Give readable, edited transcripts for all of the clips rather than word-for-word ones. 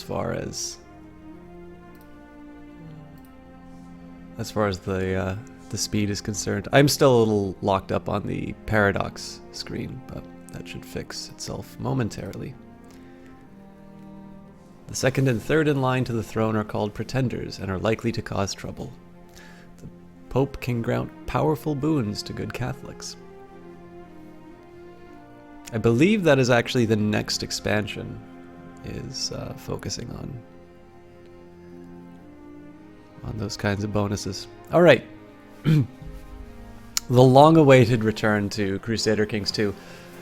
far as the speed is concerned. I'm still a little locked up on the Paradox screen, but that should fix itself momentarily. The second and third in line to the throne are called pretenders and are likely to cause trouble. The Pope can grant powerful boons to good Catholics. I believe that is actually the next expansion is focusing on those kinds of bonuses. All right. The long-awaited return to Crusader Kings 2.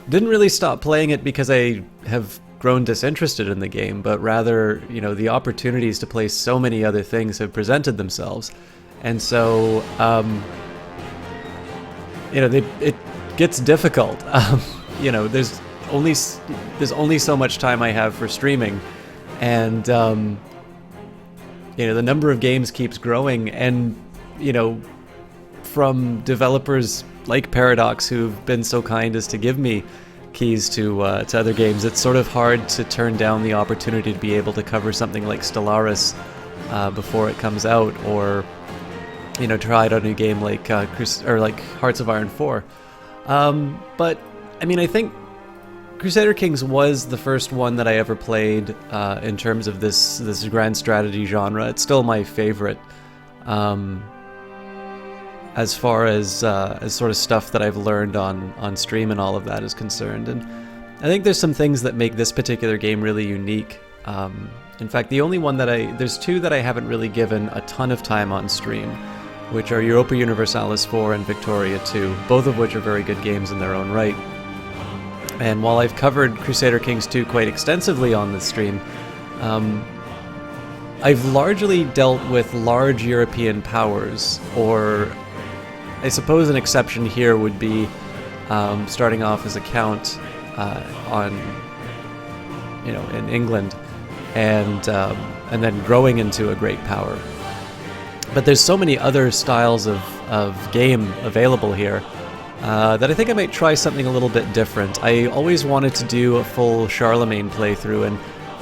Didn't really stop playing it because I have grown disinterested in the game, but rather, you know, the opportunities to play so many other things have presented themselves. And so, you know, it gets difficult. You know, there's only so much time I have for streaming, and you know, the number of games keeps growing, and you know, from developers like Paradox who've been so kind as to give me keys to other games, it's sort of hard to turn down the opportunity to be able to cover something like Stellaris before it comes out, or you know, try out a new game like Hearts of Iron 4. But I mean, I think Crusader Kings was the first one that I ever played in terms of this grand strategy genre. It's still my favorite as far as sort of stuff that I've learned on stream and all of that is concerned. And I think there's some things that make this particular game really unique. In fact, the only one there's two that I haven't really given a ton of time on stream, which are Europa Universalis 4 and Victoria 2, both of which are very good games in their own right. And while I've covered Crusader Kings 2 quite extensively on this stream, I've largely dealt with large European powers, or I suppose an exception here would be starting off as a count in England, and then growing into a great power. But there's so many other styles of game available here that I think I might try something a little bit different. I always wanted to do a full Charlemagne playthrough, and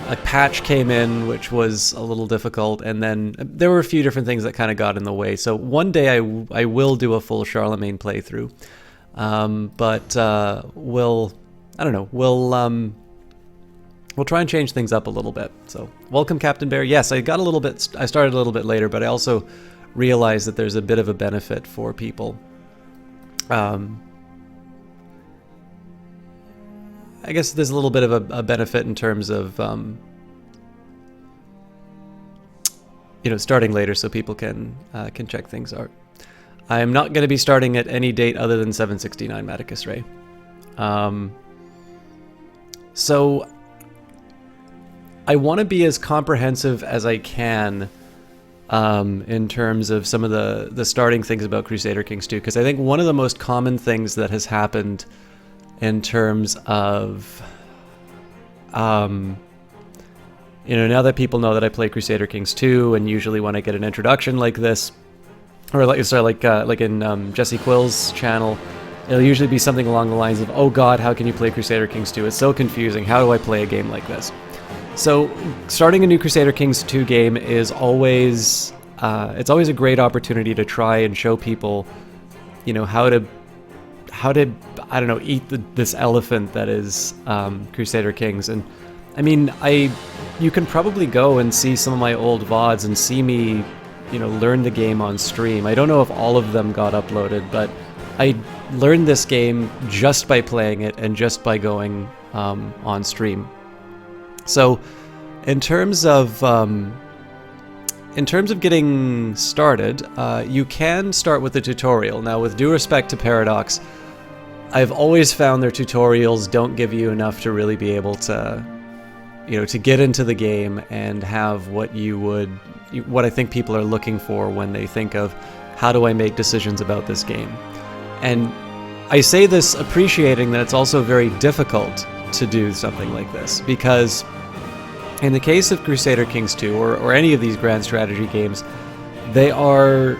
a patch came in which was a little difficult, and then there were a few different things that kind of got in the way. So one day I will do a full Charlemagne playthrough, but we'll try and change things up a little bit. So welcome, Captain Bear. Yes, I started a little bit later, but I also realized that there's a bit of a benefit for people. I guess there's a little bit of a benefit in terms of, starting later so people can check things out. I'm not going to be starting at any date other than 769 Maticus Ray. So I want to be as comprehensive as I can in terms of some of the starting things about Crusader Kings 2, because I think one of the most common things that has happened in terms of, now that people know that I play Crusader Kings 2, and usually when I get an introduction like this, or like in Jesse Quill's channel, it'll usually be something along the lines of, "Oh God, how can you play Crusader Kings 2? It's so confusing. How do I play a game like this?" So starting a new Crusader Kings 2 game is always it's always a great opportunity to try and show people, how to I don't know, eat this elephant that is Crusader Kings. And I mean, you can probably go and see some of my old VODs and see me, learn the game on stream. I don't know if all of them got uploaded, but I learned this game just by playing it and just by going on stream. So, in terms of getting started, you can start with the tutorial. Now, with due respect to Paradox, I've always found their tutorials don't give you enough to really be able to, to get into the game and have what I think people are looking for when they think of how do I make decisions about this game. And I say this appreciating that it's also very difficult to do something like this, because in the case of Crusader Kings 2 or any of these grand strategy games, they are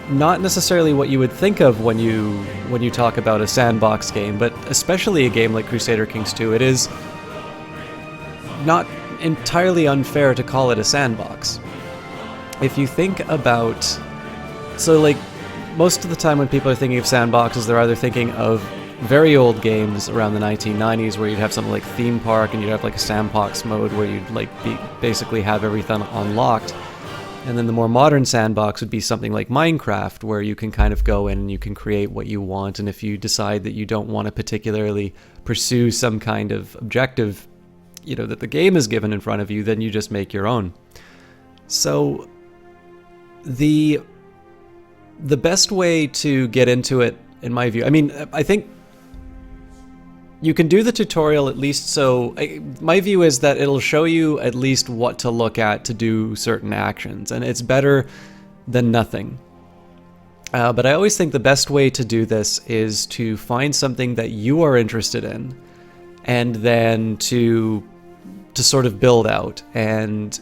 not necessarily what you would think of when you talk about a sandbox game, but especially a game like Crusader Kings 2, it is not entirely unfair to call it a sandbox. If you think about, so like most of the time when people are thinking of sandboxes, they're either thinking of very old games around the 1990s where you'd have something like Theme Park and you'd have like a sandbox mode where you'd like basically have everything unlocked. And then the more modern sandbox would be something like Minecraft, where you can kind of go in and you can create what you want. And if you decide that you don't want to particularly pursue some kind of objective, that the game is given in front of you, then you just make your own. So the best way to get into it, in my view, I think you can do the tutorial at least, so my view is that it'll show you at least what to look at to do certain actions, and it's better than nothing. But I always think the best way to do this is to find something that you are interested in, and then to sort of build out. And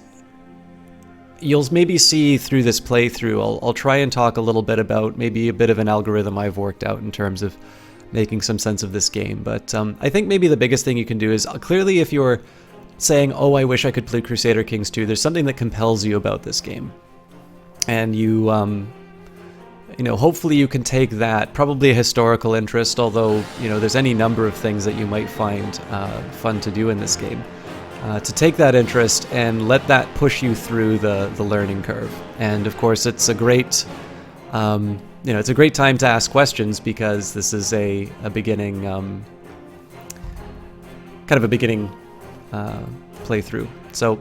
you'll maybe see through this playthrough, I'll try and talk a little bit about maybe a bit of an algorithm I've worked out in terms of making some sense of this game. But I think maybe the biggest thing you can do is, clearly if you're saying, oh, I wish I could play Crusader Kings 2, there's something that compels you about this game. And you, hopefully you can take that, probably a historical interest, although, there's any number of things that you might find fun to do in this game. To take that interest and let that push you through the learning curve. And of course, it's a great, it's a great time to ask questions, because this is a beginning, kind of a beginning playthrough. So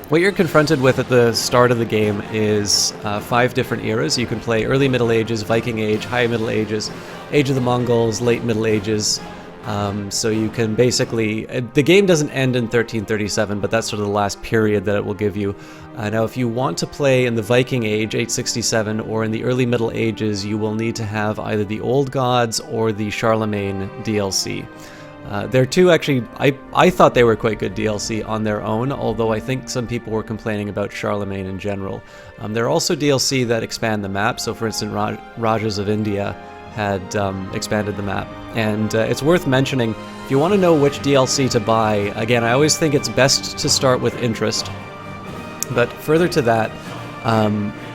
what you're confronted with at the start of the game is 5 different eras. You can play Early Middle Ages, Viking Age, High Middle Ages, Age of the Mongols, Late Middle Ages. So you can basically, the game doesn't end in 1337, but that's sort of the last period that it will give you. Now, if you want to play in the Viking Age, 867, or in the Early Middle Ages, you will need to have either the Old Gods or the Charlemagne DLC. They're two, actually, I thought they were quite good DLC on their own, although I think some people were complaining about Charlemagne in general. There are also DLC that expand the map, so for instance, Rajas of India had expanded the map. And it's worth mentioning, if you want to know which DLC to buy, again, I always think it's best to start with interest. But further to that,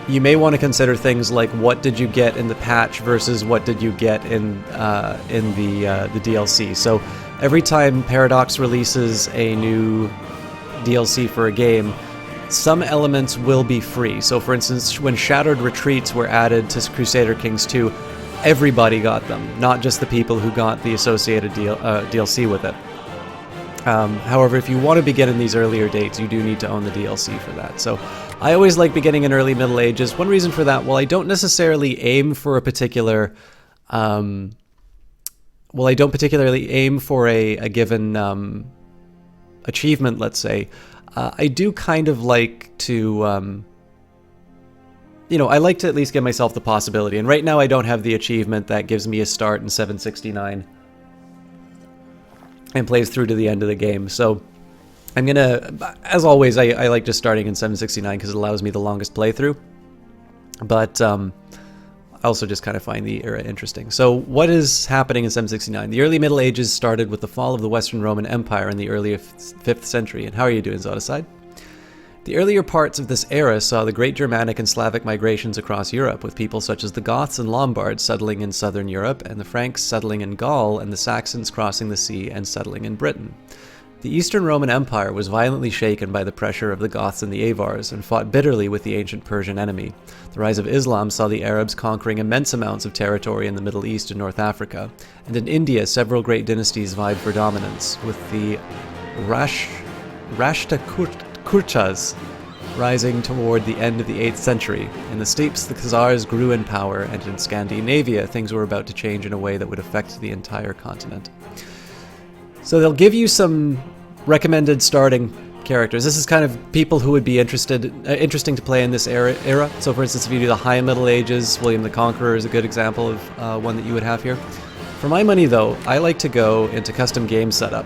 you may want to consider things like what did you get in the patch versus what did you get in the DLC. So every time Paradox releases a new DLC for a game, some elements will be free. So for instance, when Shattered Retreats were added to Crusader Kings 2, everybody got them, not just the people who got the associated DLC with it. However, if you want to begin in these earlier dates, you do need to own the DLC for that. So I always like beginning in Early Middle Ages. One reason for that, while I don't necessarily aim for a particular... I don't particularly aim for a given achievement, let's say, I do kind of like to... I like to at least give myself the possibility. And right now I don't have the achievement that gives me a start in 769 and plays through to the end of the game. So I'm going to, as always, I like just starting in 769 because it allows me the longest playthrough. But I also just kind of find the era interesting. So what is happening in 769? The early Middle Ages started with the fall of the Western Roman Empire in the early 5th century. And how are you doing, Zodicide? The earlier parts of this era saw the great Germanic and Slavic migrations across Europe, with people such as the Goths and Lombards settling in southern Europe, and the Franks settling in Gaul, and the Saxons crossing the sea and settling in Britain. The Eastern Roman Empire was violently shaken by the pressure of the Goths and the Avars, and fought bitterly with the ancient Persian enemy. The rise of Islam saw the Arabs conquering immense amounts of territory in the Middle East and North Africa, and in India several great dynasties vied for dominance, with the Rashtrakutas rising toward the end of the 8th century. In the steppes, the Khazars grew in power, and in Scandinavia, things were about to change in a way that would affect the entire continent. So they'll give you some recommended starting characters. This is kind of people who would be interesting to play in this era. So for instance, if you do the High Middle Ages, William the Conqueror is a good example of one that you would have here. For my money, though, I like to go into custom game setup,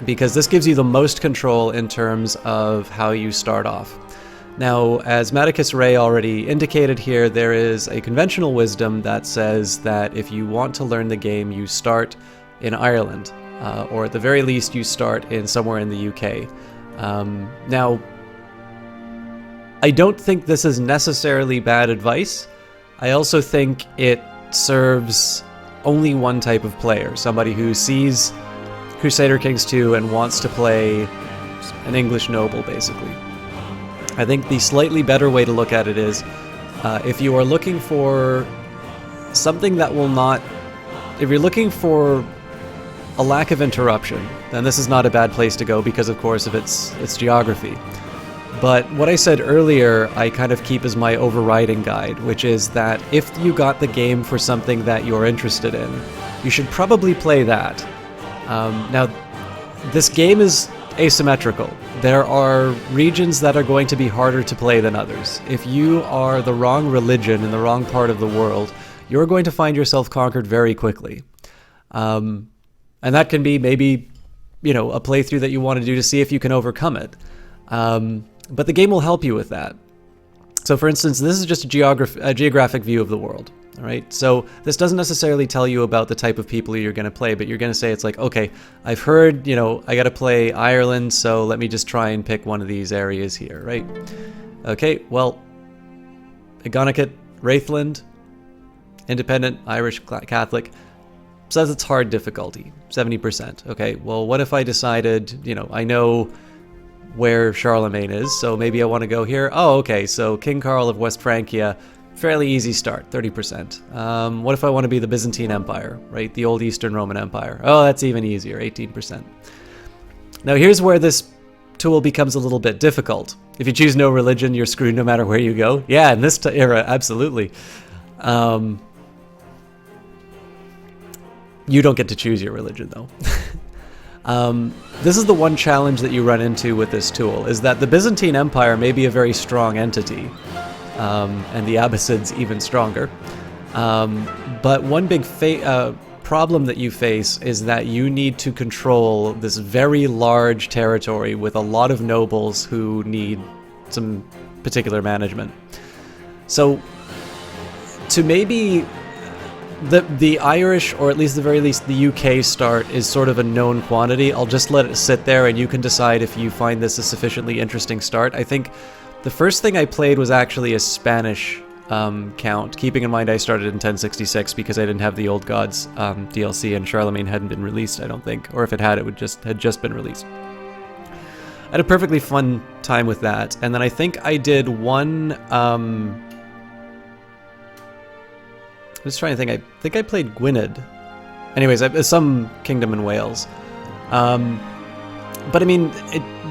because this gives you the most control in terms of how you start off. Now, as Maticus Ray already indicated here, there is a conventional wisdom that says that if you want to learn the game, you start in Ireland, or at the very least, you start in somewhere in the UK. Now, I don't think this is necessarily bad advice. I also think it serves only one type of player, somebody who sees Crusader Kings 2 and wants to play an English noble, basically. I think the slightly better way to look at it is, if you are looking for something that will not... If you're looking for a lack of interruption, then this is not a bad place to go because, of course, of its geography. But what I said earlier, I kind of keep as my overriding guide, which is that if you got the game for something that you're interested in, you should probably play that. Now, this game is asymmetrical. There are regions that are going to be harder to play than others. If you are the wrong religion in the wrong part of the world, you're going to find yourself conquered very quickly. And that can be maybe, you know, a playthrough that you want to do to see if you can overcome it. But the game will help you with that. So for instance, this is just a geographic view of the world. All right, so this doesn't necessarily tell you about the type of people you're going to play, but you're going to say it's like, okay, I've heard, you know, I got to play Ireland, so let me just try and pick one of these areas here, right? Okay, well, Agonaghet, Wraithland, Independent, Irish Catholic, says it's hard difficulty, 70%. Okay, well, what if I decided, you know, I know where Charlemagne is, so maybe I want to go here. Oh, okay, so King Carl of West Francia, fairly easy start, 30%. What if I want to be the Byzantine Empire, right? The old Eastern Roman Empire. Oh, that's even easier, 18%. Now here's where this tool becomes a little bit difficult. If you choose no religion, you're screwed no matter where you go. Yeah, in this era, absolutely. You don't get to choose your religion, though. This is the one challenge that you run into with this tool, is that the Byzantine Empire may be a very strong entity, and the Abbasids even stronger. But one big problem that you face is that you need to control this very large territory with a lot of nobles who need some particular management. So, to maybe... The Irish, or at least the very least the UK start, is sort of a known quantity. I'll just let it sit there and you can decide if you find this a sufficiently interesting start. I think the first thing I played was actually a Spanish count, keeping in mind I started in 1066 because I didn't have the Old Gods DLC and Charlemagne hadn't been released, I don't think. Or if it had, it had just been released. I had a perfectly fun time with that. And then I think I did one... I'm just trying to think. I think I played Gwynedd. Anyways, some kingdom in Wales. But I mean,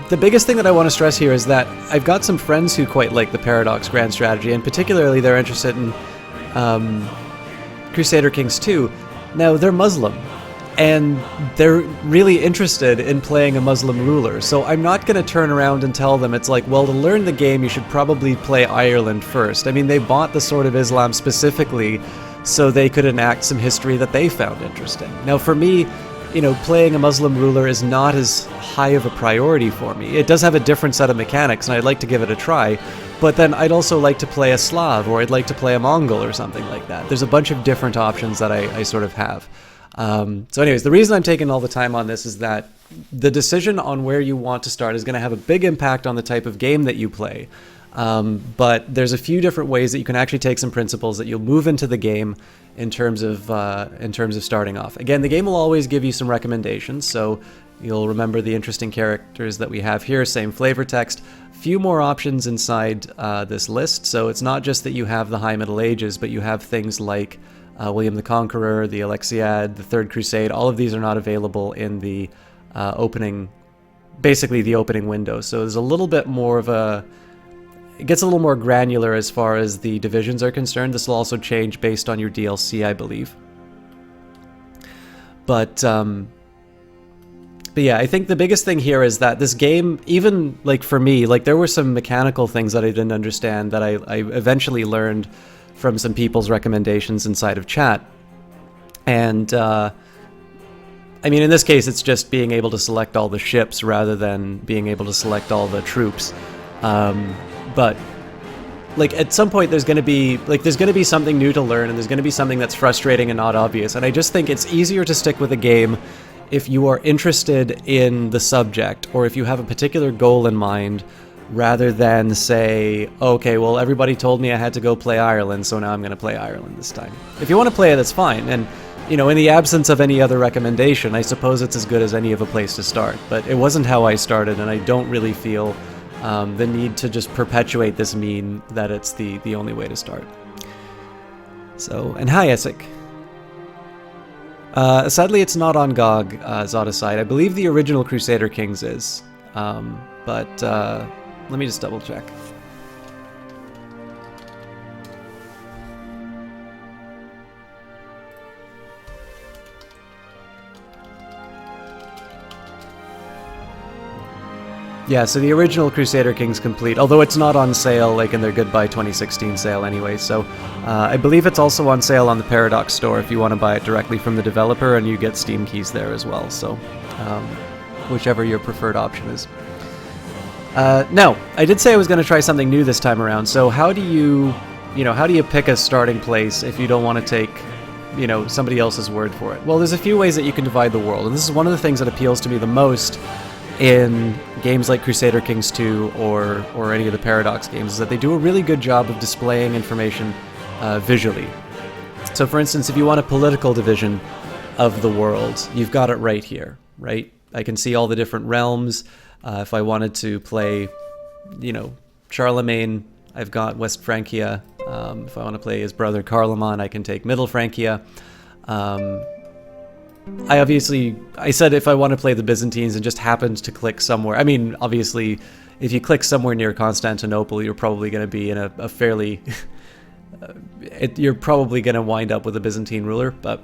the biggest thing that I want to stress here is that I've got some friends who quite like the Paradox Grand Strategy, and particularly they're interested in Crusader Kings 2. Now, they're Muslim, and they're really interested in playing a Muslim ruler. So I'm not going to turn around and tell them, it's like, well, to learn the game, you should probably play Ireland first. I mean, they bought the Sword of Islam specifically so they could enact some history that they found interesting. Now, for me, you know, playing a Muslim ruler is not as high of a priority for me. It does have a different set of mechanics, and I'd like to give it a try, but then I'd also like to play a Slav, or I'd like to play a Mongol or something like that. There's a bunch of different options that I sort of have. So anyways, the reason I'm taking all the time on this is that the decision on where you want to start is going to have a big impact on the type of game that you play. But there's a few different ways that you can actually take some principles that you'll move into the game in terms of starting off. Again, the game will always give you some recommendations, so you'll remember the interesting characters that we have here, same flavor text. Few more options inside this list, so it's not just that you have the High Middle Ages, but you have things like William the Conqueror, the Alexiad, the Third Crusade. All of these are not available in the basically the opening window. So there's a little bit more of a... It gets a little more granular as far as the divisions are concerned. This will also change based on your DLC, I believe. But yeah, I think the biggest thing here is that this game, even like for me, like there were some mechanical things that I didn't understand that I eventually learned from some people's recommendations inside of chat. And I mean, in this case, it's just being able to select all the ships rather than being able to select all the troops. But like at some point there's going to be something new to learn, and there's going to be something that's frustrating and not obvious. And I just think it's easier to stick with a game if you are interested in the subject, or if you have a particular goal in mind, rather than say, okay, well, everybody told me I had to go play Ireland, so now I'm going to play Ireland this time. If you want to play it, that's fine. And, you know, in the absence of any other recommendation, I suppose it's as good as any of a place to start. But it wasn't how I started, and I don't really feel the need to just perpetuate this meme that it's the only way to start. So, and hi, Essek. Sadly, it's not on GOG, Zodicide. I believe the original Crusader Kings is. But let me just double check. Yeah, so the original Crusader Kings complete, although it's not on sale like in their Goodbye 2016 sale anyway, so I believe it's also on sale on the Paradox store if you want to buy it directly from the developer, and you get Steam keys there as well, so whichever your preferred option is. No, I did say I was going to try something new this time around, so how do you pick a starting place if you don't want to take, somebody else's word for it? Well, there's a few ways that you can divide the world, and this is one of the things that appeals to me the most in games like Crusader Kings 2 or any of the Paradox games, is that they do a really good job of displaying information visually. So for instance, if you want a political division of the world, you've got it right here, right? I can see all the different realms. If I wanted to play, Charlemagne, I've got West Francia. If I want to play his brother Carloman, I can take Middle Francia. I said if I want to play the Byzantines and just happened to click somewhere. I mean, obviously, if you click somewhere near Constantinople, you're probably going to be in a fairly... you're probably going to wind up with a Byzantine ruler, but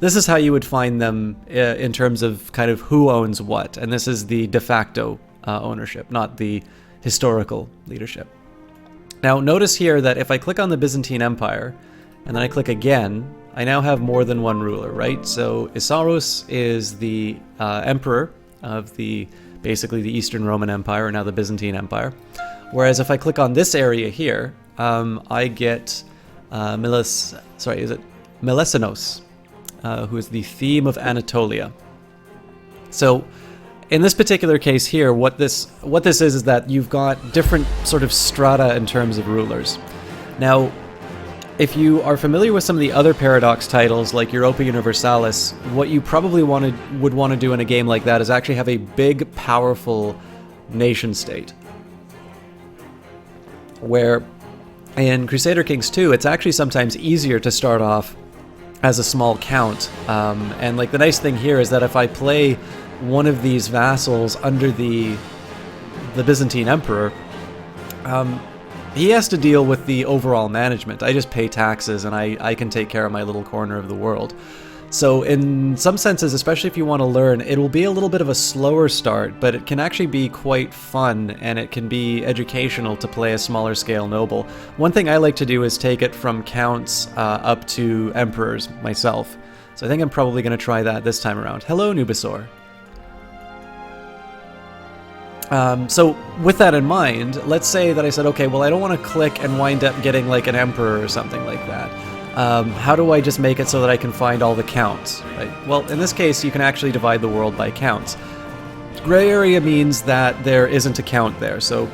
this is how you would find them in terms of kind of who owns what. And this is the de facto ownership, not the historical leadership. Now, notice here that if I click on the Byzantine Empire, and then I click again, I now have more than one ruler, right? So Isaros is the emperor of basically the Eastern Roman Empire, or now the Byzantine Empire. Whereas if I click on this area here, I get Melesinos, who is the theme of Anatolia. So in this particular case here, what this is that you've got different sort of strata in terms of rulers. Now, if you are familiar with some of the other Paradox titles like Europa Universalis, what you probably would want to do in a game like that is actually have a big, powerful nation state. Where in Crusader Kings 2, it's actually sometimes easier to start off as a small count. And like the nice thing here is that if I play one of these vassals under the Byzantine Emperor, he has to deal with the overall management. I just pay taxes and I can take care of my little corner of the world. So in some senses, especially if you want to learn, it will be a little bit of a slower start, but it can actually be quite fun and it can be educational to play a smaller scale noble. One thing I like to do is take it from counts up to emperors myself. So I think I'm probably going to try that this time around. Hello, Nubasaur. So with that in mind, let's say that I said, okay, well, I don't want to click and wind up getting like an emperor or something like that. How do I just make it so that I can find all the counts, right? Well, in this case, you can actually divide the world by counts. Gray area means that there isn't a count there. So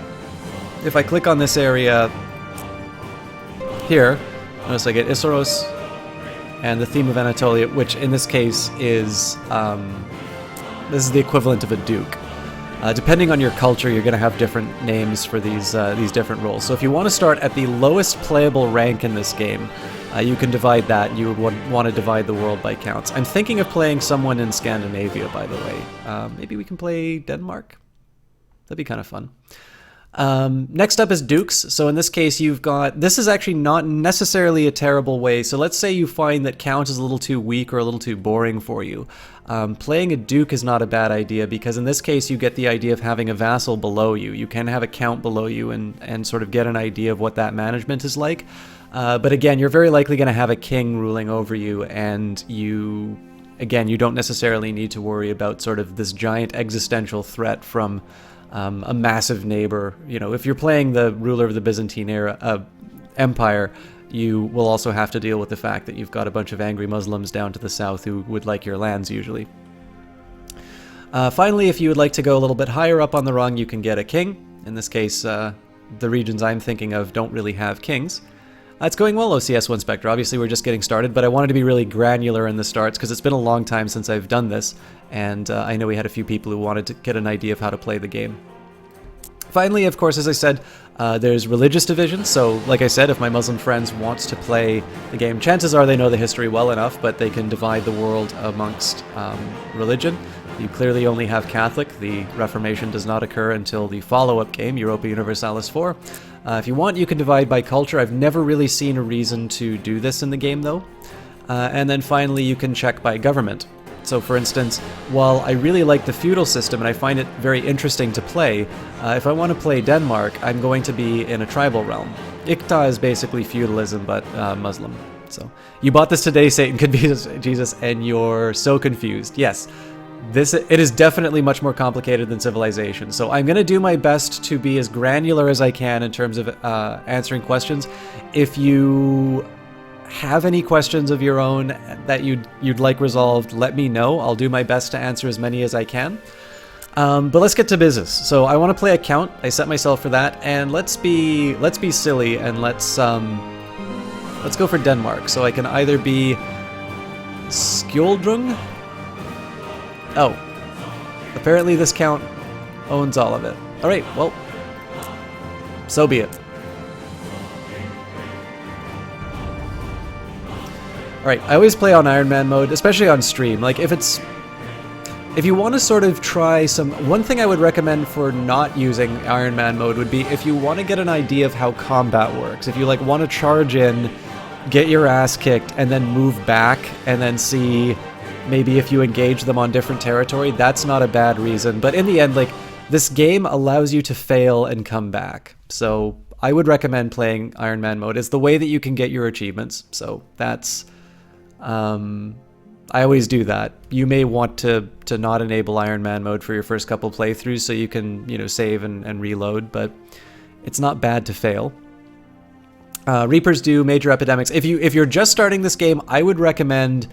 if I click on this area here, notice I get Isaros and the theme of Anatolia, which in this case is, this is the equivalent of a duke. Depending on your culture, you're going to have different names for these different roles. So if you want to start at the lowest playable rank in this game, you can divide that. You would want to divide the world by counts. I'm thinking of playing someone in Scandinavia, by the way. Maybe we can play Denmark? That'd be kind of fun. Next up is dukes. So in this case, you've got, this is actually not necessarily a terrible way. So let's say you find that count is a little too weak or a little too boring for you. Playing a duke is not a bad idea because in this case you get the idea of having a vassal below you. You can have a count below you and sort of get an idea of what that management is like. But again, you're very likely going to have a king ruling over you, and you don't necessarily need to worry about sort of this giant existential threat from a massive neighbor. You know, if you're playing the ruler of the Byzantine Empire, you will also have to deal with the fact that you've got a bunch of angry Muslims down to the south who would like your lands usually. Finally, if you would like to go a little bit higher up on the rung, you can get a king. In this case, the regions I'm thinking of don't really have kings. It's going well, OCS1 Spectre. Obviously, we're just getting started, but I wanted to be really granular in the starts because it's been a long time since I've done this, and I know we had a few people who wanted to get an idea of how to play the game. Finally, of course, as I said, there's religious divisions. So, like I said, if my Muslim friends want to play the game, chances are they know the history well enough, but they can divide the world amongst religion. You clearly only have Catholic. The Reformation does not occur until the follow-up game, Europa Universalis 4. If you want, you can divide by culture. I've never really seen a reason to do this in the game, though. And then finally, you can check by government. So, for instance, while I really like the feudal system and I find it very interesting to play, if I want to play Denmark, I'm going to be in a tribal realm. Ikta is basically feudalism, but Muslim. So, you bought this today, Satan could be Jesus, and you're so confused. Yes. It is definitely much more complicated than Civilization, so I'm going to do my best to be as granular as I can in terms of answering questions. If you have any questions of your own that you'd like resolved, let me know. I'll do my best to answer as many as I can. But let's get to business. So I want to play a count. I set myself for that, and let's be silly and let's go for Denmark. So I can either be Skjoldung. Oh, apparently this count owns all of it. Alright, well, so be it. Alright, I always play on Iron Man mode, especially on stream. Like, if you want to sort of try one thing I would recommend for not using Iron Man mode would be if you want to get an idea of how combat works. If you, like, want to charge in, get your ass kicked, and then move back, and then see maybe if you engage them on different territory, that's not a bad reason. But in the end, like, this game allows you to fail and come back. So I would recommend playing Iron Man mode. It's the way that you can get your achievements. So that's... I always do that. You may want to not enable Iron Man mode for your first couple playthroughs so you can, you know, save and reload, but it's not bad to fail. Reapers do major epidemics. If you're just starting this game, I would recommend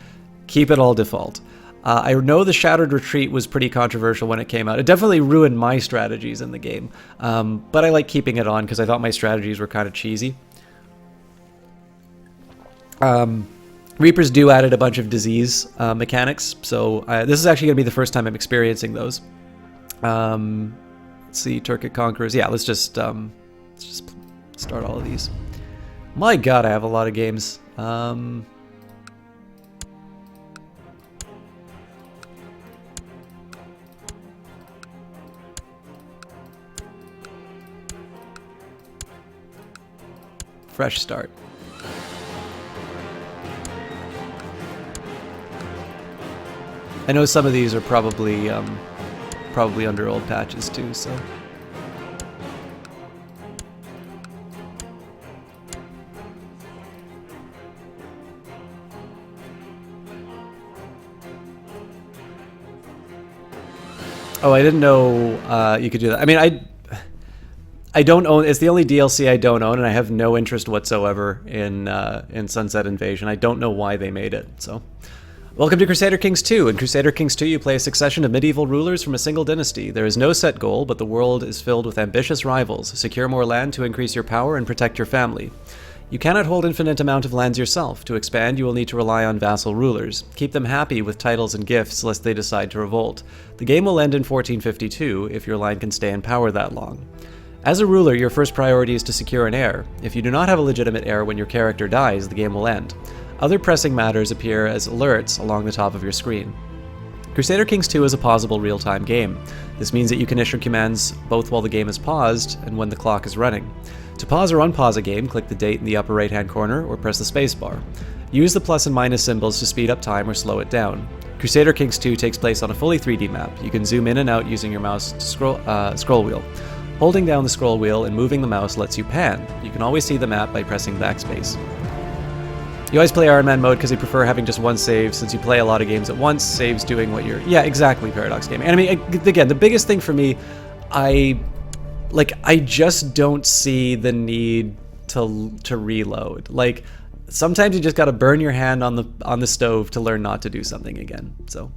keep it all default. I know the Shattered Retreat was pretty controversial when it came out. It definitely ruined my strategies in the game, but I like keeping it on because I thought my strategies were kind of cheesy. Reapers do added a bunch of disease mechanics, so this is actually going to be the first time I'm experiencing those. Let's see, Turkic Conquerors. Yeah, let's just start all of these. My god, I have a lot of games. Fresh start. I know some of these are probably under old patches too, so. Oh, I didn't know you could do that. I mean, I don't own. It's the only DLC I don't own, and I have no interest whatsoever in Sunset Invasion. I don't know why they made it. So, welcome to Crusader Kings 2. In Crusader Kings 2, you play a succession of medieval rulers from a single dynasty. There is no set goal, but the world is filled with ambitious rivals. Secure more land to increase your power and protect your family. You cannot hold infinite amount of lands yourself. To expand, you will need to rely on vassal rulers. Keep them happy with titles and gifts, lest they decide to revolt. The game will end in 1452 if your line can stay in power that long. As a ruler, your first priority is to secure an heir. If you do not have a legitimate heir when your character dies, the game will end. Other pressing matters appear as alerts along the top of your screen. Crusader Kings 2 is a pausable real-time game. This means that you can issue commands both while the game is paused and when the clock is running. To pause or unpause a game, click the date in the upper right-hand corner or press the spacebar. Use the plus and minus symbols to speed up time or slow it down. Crusader Kings 2 takes place on a fully 3D map. You can zoom in and out using your mouse scroll wheel. Holding down the scroll wheel and moving the mouse lets you pan. You can always see the map by pressing backspace. You always play Iron Man mode because you prefer having just one save. Since you play a lot of games at once, saves doing what you're... Yeah, exactly, Paradox Gaming. And I mean, again, the biggest thing for me, I just don't see the need to reload. Like, sometimes you just gotta burn your hand on the stove to learn not to do something again, so...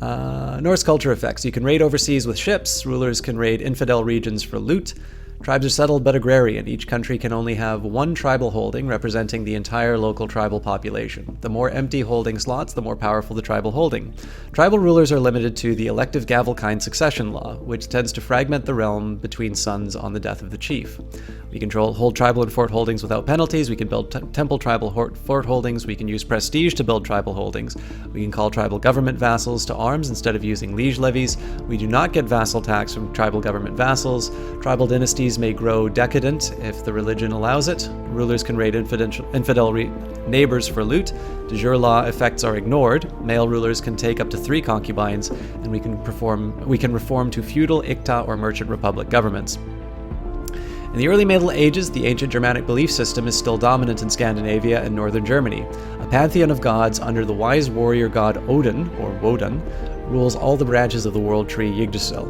Norse culture effects. You can raid overseas with ships. Rulers can raid infidel regions for loot. Tribes are settled but agrarian. Each country can only have one tribal holding representing the entire local tribal population. The more empty holding slots, the more powerful the tribal holding. Tribal rulers are limited to the elective Gavelkind succession law, which tends to fragment the realm between sons on the death of the chief. We can hold tribal and fort holdings without penalties. We can build temple tribal fort holdings. We can use prestige to build tribal holdings. We can call tribal government vassals to arms instead of using liege levies. We do not get vassal tax from tribal government vassals. Tribal dynasties may grow decadent if the religion allows it. Rulers can raid infidel neighbors for loot. De jure law effects are ignored. Male rulers can take up to 3 concubines, and we can reform to feudal, Ikta, or merchant republic governments. In the early Middle Ages, the ancient Germanic belief system is still dominant in Scandinavia and northern Germany. A pantheon of gods under the wise warrior god Odin, or Woden, rules all the branches of the world tree Yggdrasil.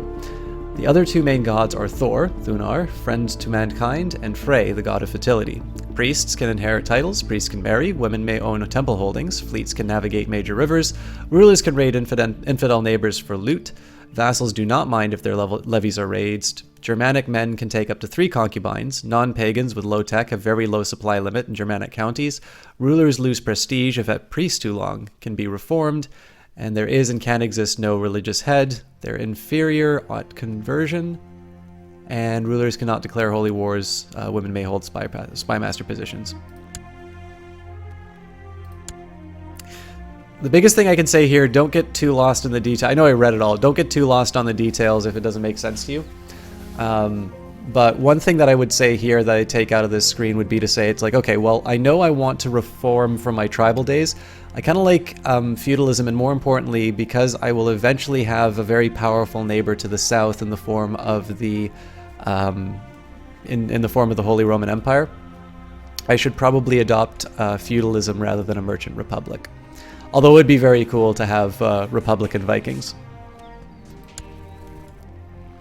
The other 2 main gods are Thor, Thunar, friend to mankind, and Frey, the god of fertility. Priests can inherit titles, priests can marry, women may own temple holdings, fleets can navigate major rivers, rulers can raid infidel neighbors for loot, vassals do not mind if their levies are raised. Germanic men can take up to 3 concubines. Non-pagans with low tech have very low supply limit in Germanic counties. Rulers lose prestige if at priests too long, can be reformed, and there is and can exist no religious head. They're inferior at conversion, and rulers cannot declare holy wars. Women may hold spy master positions. The biggest thing I can say here, don't get too lost in the detail. I know I read it all. Don't get too lost on the details if it doesn't make sense to you. But one thing that I would say here that I take out of this screen would be to say, it's like, okay, well, I know I want to reform from my tribal days. I kind of like feudalism, and more importantly, because I will eventually have a very powerful neighbor to the south in the form of the in the form of the Holy Roman Empire. I should probably adopt feudalism rather than a merchant republic. Although it would be very cool to have Republican Vikings.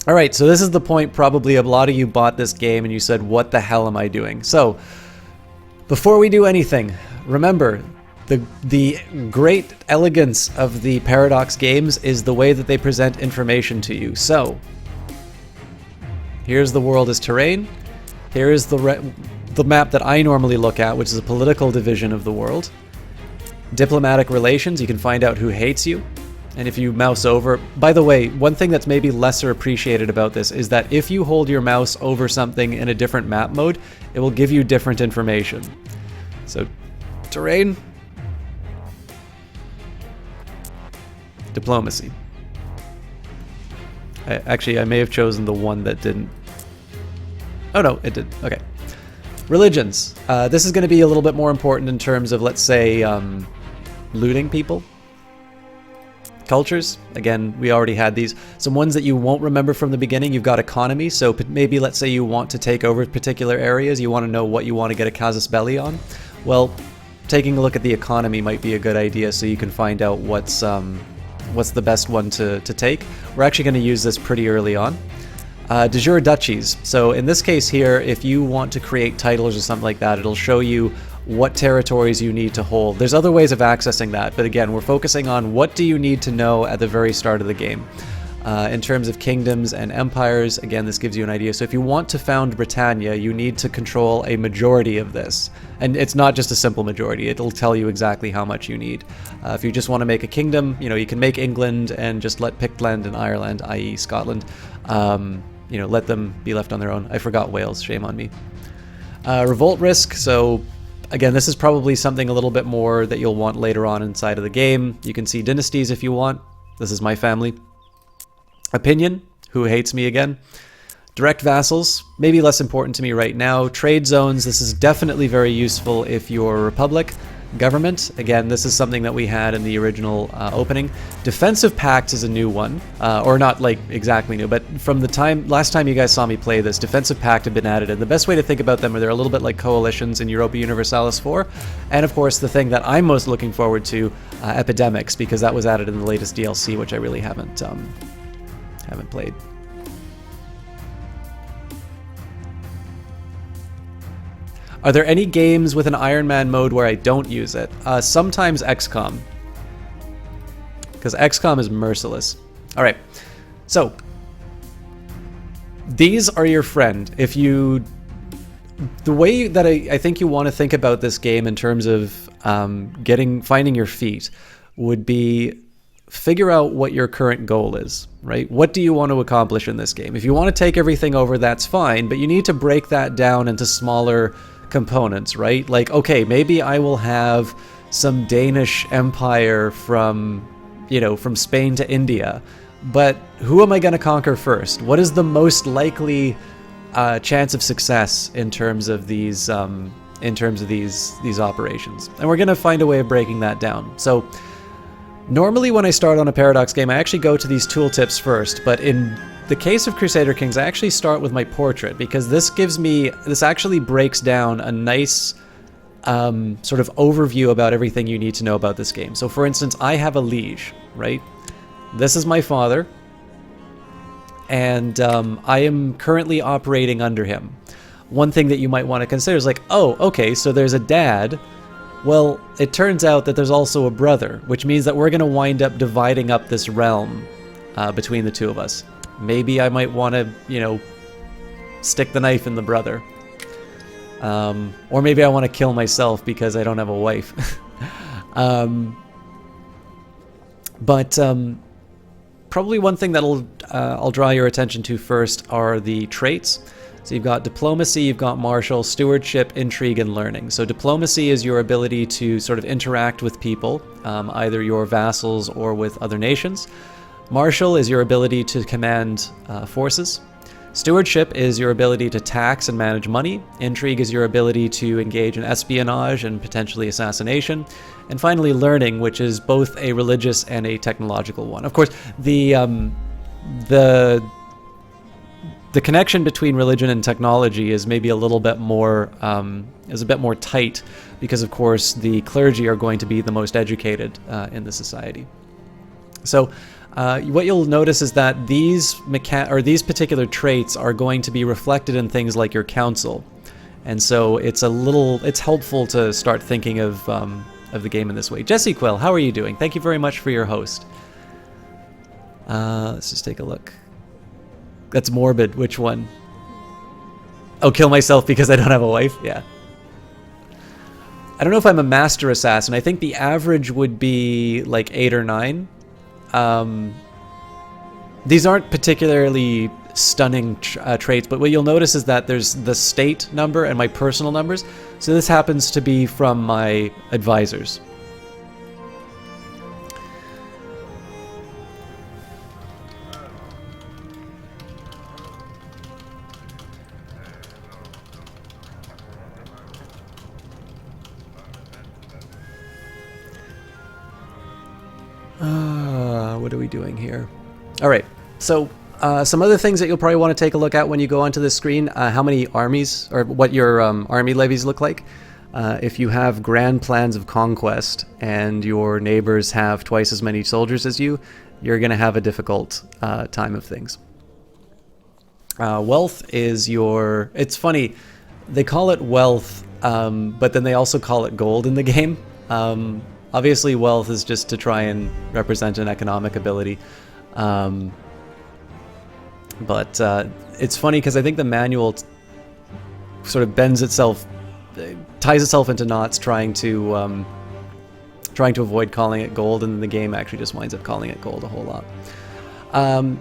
Alright, so this is the point probably a lot of you bought this game and you said, what the hell am I doing? So, before we do anything, remember, the great elegance of the Paradox games is the way that they present information to you. So, here's the world as terrain. Here is the map that I normally look at, which is a political division of the world. Diplomatic relations, you can find out who hates you. And if you mouse over... By the way, one thing that's maybe lesser appreciated about this is that if you hold your mouse over something in a different map mode, it will give you different information. So, terrain. Diplomacy. Actually, I may have chosen the one that didn't... Oh no, it did. Okay. Religions. This is going to be a little bit more important in terms of, let's say, looting people. Cultures, again, we already had these. Some ones that you won't remember from the beginning. You've got economy, so maybe let's say you want to take over particular areas, you want to know what you want to get a casus belli on. Well, taking a look at the economy might be a good idea, so you can find out what's the best one to take. We're actually going to use this pretty early on. De jure duchies. So in this case here, if you want to create titles or something like that, it'll show you what territories you need to hold. There's other ways of accessing that, but again, we're focusing on what do you need to know at the very start of the game. In terms of kingdoms and empires, again, this gives you an idea. So if you want to found Britannia, you need to control a majority of this. And it's not just a simple majority, it'll tell you exactly how much you need. If you just want to make a kingdom, you can make England and just let Pictland and Ireland, i.e. Scotland, let them be left on their own. I forgot Wales, shame on me. Revolt risk, so again, this is probably something a little bit more that you'll want later on inside of the game. You can see dynasties if you want. This is my family. Opinion, who hates me again. Direct vassals, maybe less important to me right now. Trade zones, this is definitely very useful if you're a republic. Government, again, this is something that we had in the original opening. Defensive pacts is a new one, or not like exactly new, but from the last time you guys saw me play this, defensive pact had been added, and the best way to think about them are they're a little bit like coalitions in Europa Universalis 4, and of course the thing that I'm most looking forward to, epidemics, because that was added in the latest DLC, which I really haven't played. Are there any games with an Iron Man mode where I don't use it? Sometimes XCOM. because XCOM is merciless. All right, so these are your friend. If you, the way that I think you want to think about this game in terms of finding your feet would be figure out what your current goal is, right? What do you want to accomplish in this game? If you want to take everything over, that's fine, but you need to break that down into smaller components, right? Like, okay, maybe I will have some Danish empire from, you know, from Spain to India, but who am I going to conquer first? What is the most likely chance of success in terms of these operations? And we're going to find a way of breaking that down. So normally when I start on a Paradox game, I actually go to these tooltips first, but in the case of Crusader Kings, I actually start with my portrait, because this actually breaks down a nice sort of overview about everything you need to know about this game. So for instance, I have a liege, right? This is my father, and I am currently operating under him. One thing that you might want to consider is like, oh, okay, so there's a dad. Well, it turns out that there's also a brother, which means that we're going to wind up dividing up this realm between the two of us. Maybe I might want to, you know, stick the knife in the brother. Or maybe I want to kill myself because I don't have a wife. Probably one thing that'll I'll draw your attention to first are the traits. So you've got diplomacy, you've got martial, stewardship, intrigue, and learning. So diplomacy is your ability to sort of interact with people, either your vassals or with other nations. Martial is your ability to command forces. Stewardship is your ability to tax and manage money. Intrigue is your ability to engage in espionage and potentially assassination. And finally, learning, which is both a religious and a technological one. Of course, the connection between religion and technology is maybe a little bit more tight, because of course the clergy are going to be the most educated in the society. So what you'll notice is that these particular traits are going to be reflected in things like your council, and so it's helpful to start thinking of the game in this way. Jesse Quill, how are you doing? Thank you very much for your host. Let's just take a look. That's morbid. Which one? Oh, kill myself because I don't have a wife? Yeah. I don't know if I'm a master assassin. I think the average would be like 8 or 9. These aren't particularly stunning traits, but what you'll notice is that there's the state number and my personal numbers. So this happens to be from my advisors. What are we doing here? All right, so some other things that you'll probably want to take a look at when you go onto this screen, how many armies, or what your army levies look like. If you have grand plans of conquest and your neighbors have twice as many soldiers as you, you're going to have a difficult time of things. Wealth is your... It's funny, they call it wealth, but then they also call it gold in the game. Obviously, wealth is just to try and represent an economic ability. But it's funny because I think the manual sort of ties itself into knots trying to avoid calling it gold, and then the game actually just winds up calling it gold a whole lot.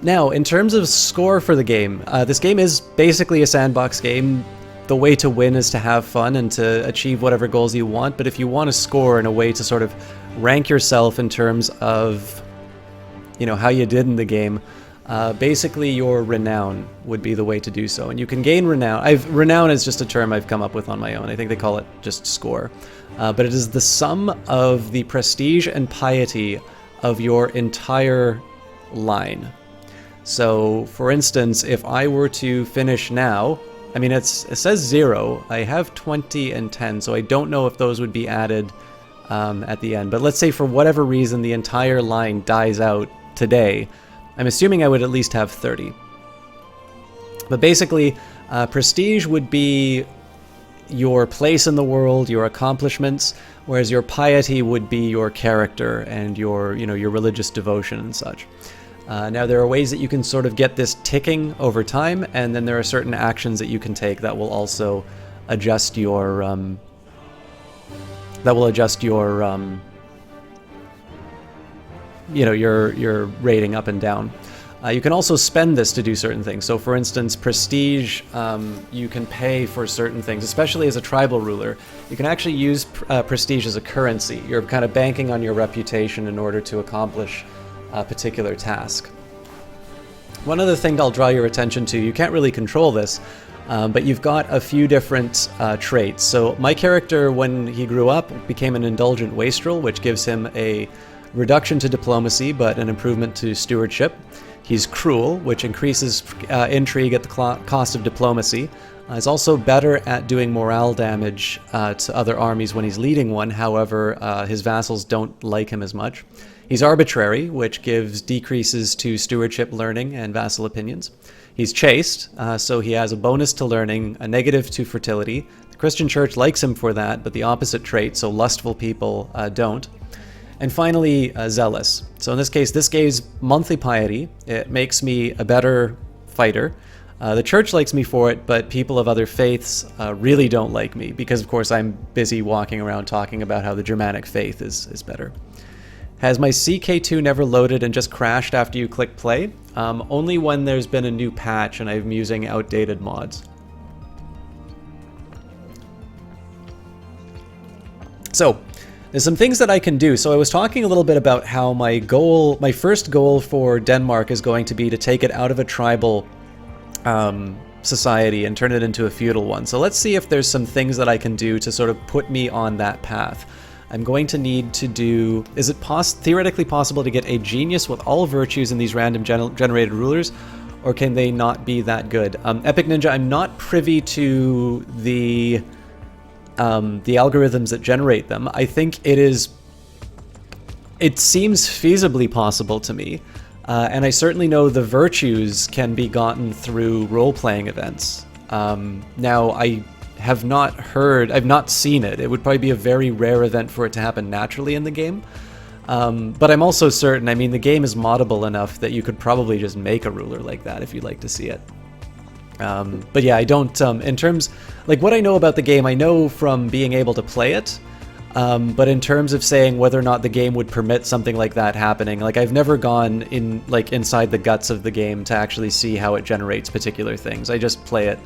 Now, in terms of score for the game, this game is basically a sandbox game. The way to win is to have fun and to achieve whatever goals you want, but if you want to score in a way to sort of rank yourself in terms of, you know, how you did in the game, basically your renown would be the way to do so. And you can gain renown. Renown is just a term I've come up with on my own. I think they call it just score. But it is the sum of the prestige and piety of your entire line. So, for instance, if I were to finish now, I mean, it says 0. I have 20 and 10, so I don't know if those would be added at the end. But let's say for whatever reason the entire line dies out today, I'm assuming I would at least have 30. But basically, prestige would be your place in the world, your accomplishments, whereas your piety would be your character and your, your religious devotion and such. Now, there are ways that you can sort of get this ticking over time, and then there are certain actions that you can take that will also adjust your your rating up and down. You can also spend this to do certain things. So, for instance, prestige, you can pay for certain things, especially as a tribal ruler. You can actually use prestige as a currency. You're kind of banking on your reputation in order to accomplish a particular task. One other thing I'll draw your attention to, you can't really control this, but you've got a few different traits. So my character, when he grew up, became an indulgent wastrel, which gives him a reduction to diplomacy, but an improvement to stewardship. He's cruel, which increases intrigue at the cost of diplomacy. He's also better at doing morale damage to other armies when he's leading one. However, his vassals don't like him as much. He's arbitrary, which gives decreases to stewardship learning and vassal opinions. He's chaste, so he has a bonus to learning, a negative to fertility. The Christian Church likes him for that, but the opposite trait, so lustful people don't. And finally, zealous. So in this case, this gives monthly piety. It makes me a better fighter. The church likes me for it, but people of other faiths really don't like me because, of course, I'm busy walking around talking about how the Germanic faith is better. Has my CK2 never loaded and just crashed after you click play? Only when there's been a new patch and I'm using outdated mods. So, there's some things that I can do. So I was talking a little bit about how my first goal for Denmark is going to be to take it out of a tribal society and turn it into a feudal one. So let's see if there's some things that I can do to sort of put me on that path. I'm going to need to do... Is it theoretically possible to get a genius with all virtues in these random generated rulers? Or can they not be that good? Epic Ninja, I'm not privy to the algorithms that generate them. I think it seems feasibly possible to me. And I certainly know the virtues can be gotten through role-playing events. Now, I've not seen it. It would probably be a very rare event for it to happen naturally in the game. But I'm also certain, I mean, the game is moddable enough that you could probably just make a ruler like that if you'd like to see it. But yeah, I don't, in terms, like what I know about the game, I know from being able to play it, but in terms of saying whether or not the game would permit something like that happening, like I've never gone inside the guts of the game to actually see how it generates particular things. I just play it.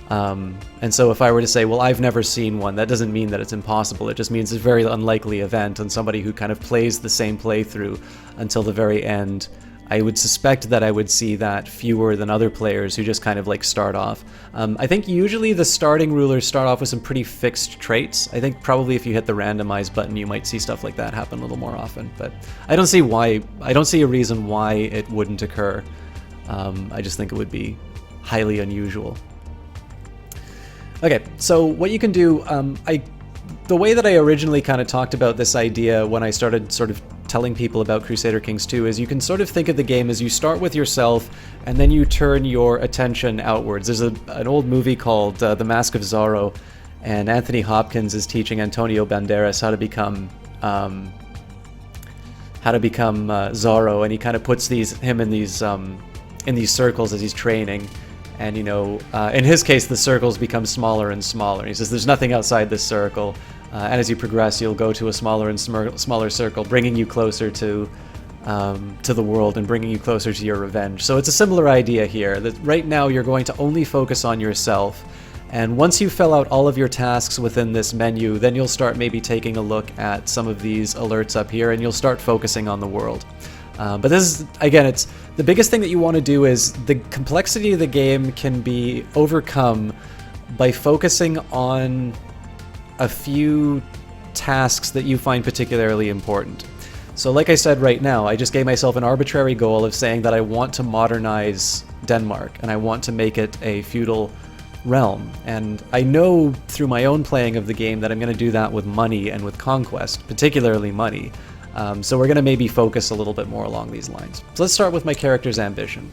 And so if I were to say, well, I've never seen one, that doesn't mean that it's impossible. It just means it's a very unlikely event, and somebody who kind of plays the same playthrough until the very end, I would suspect that I would see that fewer than other players who just kind of like start off. I think usually the starting rulers start off with some pretty fixed traits. I think probably if you hit the randomize button, you might see stuff like that happen a little more often, but I don't see a reason why it wouldn't occur. I just think it would be highly unusual. Okay, so what you can do, the way that I originally kind of talked about this idea when I started sort of telling people about Crusader Kings 2 is you can sort of think of the game as you start with yourself and then you turn your attention outwards. There's an old movie called The Mask of Zorro, and Anthony Hopkins is teaching Antonio Banderas how to become Zorro, and he kind of puts him in these circles as he's training. And, in his case, the circles become smaller and smaller. He says, there's nothing outside this circle. And as you progress, you'll go to a smaller and smaller circle, bringing you closer to the world and bringing you closer to your revenge. So it's a similar idea here, that right now you're going to only focus on yourself. And once you fill out all of your tasks within this menu, then you'll start maybe taking a look at some of these alerts up here, and you'll start focusing on the world. But this is, again, it's the biggest thing that you want to do is the complexity of the game can be overcome by focusing on a few tasks that you find particularly important. So like I said right now, I just gave myself an arbitrary goal of saying that I want to modernize Denmark and I want to make it a feudal realm. And I know through my own playing of the game that I'm going to do that with money and with conquest, particularly money. So we're going to maybe focus a little bit more along these lines. So let's start with my character's ambition.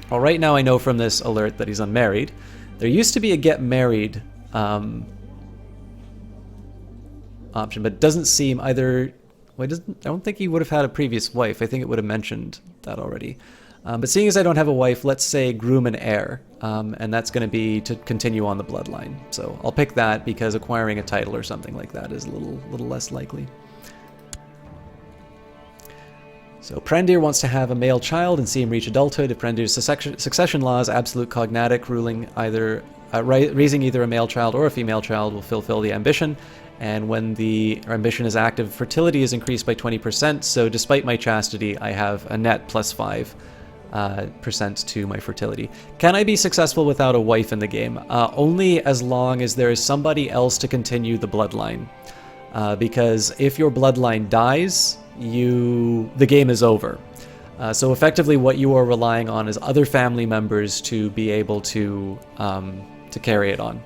Well, right now I know from this alert that he's unmarried. There used to be a get married option, but it doesn't seem either. Well, I don't think he would have had a previous wife. I think it would have mentioned that already. But seeing as I don't have a wife, let's say groom an heir, and that's going to be to continue on the bloodline. So I'll pick that because acquiring a title or something like that is a little less likely. So Prendir wants to have a male child and see him reach adulthood. If Prendir's succession law is absolute cognatic, ruling either raising either a male child or a female child will fulfill the ambition. And when the ambition is active, fertility is increased by 20%. So despite my chastity, I have a net plus 5% to my fertility. Can I be successful without a wife in the game? Only as long as there is somebody else to continue the bloodline. Because if your bloodline dies, the game is over. So effectively what you are relying on is other family members to be able to carry it on.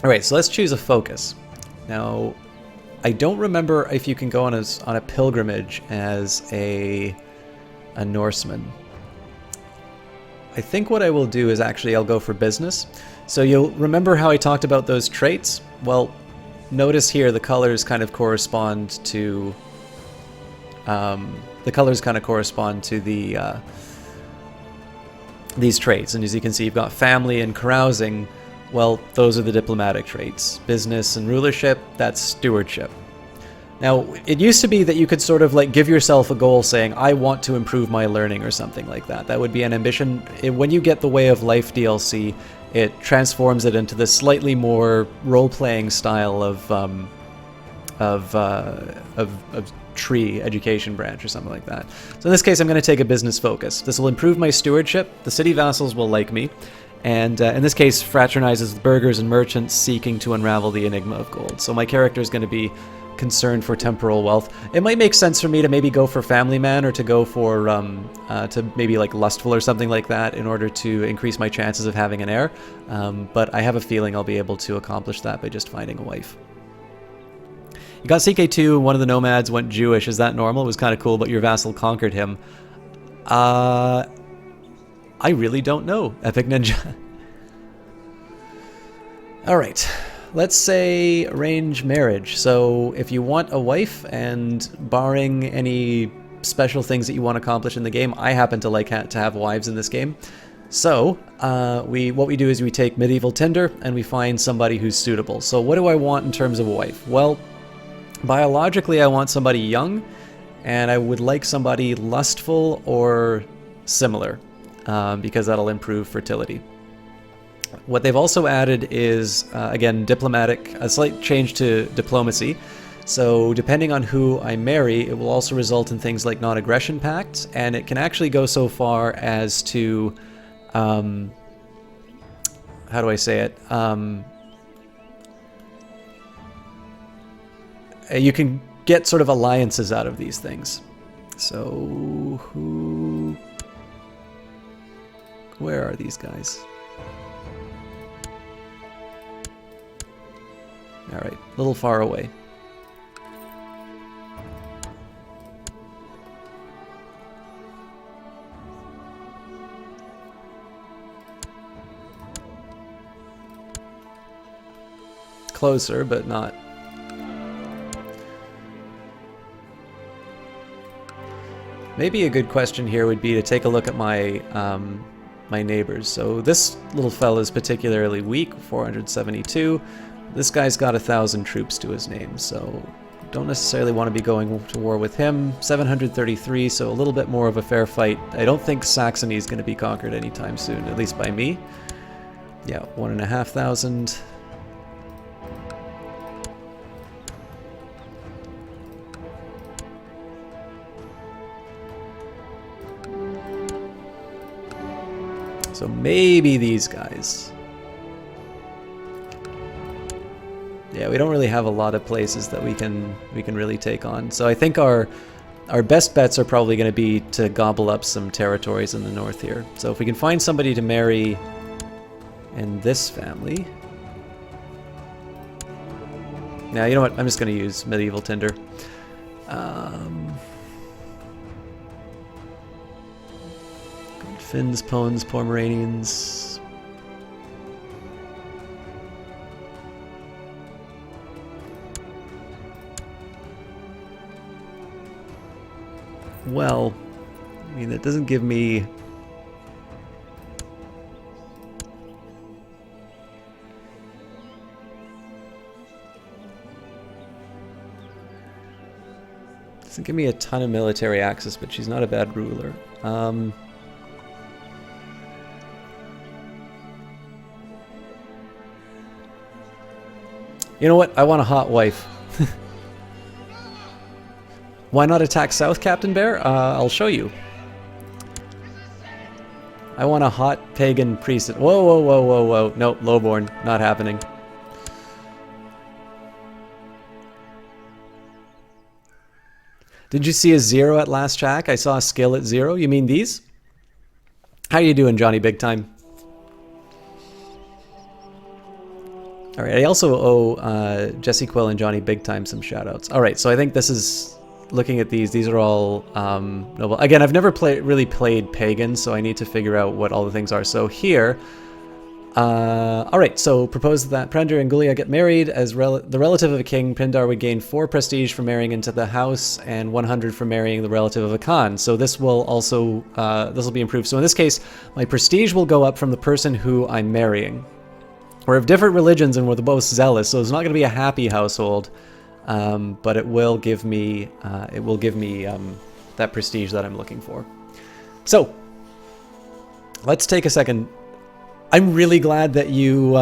Alright, so let's choose a focus. Now, I don't remember if you can go on a pilgrimage as a Norseman. I think what I will do is actually I'll go for business. So you'll remember how I talked about those traits? Well, notice here the colors kind of correspond to these traits. And as you can see, you've got family and carousing. Well, those are the diplomatic traits. Business and rulership, that's stewardship. Now, it used to be that you could sort of like give yourself a goal saying, I want to improve my learning or something like that. That would be an ambition. When you get the Way of Life DLC, it transforms it into this slightly more role-playing style of tree education branch or something like that. So in this case, I'm going to take a business focus. This will improve my stewardship. The city vassals will like me. And in this case, fraternizes with burghers and merchants seeking to unravel the enigma of gold. So my character is going to be concerned for temporal wealth. It might make sense for me to maybe go for family man or to go for to maybe like lustful or something like that in order to increase my chances of having an heir. But I have a feeling I'll be able to accomplish that by just finding a wife. You got CK2, one of the nomads went Jewish. Is that normal? It was kind of cool, but your vassal conquered him. I really don't know, Epic Ninja. Alright, let's say arrange marriage. So if you want a wife, and barring any special things that you want to accomplish in the game, I happen to like to have wives in this game. So what we do is we take Medieval Tinder and we find somebody who's suitable. So what do I want in terms of a wife? Well, biologically I want somebody young, and I would like somebody lustful or similar. Because that'll improve fertility. What they've also added is, again, diplomatic, a slight change to diplomacy. So depending on who I marry, it will also result in things like non-aggression pacts, and it can actually go so far as to, how do I say it? You can get sort of alliances out of these things. So where are these guys? Alright, a little far away. Closer, but not. Maybe a good question here would be to take a look at my my neighbors. So this little fella is particularly weak, 472. This guy's got 1,000 troops to his name, so don't necessarily want to be going to war with him. 733, so a little bit more of a fair fight. I don't think Saxony is going to be conquered anytime soon, at least by me. Yeah, 1,500. So maybe these guys. Yeah, we don't really have a lot of places that we can really take on. So I think our best bets are probably going to be to gobble up some territories in the north here. So if we can find somebody to marry in this family. Now, you know what? I'm just going to use Medieval Tinder. Finns, Pones, Pomeranians. Well, I mean, that doesn't give me... Doesn't give me a ton of military access, but she's not a bad ruler. You know what? I want a hot wife. Why not attack south, Captain Bear? I'll show you. I want a hot pagan priest. Whoa, whoa, whoa, whoa, whoa. Nope, lowborn. Not happening. Did you see a 0 at last check? I saw a skill at 0. You mean these? How you doing, Johnny Big Time? Alright, I also owe Jesse Quill and Johnny Big Time some shoutouts. Alright, so I think this is... Looking at these are all noble. Again, I've never really played Pagan, so I need to figure out what all the things are. So here... Alright, so propose that Prender and Gulia get married. As the relative of a king, Pindar would gain 4 prestige for marrying into the house and 100 for marrying the relative of a Khan. So this will also, this will be improved. So in this case, my prestige will go up from the person who I'm marrying. We're of different religions and we're the most zealous, so it's not going to be a happy household, but it will give me, that prestige that I'm looking for. So, let's take a second. I'm really glad that you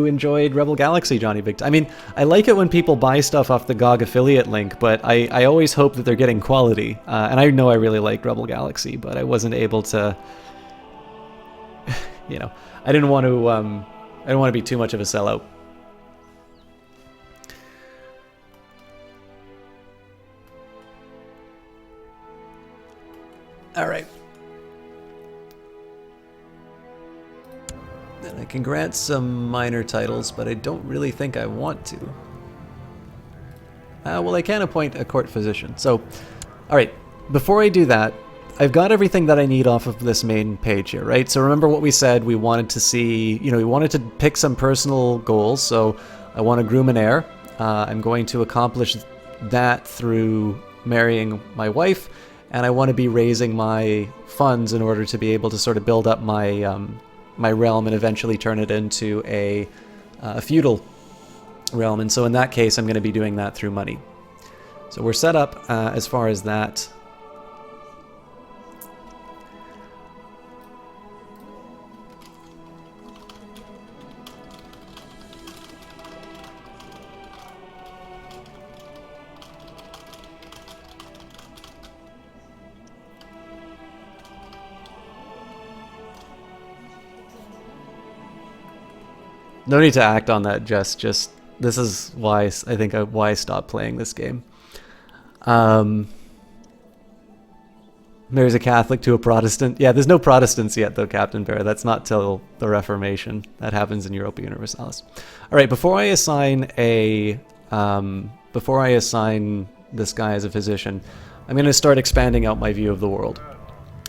enjoyed Rebel Galaxy, Johnny Big Time. I mean, I like it when people buy stuff off the GOG affiliate link, but I always hope that they're getting quality. And I know I really like Rebel Galaxy, but I wasn't able to, you know, I didn't want to be too much of a sellout. All right. And I can grant some minor titles, but I don't really think I want to. Well, I can appoint a court physician. So, all right, before I do that, I've got everything that I need off of this main page here, right? So remember what we said, we wanted to see, you know, we wanted to pick some personal goals. So I want to groom an heir. I'm going to accomplish that through marrying my wife, and I want to be raising my funds in order to be able to sort of build up my my realm and eventually turn it into a feudal realm. And so in that case, I'm going to be doing that through money. So we're set up as far as that. No need to act on that, just this is why I think why I stopped playing this game. There's a Catholic to a Protestant. Yeah, there's no Protestants yet though, Captain Bear. That's not till the Reformation. That happens in Europa Universalis. All right, before I assign this guy as a physician, I'm going to start expanding out my view of the world.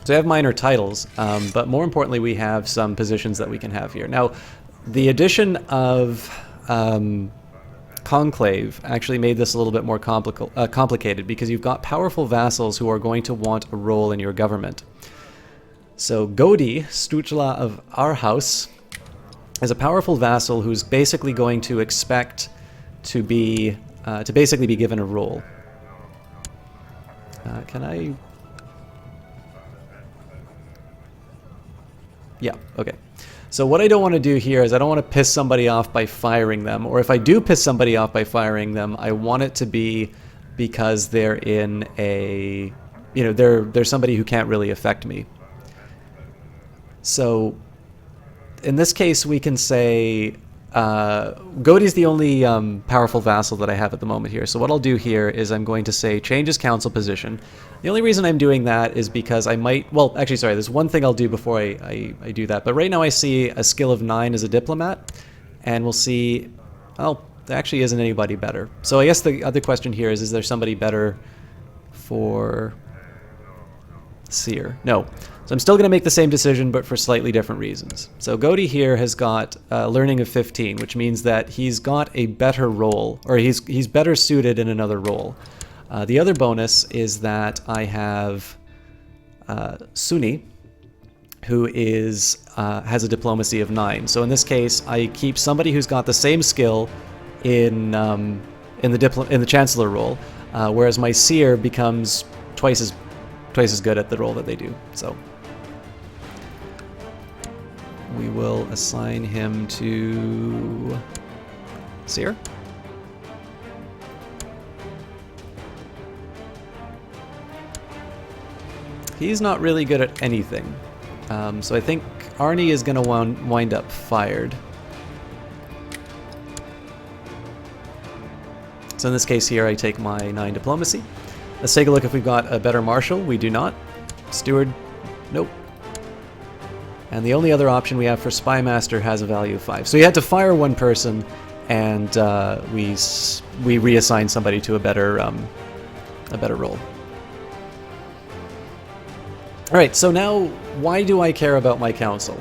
So I have minor titles, but more importantly, we have some positions that we can have here. Now, the addition of Conclave actually made this a little bit more complicated because you've got powerful vassals who are going to want a role in your government. So Godi, Stuchla of our house, is a powerful vassal who's basically going to expect to be basically be given a role. Can I? Yeah. Okay. So what I don't want to do here is I don't want to piss somebody off by firing them, or if I do piss somebody off by firing them, I want it to be because they're in a, you know, they're somebody who can't really affect me. So in this case, we can say Godi's the only powerful vassal that I have at the moment here. So what I'll do here is I'm going to say change his council position. The only reason I'm doing that is because I might, well, actually, sorry, there's one thing I'll do before I do that. But right now I see a skill of 9 as a diplomat, and we'll see, well, there actually isn't anybody better. So I guess the other question here is there somebody better for Seer. No. So I'm still going to make the same decision, but for slightly different reasons. So Godi here has got learning of 15, which means that he's got a better role, or he's better suited in another role. The other bonus is that I have Suni, who is has a diplomacy of 9. So in this case, I keep somebody who's got the same skill in the Chancellor role, whereas my Seer becomes twice as good at the role that they do. So we will assign him to Seer. He's not really good at anything. So I think Arnie is going to wind up fired. So in this case here, I take my 9 diplomacy. Let's take a look if we've got a better marshal. We do not. Steward, nope. And the only other option we have for Spy Master has a value of 5. So you had to fire one person, and we reassign somebody to a better role. All right, so now why do I care about my council?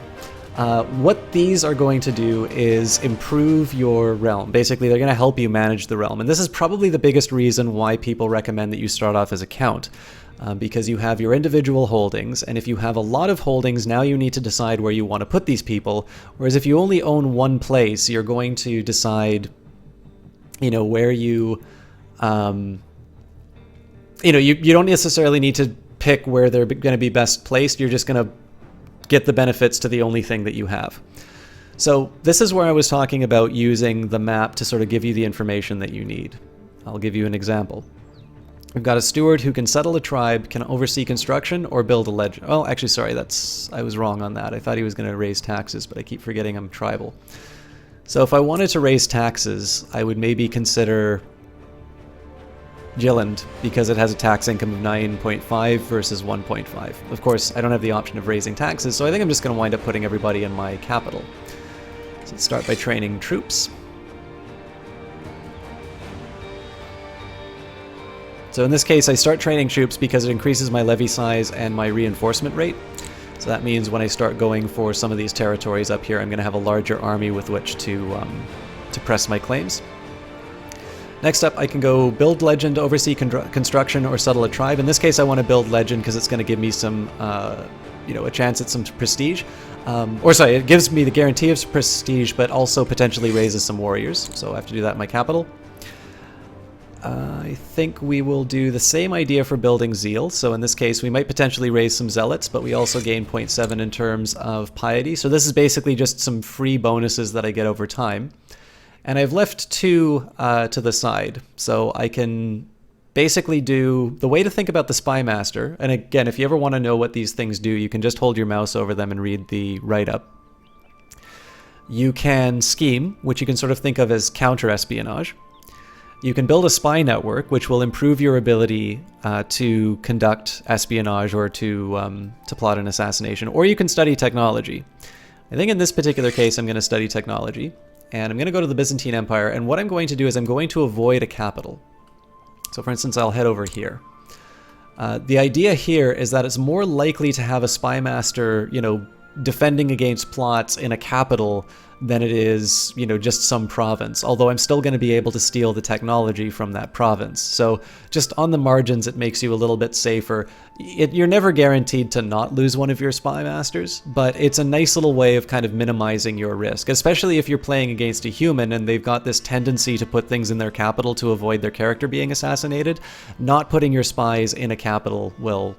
What these are going to do is improve your realm. Basically, they're going to help you manage the realm. And this is probably the biggest reason why people recommend that you start off as a count. Because you have your individual holdings, and if you have a lot of holdings, now you need to decide where you want to put these people. Whereas if you only own one place, you're going to decide, where you, you don't necessarily need to pick where they're going to be best placed. You're just going to get the benefits to the only thing that you have. So this is where I was talking about using the map to sort of give you the information that you need. I'll give you an example. We've got a steward who can settle a tribe, can oversee construction, or build a legend. Oh, actually, sorry, I was wrong on that. I thought he was going to raise taxes, but I keep forgetting I'm tribal. So if I wanted to raise taxes, I would maybe consider Jilland, because it has a tax income of 9.5 versus 1.5. Of course, I don't have the option of raising taxes, so I think I'm just going to wind up putting everybody in my capital. So let's start by training troops. So in this case, I start training troops because it increases my levy size and my reinforcement rate. So that means when I start going for some of these territories up here, I'm going to have a larger army with which to press my claims. Next up, I can go build legend, oversee construction, or settle a tribe. In this case, I want to build legend because it's going to give me some, a chance at some prestige. It gives me the guarantee of prestige, but also potentially raises some warriors. So I have to do that in my capital. I think we will do the same idea for building zeal. So in this case, we might potentially raise some zealots, but we also gain 0.7 in terms of piety. So this is basically just some free bonuses that I get over time. And I've left 2 to the side. So I can basically do the way to think about the Spy Master. And again, if you ever want to know what these things do, you can just hold your mouse over them and read the write-up. You can scheme, which you can sort of think of as counter-espionage. You can build a spy network, which will improve your ability to conduct espionage or to plot an assassination. Or you can study technology. I think in this particular case, I'm going to study technology. And I'm going to go to the Byzantine Empire. And what I'm going to do is I'm going to avoid a capital. So for instance, I'll head over here. The idea here is that it's more likely to have a spy master, defending against plots in a capital than it is, just some province. Although I'm still going to be able to steal the technology from that province. So just on the margins, it makes you a little bit safer. You're never guaranteed to not lose one of your spy masters, but it's a nice little way of kind of minimizing your risk, especially if you're playing against a human and they've got this tendency to put things in their capital to avoid their character being assassinated. Not putting your spies in a capital will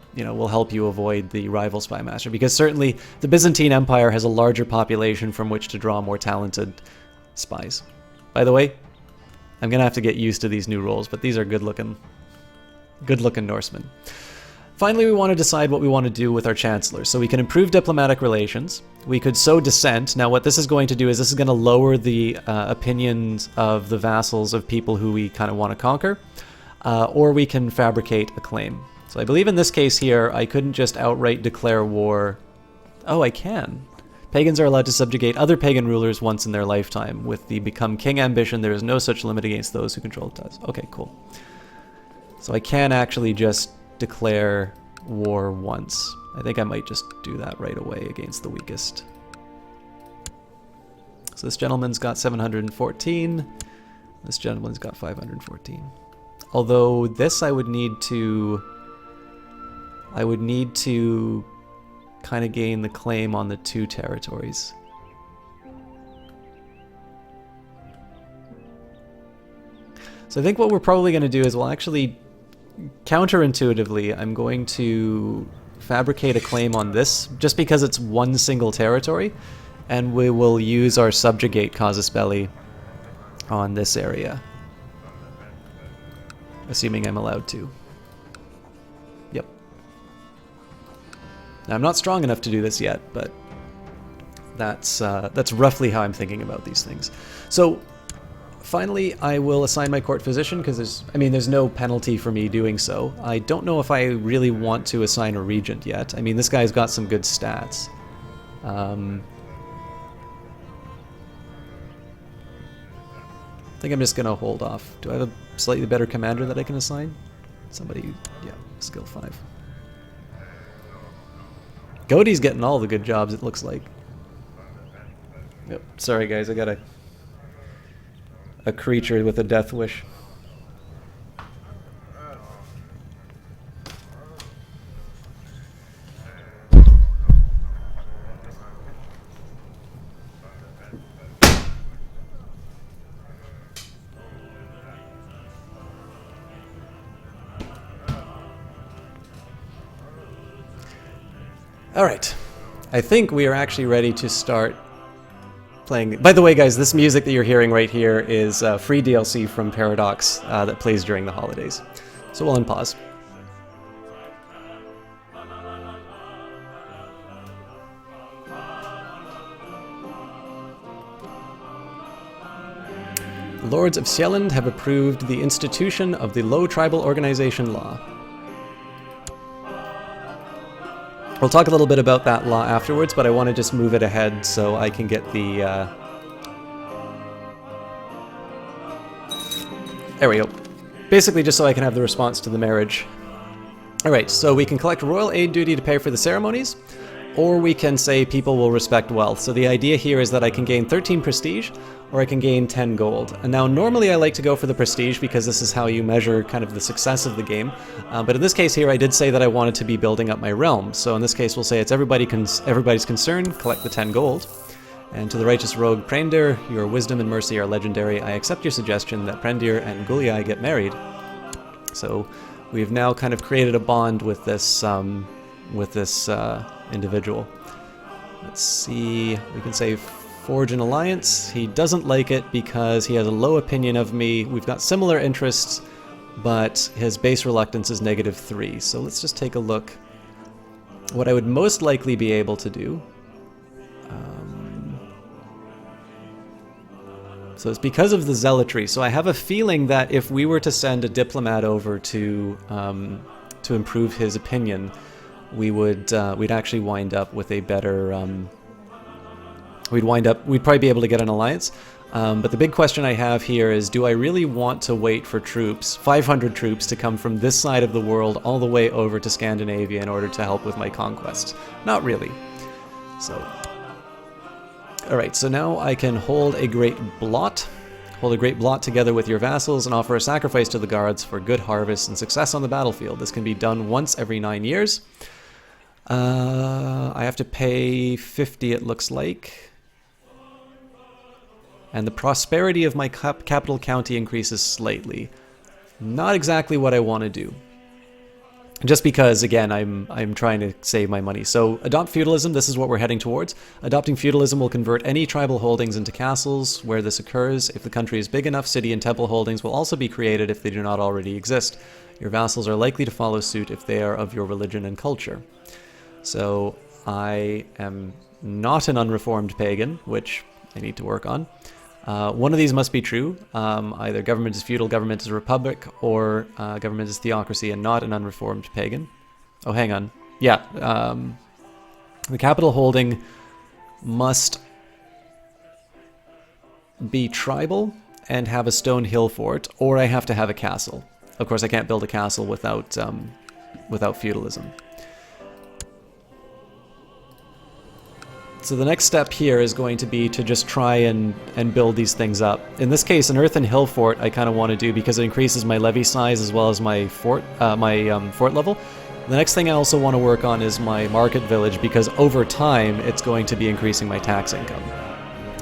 help you avoid the rival spy master, because certainly the Byzantine Empire has a larger population from which to draw more talented spies. By the way, I'm gonna have to get used to these new roles, but these are good-looking Norsemen. Finally, we want to decide what we want to do with our chancellor. So we can improve diplomatic relations. We could sow dissent. Now what this is going to do is this is going to lower the opinions of the vassals of people who we kind of want to conquer. Or we can fabricate a claim. So I believe in this case here, I couldn't just outright declare war. Oh, I can. Pagans are allowed to subjugate other pagan rulers once in their lifetime. With the become king ambition, there is no such limit against those who control it. Okay, cool. So I can actually just declare war once. I think I might just do that right away against the weakest. So this gentleman's got 714. This gentleman's got 514. Although this I would need to kind of gain the claim on the 2 territories. So I think what we're probably going to do is we'll actually, counterintuitively, I'm going to fabricate a claim on this, just because it's one single territory, and we will use our subjugate casus belli on this area. Assuming I'm allowed to. Yep. Now, I'm not strong enough to do this yet, but that's roughly how I'm thinking about these things. So, finally, I will assign my court physician, because there's no penalty for me doing so. I don't know if I really want to assign a regent yet. I mean, this guy's got some good stats. I think I'm just going to hold off. Do I have a slightly better commander that I can assign? Somebody, yeah, skill 5. Godey's getting all the good jobs, it looks like. Yep, sorry guys, I got a creature with a death wish. Alright, I think we are actually ready to start playing. By the way, guys, this music that you're hearing right here is free DLC from Paradox that plays during the holidays. So we'll unpause. The Lords of Sjælland have approved the institution of the Low Tribal Organization Law. We'll talk a little bit about that law afterwards, but I want to just move it ahead so I can get the... There we go. Basically just so I can have the response to the marriage. Alright, so we can collect royal aid duty to pay for the ceremonies, or we can say people will respect wealth. So the idea here is that I can gain 13 prestige, or I can gain 10 gold. And now normally I like to go for the prestige because this is how you measure kind of the success of the game. But in this case here I did say that I wanted to be building up my realm. So in this case we'll say it's everybody's concern, collect the 10 gold. And to the righteous rogue Prendir, your wisdom and mercy are legendary. I accept your suggestion that Prendir and Guliai get married. So we've now kind of created a bond with this individual. Let's see, we can say forge an alliance. He doesn't like it because he has a low opinion of me. We've got similar interests, but his base reluctance is -3. So let's just take a look. What I would most likely be able to do. So it's because of the zealotry. So I have a feeling that if we were to send a diplomat over to improve his opinion, we'd actually wind up with a better. We'd probably be able to get an alliance. But the big question I have here is, do I really want to wait for troops, 500 troops, to come from this side of the world all the way over to Scandinavia in order to help with my conquests? Not really. So, alright, so now I can hold a great blot together with your vassals and offer a sacrifice to the guards for good harvest and success on the battlefield. This can be done once every 9 years. I have to pay 50, it looks like. And the prosperity of my capital county increases slightly. Not exactly what I want to do. Just because, again, I'm trying to save my money. So, adopt feudalism, this is what we're heading towards. Adopting feudalism will convert any tribal holdings into castles where this occurs. If the country is big enough, city and temple holdings will also be created if they do not already exist. Your vassals are likely to follow suit if they are of your religion and culture. So, I am not an unreformed pagan, which I need to work on. One of these must be true. Either government is feudal, government is a republic, or government is theocracy and not an unreformed pagan. Oh, hang on. Yeah. The capital holding must be tribal and have a stone hill fort, or I have to have a castle. Of course, I can't build a castle without feudalism. So the next step here is going to be to just try and build these things up. In this case, an earthen hill fort I kind of want to do because it increases my levy size as well as my fort level. The next thing I also want to work on is my market village because over time it's going to be increasing my tax income.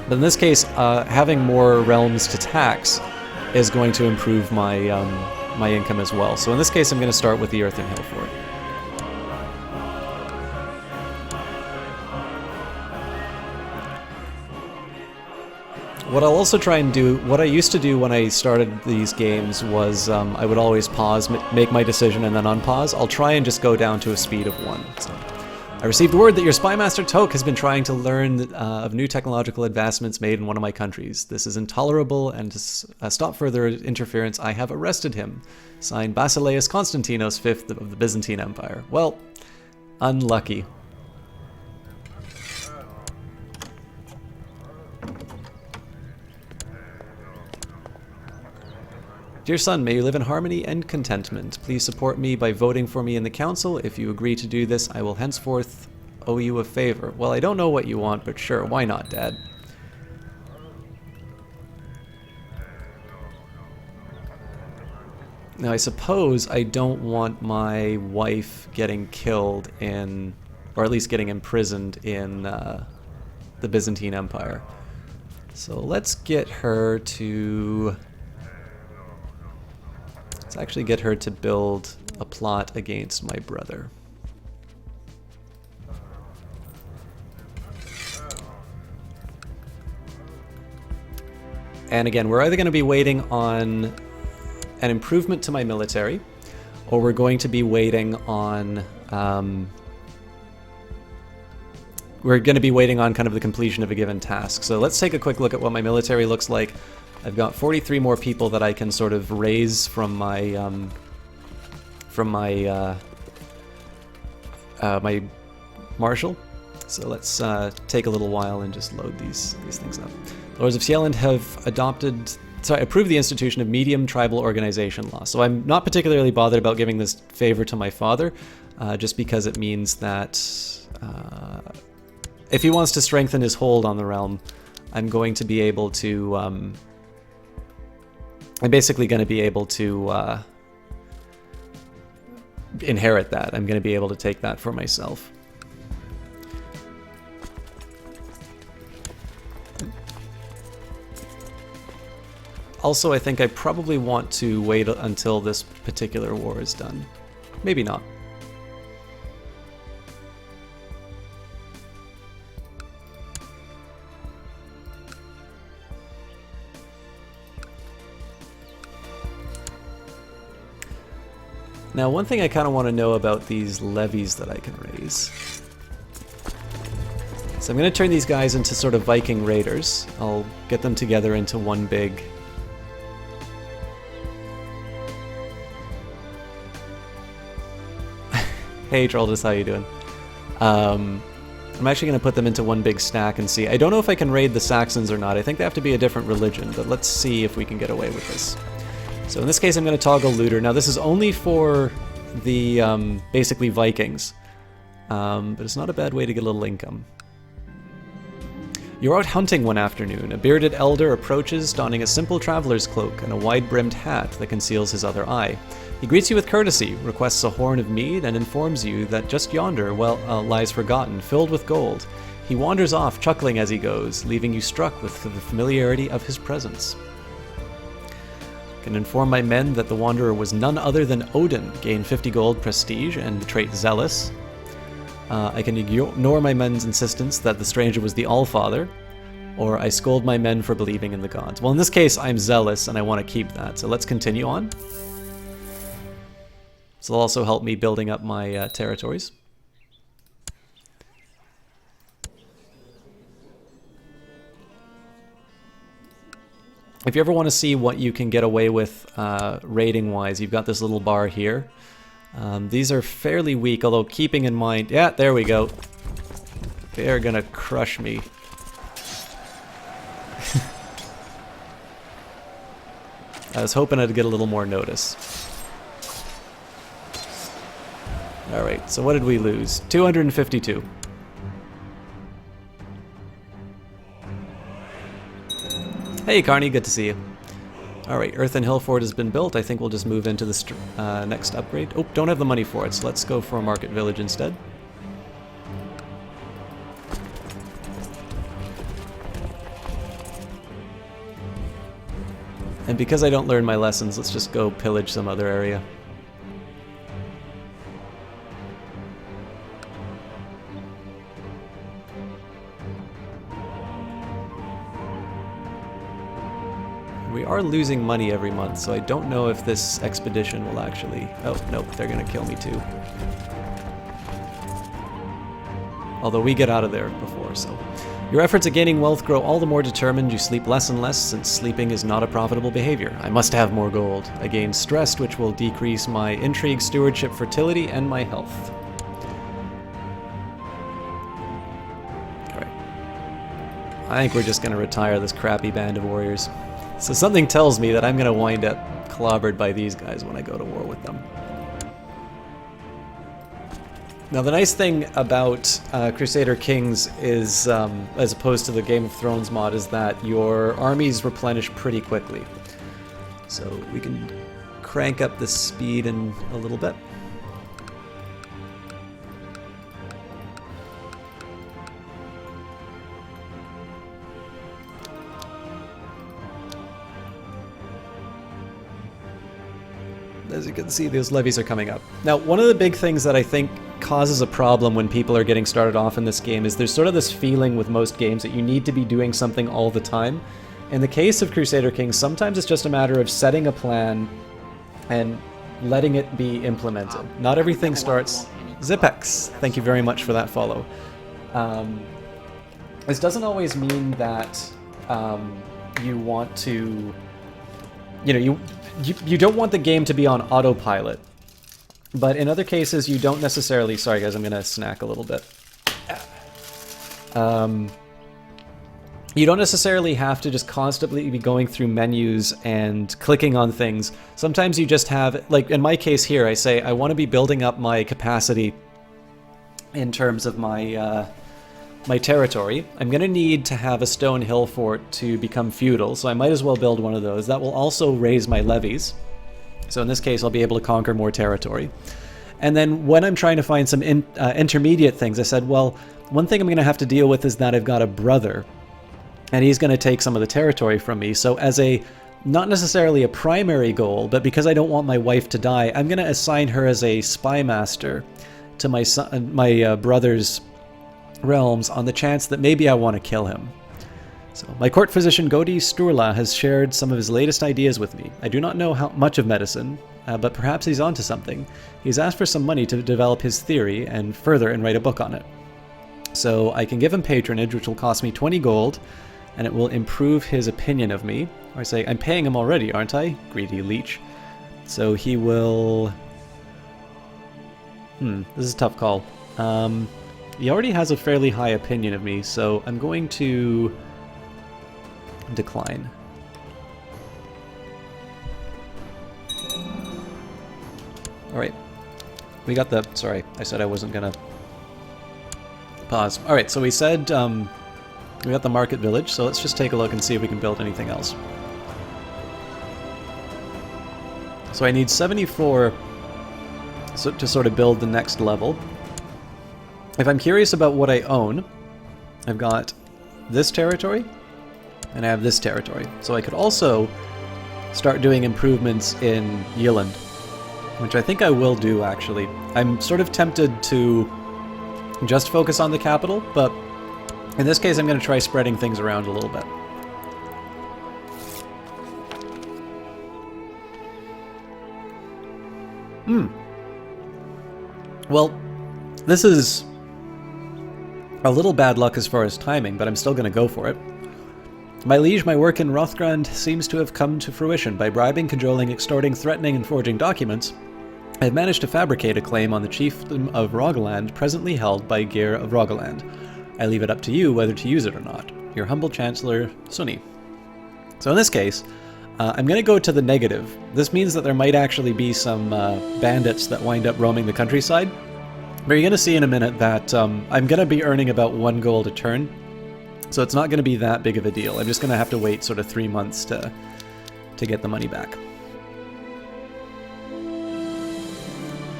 But in this case, having more realms to tax is going to improve my my income as well. So in this case, I'm going to start with the earthen hill fort. What I'll also try and do, what I used to do when I started these games was I would always pause, make my decision, and then unpause. I'll try and just go down to a speed of 1. So, I received word that your Spymaster Toke has been trying to learn of new technological advancements made in one of my countries. This is intolerable, and to stop further interference, I have arrested him. Signed, Basileus Constantinos V of the Byzantine Empire. Well, unlucky. Dear son, may you live in harmony and contentment. Please support me by voting for me in the council. If you agree to do this, I will henceforth owe you a favor. Well, I don't know what you want, but sure, why not, Dad? Now, I suppose I don't want my wife getting killed in, or at least getting imprisoned in the Byzantine Empire. So let's get her to... Let's actually get her to build a plot against my brother. And again, we're either going to be waiting on an improvement to my military, or we're going to be waiting on kind of the completion of a given task. So let's take a quick look at what my military looks like. I've got 43 more people that I can sort of raise from my my marshal. So let's take a little while and just load these things up. The Lords of Sieland have approved the institution of medium tribal organization law. So I'm not particularly bothered about giving this favor to my father, just because it means that if he wants to strengthen his hold on the realm, I'm going to be able to. I'm basically going to be able to inherit that. I'm going to be able to take that for myself. Also, I think I probably want to wait until this particular war is done. Maybe not. Now, one thing I kind of want to know about these levies that I can raise. So I'm going to turn these guys into sort of Viking raiders. I'll get them together into one big... Hey Troldus, how you doing? I'm actually going to put them into one big stack and see. I don't know if I can raid the Saxons or not. I think they have to be a different religion, but let's see if we can get away with this. So in this case, I'm going to toggle looter. Now this is only for the basically Vikings, but it's not a bad way to get a little income. You're out hunting one afternoon. A bearded elder approaches, donning a simple traveler's cloak and a wide-brimmed hat that conceals his other eye. He greets you with courtesy, requests a horn of mead, and informs you that just yonder lies forgotten, filled with gold. He wanders off, chuckling as he goes, leaving you struck with the familiarity of his presence. Can inform my men that the wanderer was none other than Odin, gain 50 gold prestige and the trait zealous. I can ignore my men's insistence that the stranger was the Allfather, or I scold my men for believing in the gods. Well, in this case, I'm zealous and I want to keep that, so let's continue on. This will also help me building up my territories. If you ever want to see what you can get away with raiding-wise, you've got this little bar here. These are fairly weak, although keeping in mind... Yeah, there we go. They're gonna crush me. I was hoping I'd get a little more notice. Alright, so what did we lose? 252. Hey, Carney, good to see you. Alright, Earthen Hill Fort has been built. I think we'll just move into the next upgrade. Oh, don't have the money for it, so let's go for a market village instead. And because I don't learn my lessons, let's just go pillage some other area. We are losing money every month, so I don't know if this expedition will actually... Oh, nope, they're gonna kill me too. Although we get out of there before, so... Your efforts at gaining wealth grow all the more determined. You sleep less and less, since sleeping is not a profitable behavior. I must have more gold. I gain stressed, which will decrease my intrigue, stewardship, fertility, and my health. Alright. I think we're just gonna retire this crappy band of warriors. So something tells me that I'm gonna wind up clobbered by these guys when I go to war with them. Now the nice thing about Crusader Kings is, as opposed to the Game of Thrones mod, is that your armies replenish pretty quickly. So we can crank up the speed in a little bit. As you can see, those levies are coming up. Now, one of the big things that I think causes a problem when people are getting started off in this game is there's sort of this feeling with most games that you need to be doing something all the time. In the case of Crusader Kings, sometimes it's just a matter of setting a plan and letting it be implemented. Not everything starts... Zipex, thank you very much for that follow. This doesn't always mean that you want to... You know, you don't want the game to be on autopilot. But in other cases, you don't necessarily... Sorry guys, I'm gonna snack a little bit. You don't necessarily have to just constantly be going through menus and clicking on things. Sometimes you just have... Like, in my case here, I say, I want to be building up my capacity in terms of my... my territory. I'm going to need to have a stone hill fort to become feudal, so I might as well build one of those. That will also raise my levies. So in this case, I'll be able to conquer more territory. And then when I'm trying to find some intermediate things, I said, well, one thing I'm going to have to deal with is that I've got a brother, and he's going to take some of the territory from me. So as a, not necessarily a primary goal, but because I don't want my wife to die, I'm going to assign her as a spy master to my son, my brother's realms on the chance that maybe I want to kill him. So, my court physician Godi Sturla has shared some of his latest ideas with me. I do not know how much of medicine, but perhaps he's onto something. He's asked for some money to develop his theory and further and write a book on it. So I can give him patronage, which will cost me 20 gold, and it will improve his opinion of me. Or I say, I'm paying him already, aren't I? Greedy leech. So he will... this is a tough call. He already has a fairly high opinion of me, so I'm going to decline. Alright. We got the... Sorry, I said I wasn't gonna pause. Alright, so we said we got the market village, so let's just take a look and see if we can build anything else. So I need 74 to sort of build the next level. If I'm curious about what I own, I've got this territory, and I have this territory. So I could also start doing improvements in Yiland, which I think I will do, actually. I'm sort of tempted to just focus on the capital, but in this case I'm going to try spreading things around a little bit. Well, this is a little bad luck as far as timing, but I'm still going to go for it. My liege, my work in Rothgrand seems to have come to fruition. By bribing, cajoling, extorting, threatening, and forging documents, I have managed to fabricate a claim on the chiefdom of Rogaland, presently held by Geir of Rogaland. I leave it up to you whether to use it or not. Your humble Chancellor, Sunni. So in this case, I'm going to go to the negative. This means that there might actually be some bandits that wind up roaming the countryside. But you're going to see in a minute that I'm going to be earning about 1 gold a turn. So it's not going to be that big of a deal. I'm just going to have to wait sort of 3 months to get the money back.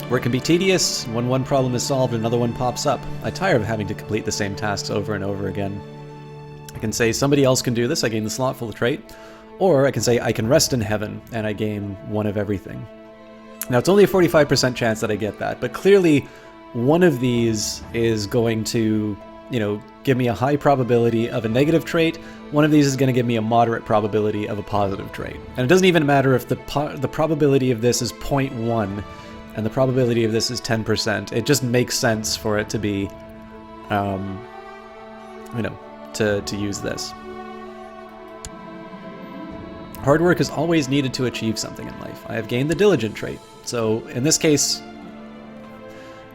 Work can be tedious. When one problem is solved, another one pops up. I tire of having to complete the same tasks over and over again. I can say somebody else can do this, I gain the slothful trait. Or I can say I can rest in heaven, and I gain one of everything. Now it's only a 45% chance that I get that, but clearly one of these is going to, you know, give me a high probability of a negative trait. One of these is going to give me a moderate probability of a positive trait. And it doesn't even matter if the probability of this is 0.1 and the probability of this is 10%. It just makes sense for it to be, you know, to use this. Hard work is always needed to achieve something in life. I have gained the diligent trait. So in this case,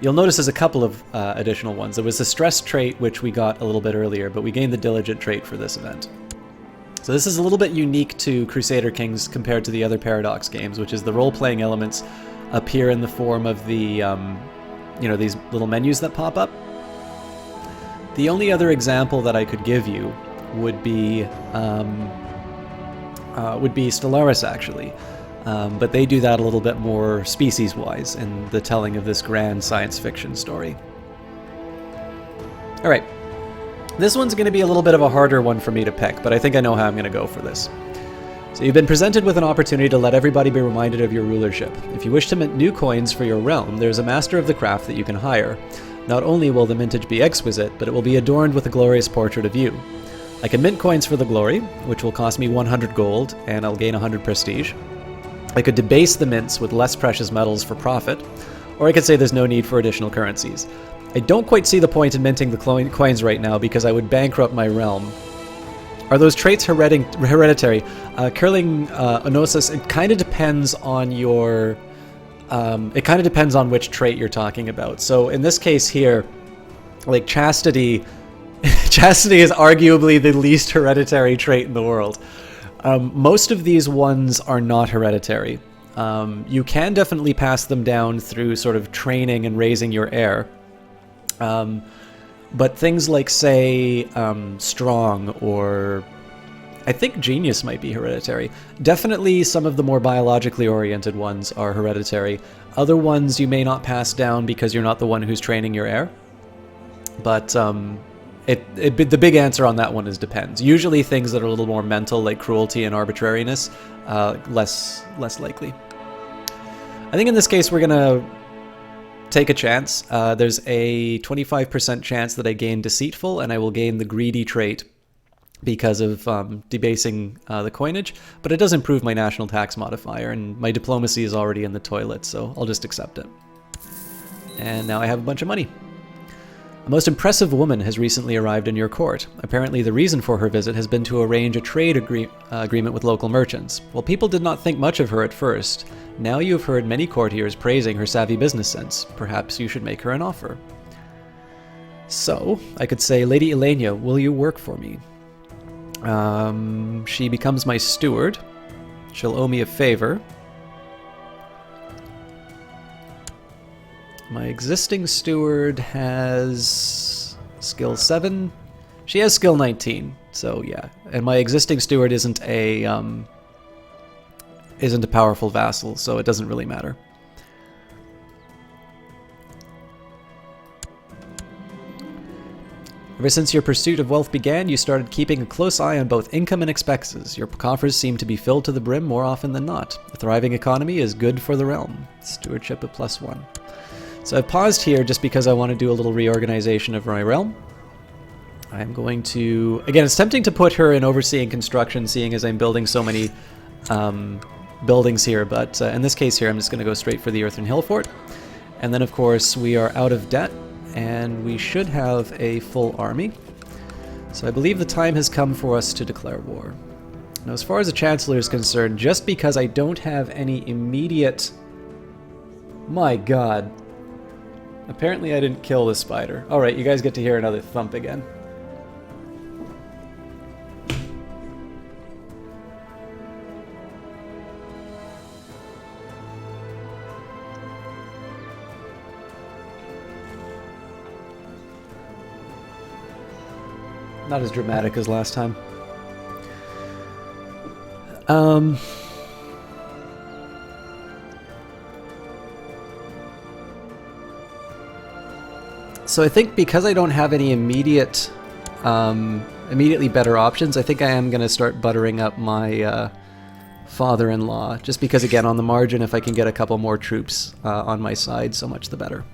you'll notice there's a couple of additional ones. There was the stress trait, which we got a little bit earlier, but we gained the diligent trait for this event. So this is a little bit unique to Crusader Kings compared to the other Paradox games, which is the role-playing elements appear in the form of the, you know, these little menus that pop up. The only other example that I could give you would be Stellaris, actually. But they do that a little bit more species-wise in the telling of this grand science fiction story. Alright, this one's going to be a little bit of a harder one for me to pick, but I think I know how I'm going to go for this. So you've been presented with an opportunity to let everybody be reminded of your rulership. If you wish to mint new coins for your realm, there's a master of the craft that you can hire. Not only will the mintage be exquisite, but it will be adorned with a glorious portrait of you. I can mint coins for the glory, which will cost me 100 gold, and I'll gain 100 prestige. I could debase the mints with less precious metals for profit, or I could say there's no need for additional currencies. I don't quite see the point in minting the coins right now because I would bankrupt my realm. Are those traits hereditary? Curling Onosis, it kind of depends on your... it kind of depends on which trait you're talking about. So in this case here, like chastity... Chastity is arguably the least hereditary trait in the world. Most of these ones are not hereditary. You can definitely pass them down through sort of training and raising your heir. But things like, say, strong or... I think genius might be hereditary. Definitely some of the more biologically oriented ones are hereditary. Other ones you may not pass down because you're not the one who's training your heir. But the big answer on that one is depends. Usually things that are a little more mental, like cruelty and arbitrariness, less likely. I think in this case we're gonna take a chance. There's a 25% chance that I gain deceitful, and I will gain the greedy trait because of debasing the coinage, but it does improve my national tax modifier, and my diplomacy is already in the toilet, so I'll just accept it. And now I have a bunch of money. A most impressive woman has recently arrived in your court. Apparently the reason for her visit has been to arrange a trade agreement with local merchants. While people did not think much of her at first, now you have heard many courtiers praising her savvy business sense. Perhaps you should make her an offer. So, I could say, Lady Elenia, will you work for me? She becomes my steward. She'll owe me a favor. My existing steward has skill 7. She has skill 19, so yeah. And my existing steward isn't a powerful vassal, so it doesn't really matter. Ever since your pursuit of wealth began, you started keeping a close eye on both income and expenses. Your coffers seem to be filled to the brim more often than not. A thriving economy is good for the realm. Stewardship at +1. So I've paused here just because I want to do a little reorganization of my realm. I'm going to... Again, it's tempting to put her in overseeing construction, seeing as I'm building so many buildings here, but in this case here, I'm just going to go straight for the Earthen Hill Fort. And then, of course, we are out of debt, and we should have a full army. So I believe the time has come for us to declare war. Now, as far as the Chancellor is concerned, just because I don't have any immediate... My god. Apparently I didn't kill the spider. Alright, you guys get to hear another thump again. Not as dramatic as last time. So I think because I don't have any immediately better options, I think I am going to start buttering up my father-in-law, just because, again, on the margin, if I can get a couple more troops on my side, so much the better.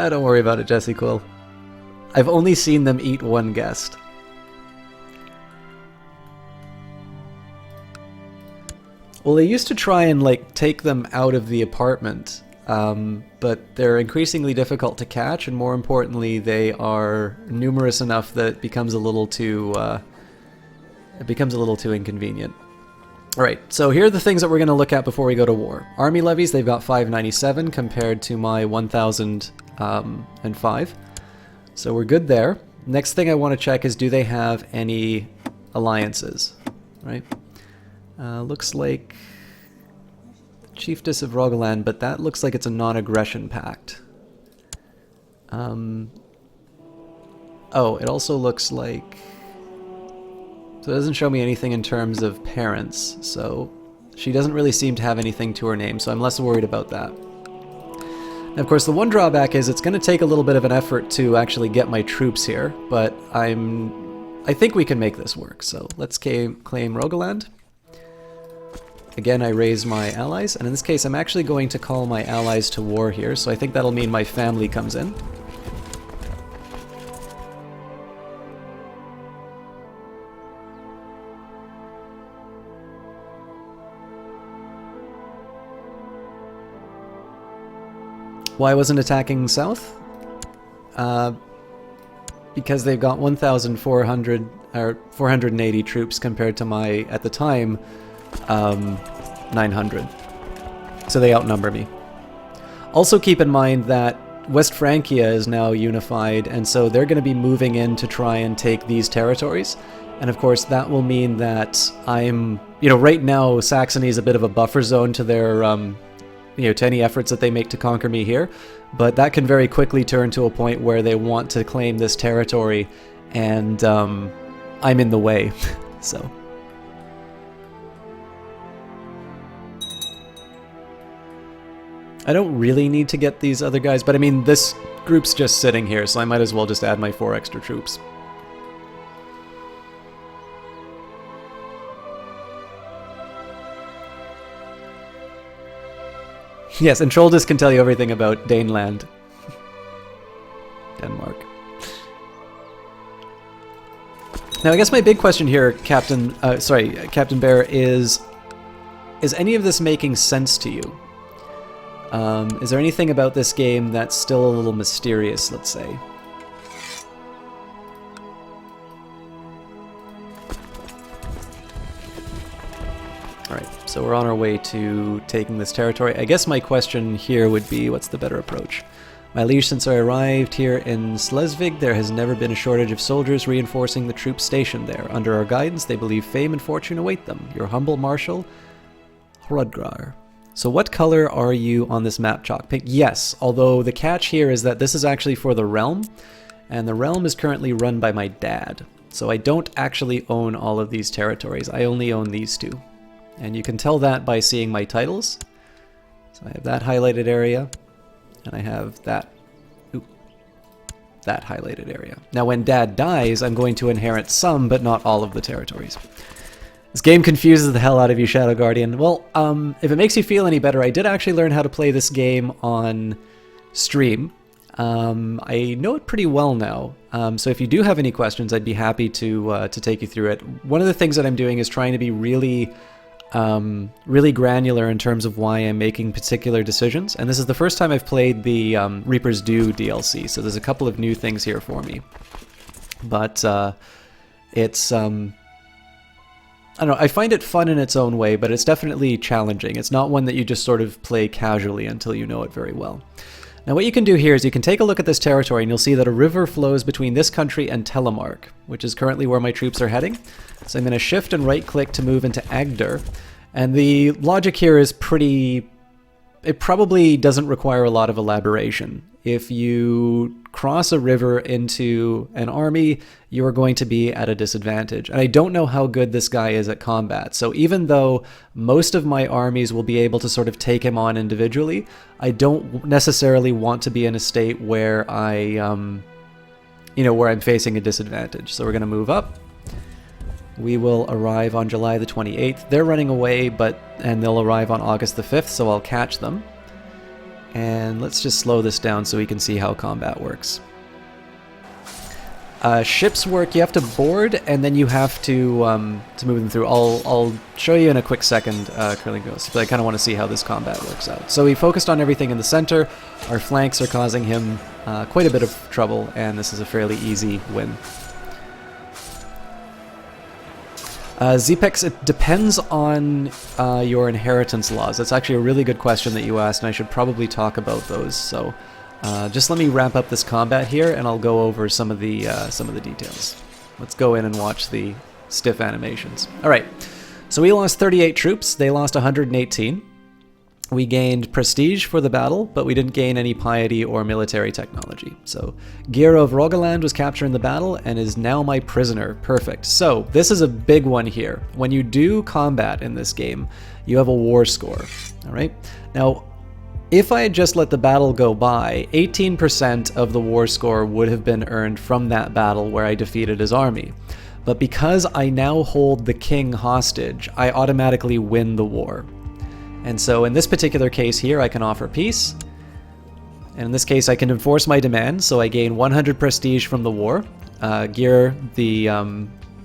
Don't worry about it, Jesse Quill. I've only seen them eat one guest. Well, they used to try and, like, take them out of the apartment, but they're increasingly difficult to catch, and more importantly, they are numerous enough that it becomes a little too inconvenient. Alright, so here are the things that we're going to look at before we go to war. Army levies, they've got 597 compared to my 1005. So we're good there. Next thing I want to check is, do they have any alliances? Right? Looks like Chiefess of Rogaland, but that looks like it's a non-aggression pact. Oh, it also looks like... So it doesn't show me anything in terms of parents, so she doesn't really seem to have anything to her name, so I'm less worried about that. And of course, the one drawback is it's going to take a little bit of an effort to actually get my troops here, but I think we can make this work. So let's claim Rogaland. Again, I raise my allies, and in this case, I'm actually going to call my allies to war here, so I think that'll mean my family comes in. Why wasn't attacking south? Because they've got 1,400 or 480 troops compared to my, at the time, 900. So they outnumber me. Also keep in mind that West Francia is now unified, and so they're going to be moving in to try and take these territories. And of course that will mean that I'm, right now Saxony is a bit of a buffer zone to their, to any efforts that they make to conquer me here. But that can very quickly turn to a point where they want to claim this territory, and I'm in the way, so... I don't really need to get these other guys, but I mean, this group's just sitting here, so I might as well just add my 4 extra troops. Yes, and Troldus can tell you everything about Daneland. Denmark. Now, I guess my big question here, Captain Bear, is any of this making sense to you? Is there anything about this game that's still a little mysterious, let's say? Alright, so we're on our way to taking this territory. I guess my question here would be, what's the better approach? My liege, since I arrived here in Slesvig, there has never been a shortage of soldiers reinforcing the troops stationed there. Under our guidance, they believe fame and fortune await them. Your humble marshal, Hrodgar. So what color are you on this map, Chalk? Pink? Yes, although the catch here is that this is actually for the realm, and the realm is currently run by my dad. So I don't actually own all of these territories. I only own these 2. And you can tell that by seeing my titles. So I have that highlighted area, and I have that highlighted area. Now when Dad dies, I'm going to inherit some, but not all of the territories. This game confuses the hell out of you, Shadow Guardian. Well, if it makes you feel any better, I did actually learn how to play this game on stream. I know it pretty well now, so if you do have any questions, I'd be happy to take you through it. One of the things that I'm doing is trying to be really granular in terms of why I'm making particular decisions, and this is the first time I've played the Reaper's Due DLC, so there's a couple of new things here for me. But it's... I don't know, I find it fun in its own way, but it's definitely challenging. It's not one that you just sort of play casually until you know it very well. Now what you can do here is you can take a look at this territory and you'll see that a river flows between this country and Telemark, which is currently where my troops are heading. So I'm going to shift and right click to move into Agder. And the logic here is pretty it probably doesn't require a lot of elaboration. If you cross a river into an army, you're going to be at a disadvantage. And I don't know how good this guy is at combat. So even though most of my armies will be able to sort of take him on individually, I don't necessarily want to be in a state where where I'm facing a disadvantage. So we're going to move up. We will arrive on July the 28th. They're running away, and they'll arrive on August the 5th, so I'll catch them. And let's just slow this down so we can see how combat works. Ships work, you have to board, and then you have to move them through. I'll show you in a quick second, Curling Ghost, but I kind of want to see how this combat works out. So we focused on everything in the center. Our flanks are causing him quite a bit of trouble, and this is a fairly easy win. Zepex, it depends on your inheritance laws. That's actually a really good question that you asked, and I should probably talk about those. So just let me wrap up this combat here, and I'll go over some of the details. Let's go in and watch the stiff animations. All right, so we lost 38 troops. They lost 118. We gained prestige for the battle, but we didn't gain any piety or military technology. So Gear of Rogaland was captured in the battle and is now my prisoner. Perfect. So this is a big one here. When you do combat in this game, you have a war score. All right. Now, if I had just let the battle go by, 18% of the war score would have been earned from that battle where I defeated his army. But because I now hold the king hostage, I automatically win the war. And so in this particular case here, I can offer peace. And in this case, I can enforce my demands, so I gain 100 prestige from the war. Gear, the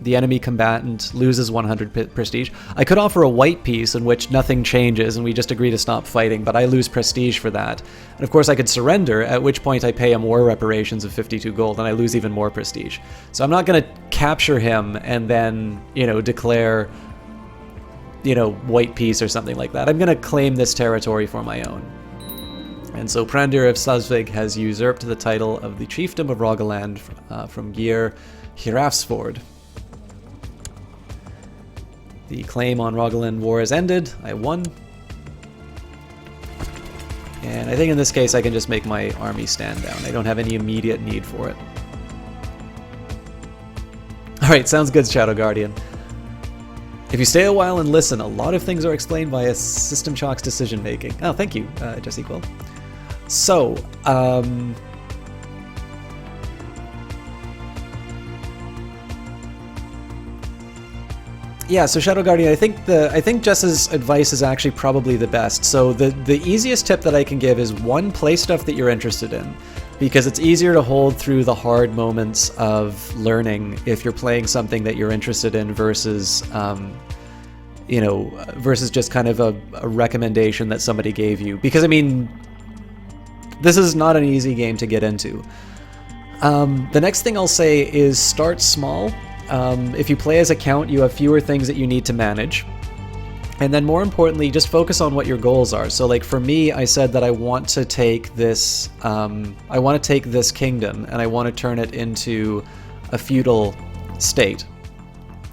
enemy combatant, loses 100 prestige. I could offer a white peace in which nothing changes and we just agree to stop fighting, but I lose prestige for that. And of course, I could surrender, at which point I pay him war reparations of 52 gold and I lose even more prestige. So I'm not going to capture him and then, declare white peace or something like that. I'm going to claim this territory for my own. And so Prandir of Sazvig has usurped the title of the Chiefdom of Rogaland from Gear Hirafsford. The claim on Rogaland war has ended. I won. And I think in this case I can just make my army stand down. I don't have any immediate need for it. Alright, sounds good, Shadow Guardian. If you stay a while and listen, a lot of things are explained via System Shock's decision making. Oh, thank you, Jesse Quill. So, yeah, so Shadow Guardian, I think Jess's advice is actually probably the best. So the easiest tip that I can give is one, play stuff that you're interested in, because it's easier to hold through the hard moments of learning if you're playing something that you're interested in versus versus just kind of a recommendation that somebody gave you. Because I mean, this is not an easy game to get into. The next thing I'll say is start small. If you play as a count, you have fewer things that you need to manage. And then more importantly, just focus on what your goals are. So like for me, I said that I want to take this kingdom and I want to turn it into a feudal state.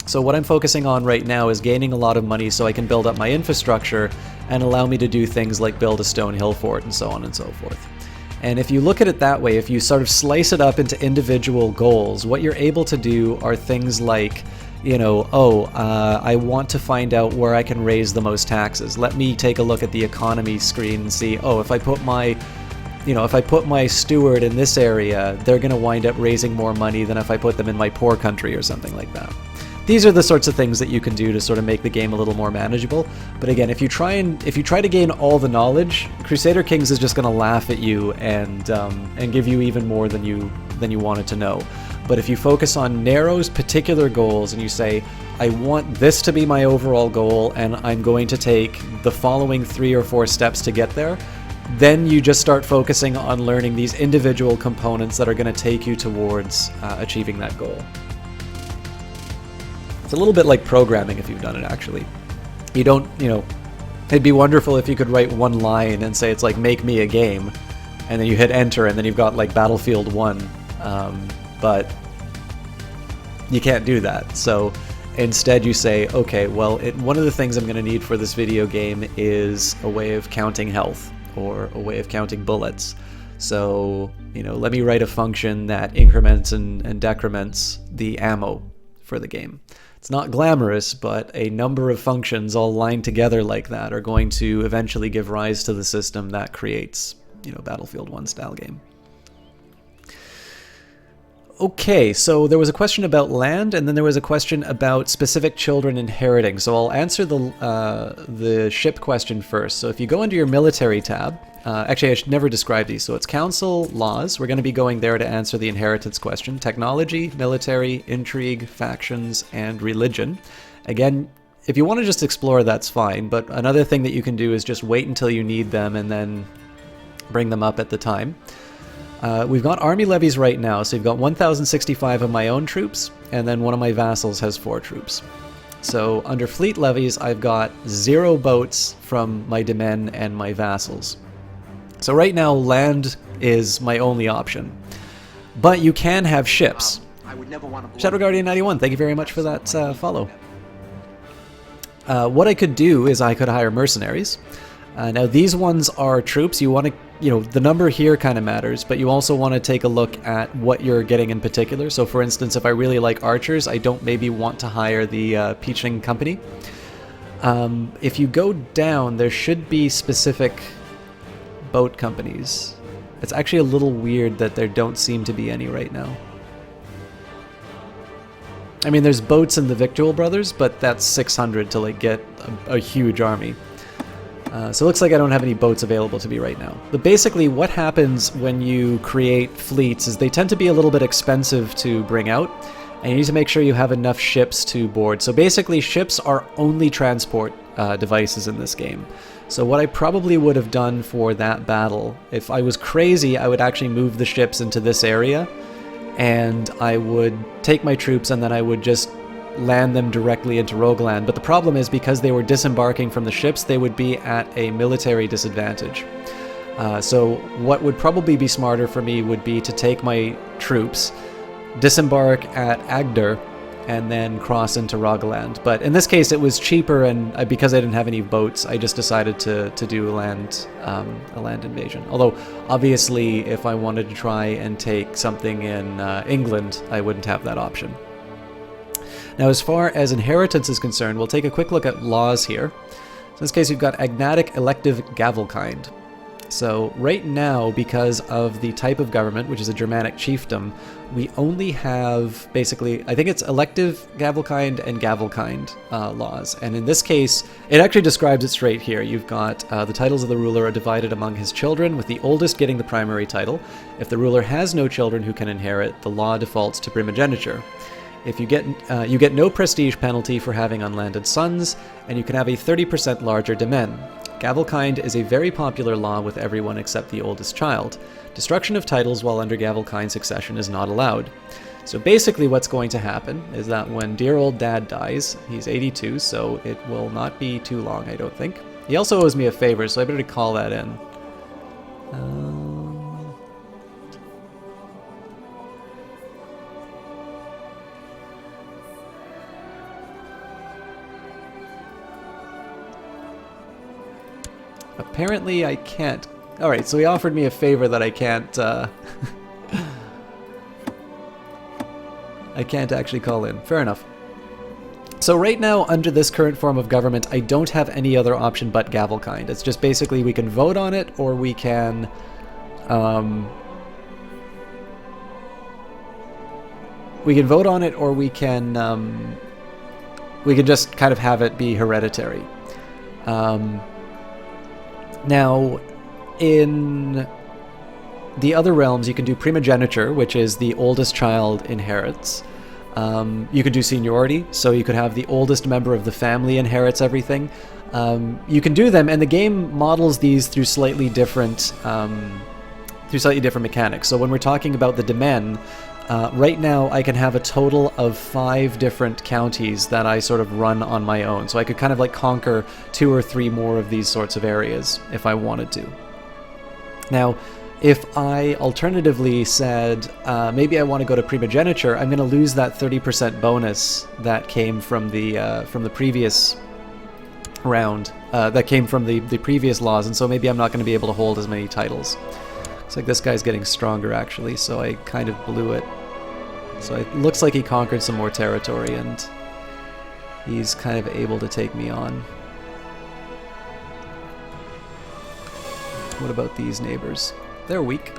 So what I'm focusing on right now is gaining a lot of money so I can build up my infrastructure and allow me to do things like build a stone hill fort and so on and so forth. And if you look at it that way, if you sort of slice it up into individual goals, what you're able to do are things like, I want to find out where I can raise the most taxes. Let me take a look at the economy screen and see, if I put my steward in this area, they're going to wind up raising more money than if I put them in my poor country or something like that. These are the sorts of things that you can do to sort of make the game a little more manageable. But again, if you try to gain all the knowledge, Crusader Kings is just going to laugh at you and give you even more than you wanted to know. But if you focus on narrow, particular goals and you say, I want this to be my overall goal and I'm going to take the following 3 or 4 steps to get there, then you just start focusing on learning these individual components that are going to take you towards achieving that goal. It's a little bit like programming if you've done it, actually. You don't, it'd be wonderful if you could write one line and say it's like, make me a game, and then you hit enter and then you've got like Battlefield 1, but you can't do that. So instead you say, okay, well, one of the things I'm going to need for this video game is a way of counting health. or a way of counting bullets. So, let me write a function that increments and decrements the ammo for the game. It's not glamorous, but a number of functions all lined together like that are going to eventually give rise to the system that creates, Battlefield 1 style game. Okay, so there was a question about land, and then there was a question about specific children inheriting. So I'll answer the ship question first. So if you go into your military tab, actually I should never describe these. So it's council, laws. We're going to be going there to answer the inheritance question. Technology, military, intrigue, factions, and religion. Again, if you want to just explore, that's fine. But another thing that you can do is just wait until you need them and then bring them up at the time. We've got army levies right now, so you've got 1,065 of my own troops, and then one of my vassals has 4 troops. So under fleet levies, I've got 0 boats from my daemon and my vassals. So right now, land is my only option. But you can have ships. Shadow Guardian 91, thank you very much for that follow. What I could do is I could hire mercenaries. Now these ones are troops. You want to, the number here kind of matters, but you also want to take a look at what you're getting in particular. So for instance, if I really like archers, I don't maybe want to hire the Peachling Company. If you go down, there should be specific boat companies. It's actually a little weird that there don't seem to be any right now. I mean, there's boats in the Victual Brothers, but that's 600 to get a huge army. So it looks like I don't have any boats available to me right now. But basically what happens when you create fleets is they tend to be a little bit expensive to bring out, and you need to make sure you have enough ships to board. So basically ships are only transport devices in this game. So what I probably would have done for that battle, if I was crazy, I would actually move the ships into this area, and I would take my troops and then I would just land them directly into Rogaland. But the problem is, because they were disembarking from the ships, they would be at a military disadvantage. So what would probably be smarter for me would be to take my troops, disembark at Agder, and then cross into Rogaland. But in this case it was cheaper, and because I didn't have any boats, I just decided to do a land invasion. Although obviously if I wanted to try and take something in England, I wouldn't have that option. Now, as far as inheritance is concerned, we'll take a quick look at laws here. So in this case, we've got Agnatic Elective Gavelkind. So right now, because of the type of government, which is a Germanic chiefdom, we only have basically, I think it's Elective Gavelkind and Gavelkind laws. And in this case, it actually describes it straight here. You've got the titles of the ruler are divided among his children, with the oldest getting the primary title. If the ruler has no children who can inherit, the law defaults to primogeniture. If you get no prestige penalty for having unlanded sons, and you can have a 30% larger daemon. Gavelkind is a very popular law with everyone except the oldest child. Destruction of titles while under Gavelkind succession is not allowed. So basically what's going to happen is that when dear old dad dies, he's 82, so it will not be too long, I don't think. He also owes me a favor, so I better call that in. Apparently I can't. Alright, so he offered me a favor that I can't, I can't actually call in. Fair enough. So right now, under this current form of government, I don't have any other option but Gavelkind. It's just basically we can vote on it, or we can, we can just kind of have it be hereditary. Now, in the other realms, you can do primogeniture, which is the oldest child inherits. You could do seniority, so you could have the oldest member of the family inherits everything. You can do them, and the game models these through slightly different mechanics. So when we're talking about the daemon, right now I can have a total of 5 different counties that I sort of run on my own. So I could kind of conquer 2 or 3 more of these sorts of areas if I wanted to. Now, if I alternatively said, maybe I want to go to primogeniture, I'm going to lose that 30% bonus that came from the previous round that came from the previous laws, and so maybe I'm not going to be able to hold as many titles. Looks like this guy's getting stronger, actually, so I kind of blew it. So it looks like he conquered some more territory, and he's kind of able to take me on. What about these neighbors? They're weak.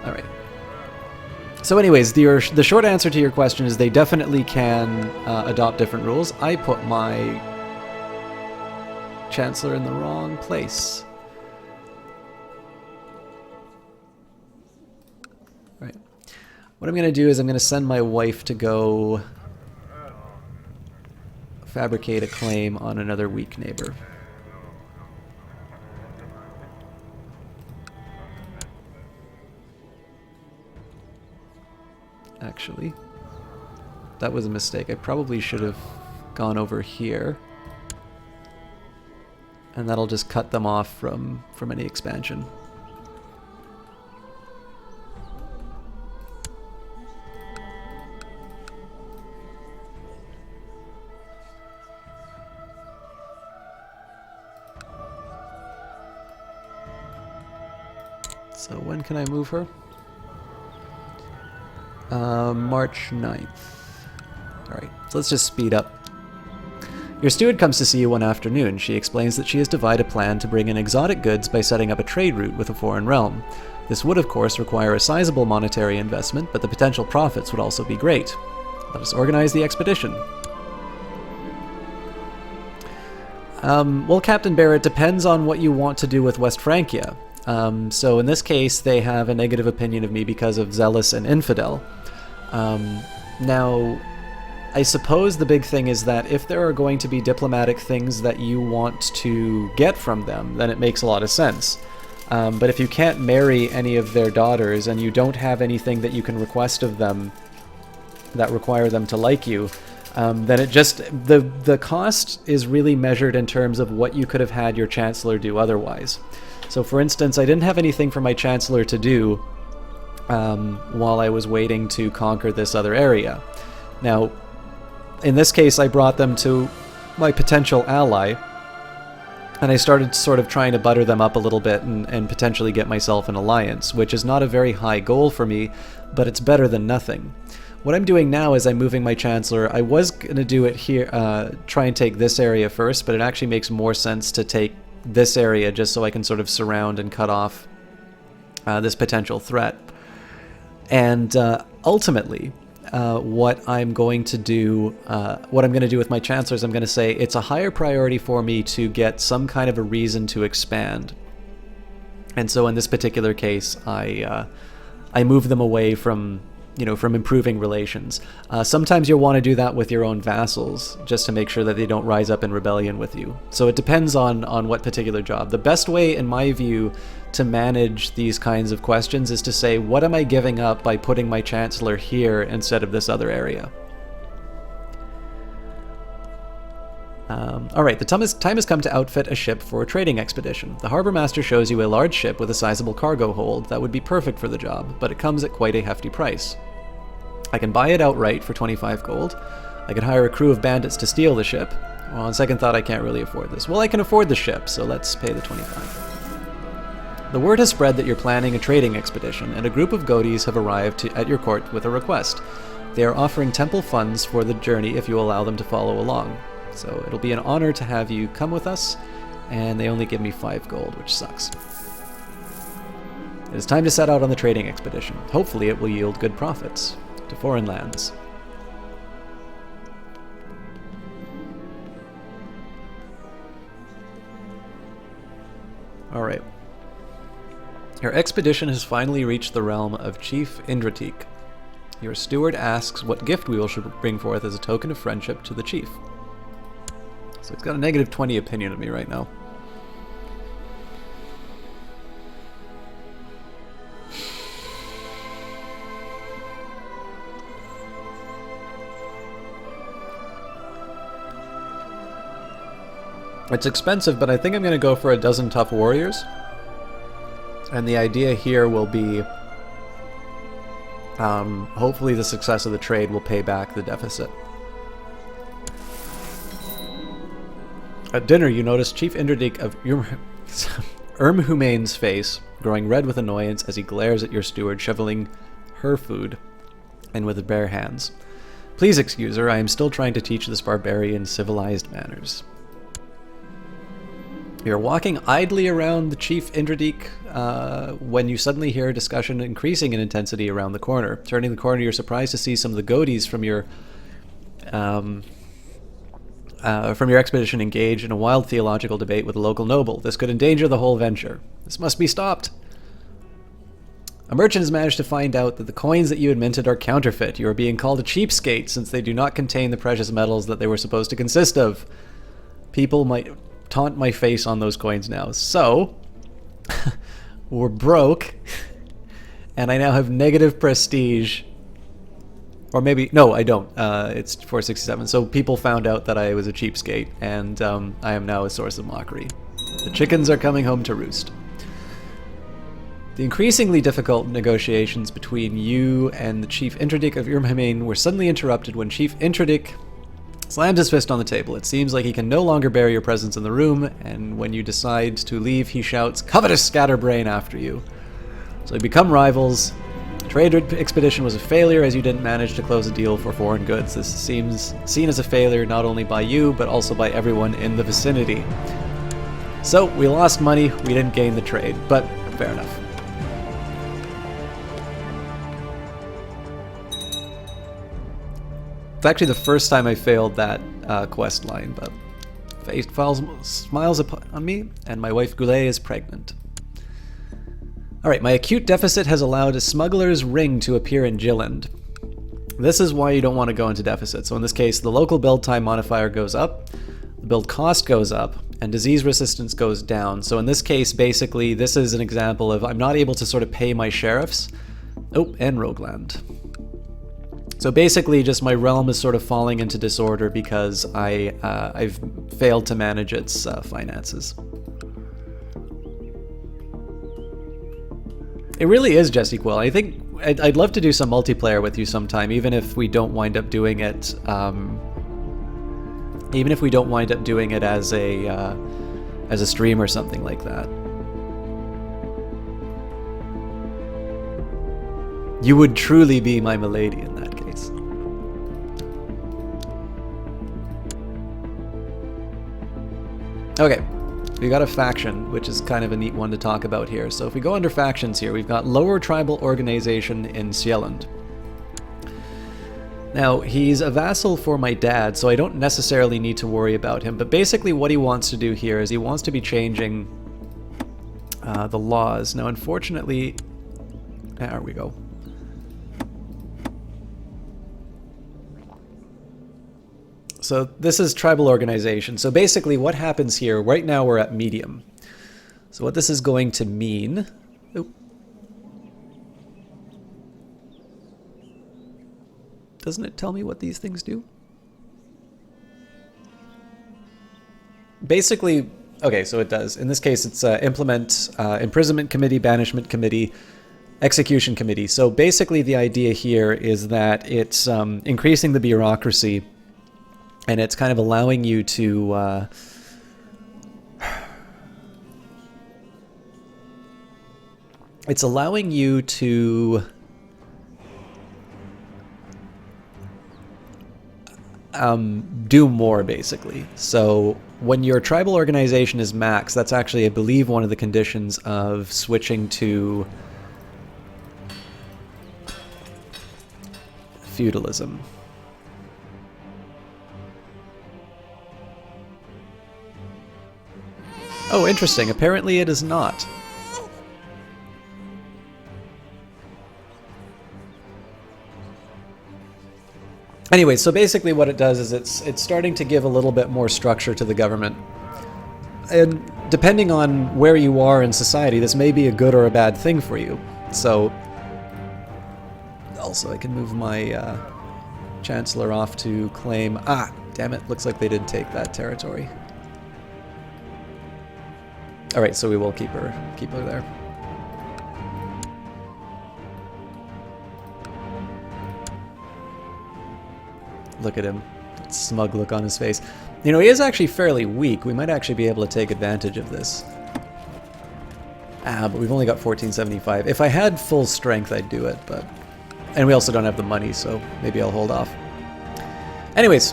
Alright. So anyways, the short answer to your question is they definitely can adopt different rules. I put my Chancellor in the wrong place. Right. What I'm going to do is I'm going to send my wife to go fabricate a claim on another weak neighbor. Actually, that was a mistake. I probably should have gone over here. And that'll just cut them off from any expansion. So when can I move her? March 9th. Alright, so let's just speed up. Your steward comes to see you one afternoon. She explains that she has devised a plan to bring in exotic goods by setting up a trade route with a foreign realm. This would, of course, require a sizable monetary investment, but the potential profits would also be great. Let us organize the expedition. Well, Captain Bear, it depends on what you want to do with West Francia. So in this case, they have a negative opinion of me because of Zealous and Infidel. Now, I suppose the big thing is that if there are going to be diplomatic things that you want to get from them, then it makes a lot of sense. But if you can't marry any of their daughters and you don't have anything that you can request of them that require them to like you, then it just, the cost is really measured in terms of what you could have had your Chancellor do otherwise. So for instance, I didn't have anything for my Chancellor to do while I was waiting to conquer this other area. Now, in this case, I brought them to my potential ally, and I started sort of trying to butter them up a little bit and potentially get myself an alliance, which is not a very high goal for me, but it's better than nothing. What I'm doing now is I'm moving my Chancellor. I was going to do it here, try and take this area first, but it actually makes more sense to take this area just so I can sort of surround and cut off this potential threat. And ultimately, what I'm going to do with my Chancellor is I'm going to say it's a higher priority for me to get some kind of a reason to expand. And so in this particular case, I move them away from improving relations. Sometimes you'll want to do that with your own vassals, just to make sure that they don't rise up in rebellion with you. So it depends on what particular job. The best way, in my view, to manage these kinds of questions is to say, what am I giving up by putting my Chancellor here instead of this other area? Alright, the time has come to outfit a ship for a trading expedition. The Harbor Master shows you a large ship with a sizable cargo hold that would be perfect for the job, but it comes at quite a hefty price. I can buy it outright for 25 gold. I could hire a crew of bandits to steal the ship. Well, on second thought, I can't really afford this. Well, I can afford the ship, so let's pay the 25. The word has spread that you're planning a trading expedition, and a group of Godis have arrived at your court with a request. They are offering temple funds for the journey if you allow them to follow along. So it'll be an honor to have you come with us, and they only give me 5 gold, which sucks. It is time to set out on the trading expedition. Hopefully it will yield good profits to foreign lands. Alright. Your expedition has finally reached the realm of Chief Indratik. Your steward asks what gift we should bring forth as a token of friendship to the chief. So he's got a negative 20 opinion of me right now. It's expensive, but I think I'm going to go for a dozen tough warriors. And the idea here will be, hopefully the success of the trade will pay back the deficit. At dinner, you notice Chief Indradik of Humane's face growing red with annoyance as he glares at your steward shoveling her food and with bare hands. Please excuse her, I am still trying to teach this barbarian civilized manners. You're walking idly around the Chief Indradik when you suddenly hear a discussion increasing in intensity around the corner. Turning the corner, you're surprised to see some of the Godis from your expedition engaged in a wild theological debate with a local noble. This could endanger the whole venture. This must be stopped. A merchant has managed to find out that the coins that you had minted are counterfeit. You are being called a cheapskate since they do not contain the precious metals that they were supposed to consist of. People might taunt my face on those coins now. So, we're broke, and I now have negative prestige. Or maybe, no, I don't. It's 467. So people found out that I was a cheapskate, and I am now a source of mockery. The chickens are coming home to roost. The increasingly difficult negotiations between you and the Chief Indradik of Urmhamane were suddenly interrupted when Chief Indradik slams his fist on the table. It seems like he can no longer bear your presence in the room, and when you decide to leave, he shouts, "Covetous scatterbrain," after you. So you become rivals. The trade expedition was a failure as you didn't manage to close a deal for foreign goods. This seems seen as a failure not only by you, but also by everyone in the vicinity. So, we lost money, we didn't gain the trade, but fair enough. It's actually the first time I failed that quest line, but Fate smiles on me, and my wife Goulet is pregnant. Alright, my acute deficit has allowed a smuggler's ring to appear in Jilland. This is why you don't want to go into deficit. So in this case, the local build time modifier goes up, the build cost goes up, and disease resistance goes down. So in this case, basically, this is an example of I'm not able to sort of pay my sheriffs. Oh, and Rogueland. So basically, just my realm is sort of falling into disorder because I've failed to manage its finances. It really is Jesse Quill. I think I'd love to do some multiplayer with you sometime, even if we don't wind up doing it. Even if we don't wind up doing it as a stream or something like that. You would truly be my milady in that case. Okay. We got a faction, which is kind of a neat one to talk about here. So if we go under factions here, we've got Lower Tribal Organization in Sieland. Now, he's a vassal for my dad, so I don't necessarily need to worry about him, but basically what he wants to do here is he wants to be changing the laws. Now, unfortunately, there we go. So this is tribal organization. So basically what happens here, right now we're at medium. So what this is going to mean... Oh. Doesn't it tell me what these things do? Basically, okay, so it does. In this case, it's implement imprisonment committee, banishment committee, execution committee. So basically the idea here is that it's increasing the bureaucracy, and it's kind of allowing you to it's allowing you to do more, basically. So when your tribal organization is max, that's actually, I believe, one of the conditions of switching to feudalism. Oh, interesting. Apparently it is not. Anyway, so basically what it does is it's starting to give a little bit more structure to the government. And depending on where you are in society, this may be a good or a bad thing for you. So, also I can move my chancellor off to claim... Ah, damn it, looks like they did take that territory. Alright, so we will keep her there. Look at him. smug look on his face. You know, he is actually fairly weak. We might actually be able to take advantage of this. Ah, but we've only got 1475. If I had full strength, I'd do it, but... And we also don't have the money, so maybe I'll hold off. Anyways.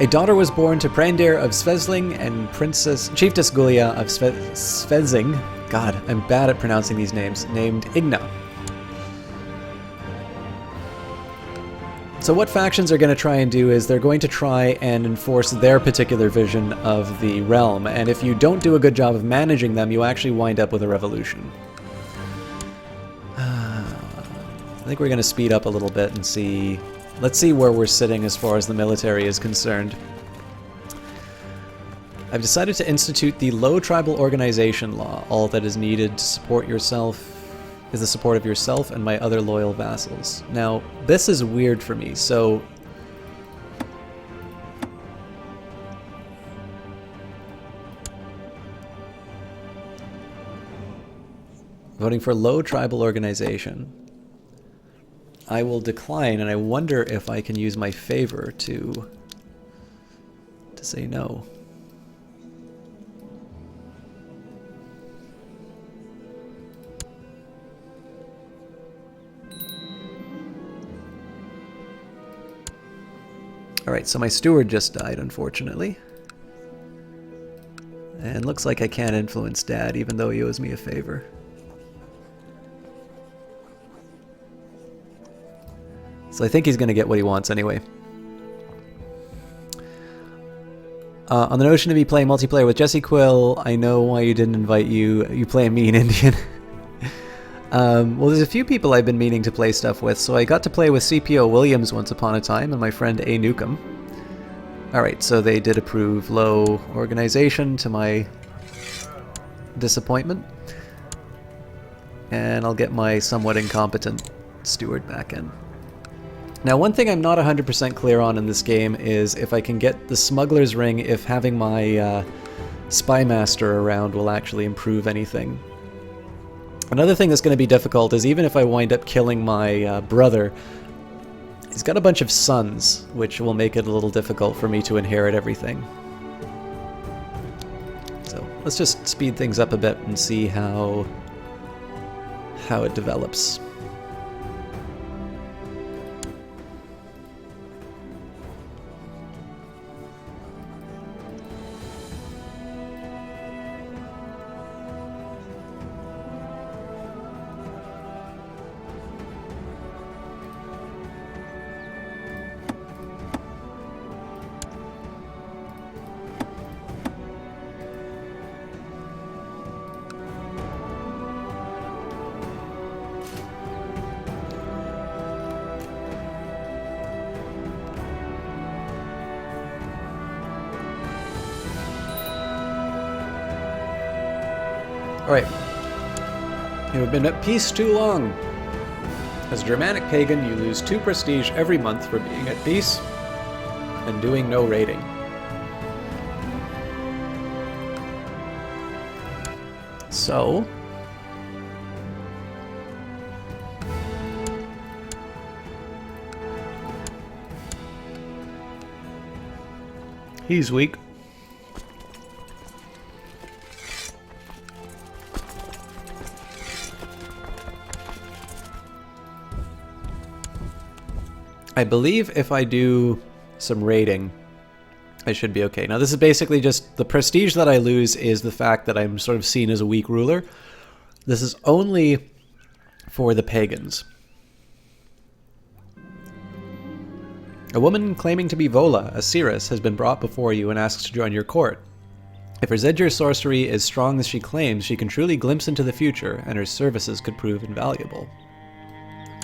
A daughter was born to Prandir of Svezling and Chiefess Gulia of Svezing. God, I'm bad at pronouncing these names. Named Igna. So what factions are going to try and do is they're going to try and enforce their particular vision of the realm, and if you don't do a good job of managing them, you actually wind up with a revolution. I think we're going to speed up a little bit and see... Let's see where we're sitting as far as the military is concerned. I've decided to institute the Low Tribal Organization Law. All that is needed to support yourself is the support of yourself and my other loyal vassals. Now, this is weird for me, so... Voting for Low Tribal Organization. I will decline, and I wonder if I can use my favor to say no. Alright, so my steward just died, unfortunately. And looks like I can't influence Dad, even though he owes me a favor. So I think he's going to get what he wants anyway. On the notion of me playing multiplayer with Jesse Quill, I know why you didn't invite you. You play a mean Indian. Well, there's a few people I've been meaning to play stuff with, so I got to play with CPO Williams once upon a time, and my friend A. Newcomb. Alright, so they did approve low organization to my disappointment. And I'll get my somewhat incompetent steward back in. Now, one thing I'm not 100% clear on in this game is if I can get the Smuggler's Ring, if having my Spy Master around will actually improve anything. Another thing that's going to be difficult is even if I wind up killing my brother, he's got a bunch of sons, which will make it a little difficult for me to inherit everything. So let's just speed things up a bit and see how it develops. Alright. You have been at peace too long. As a Germanic pagan, you lose 2 prestige every month for being at peace and doing no raiding. So... he's weak. I believe if I do some raiding, I should be okay. Now this is basically just the prestige that I lose is the fact that I'm sort of seen as a weak ruler. This is only for the pagans. A woman claiming to be Vola, a seeress, has been brought before you and asks to join your court. If her Zedger sorcery is strong as she claims, she can truly glimpse into the future, and her services could prove invaluable.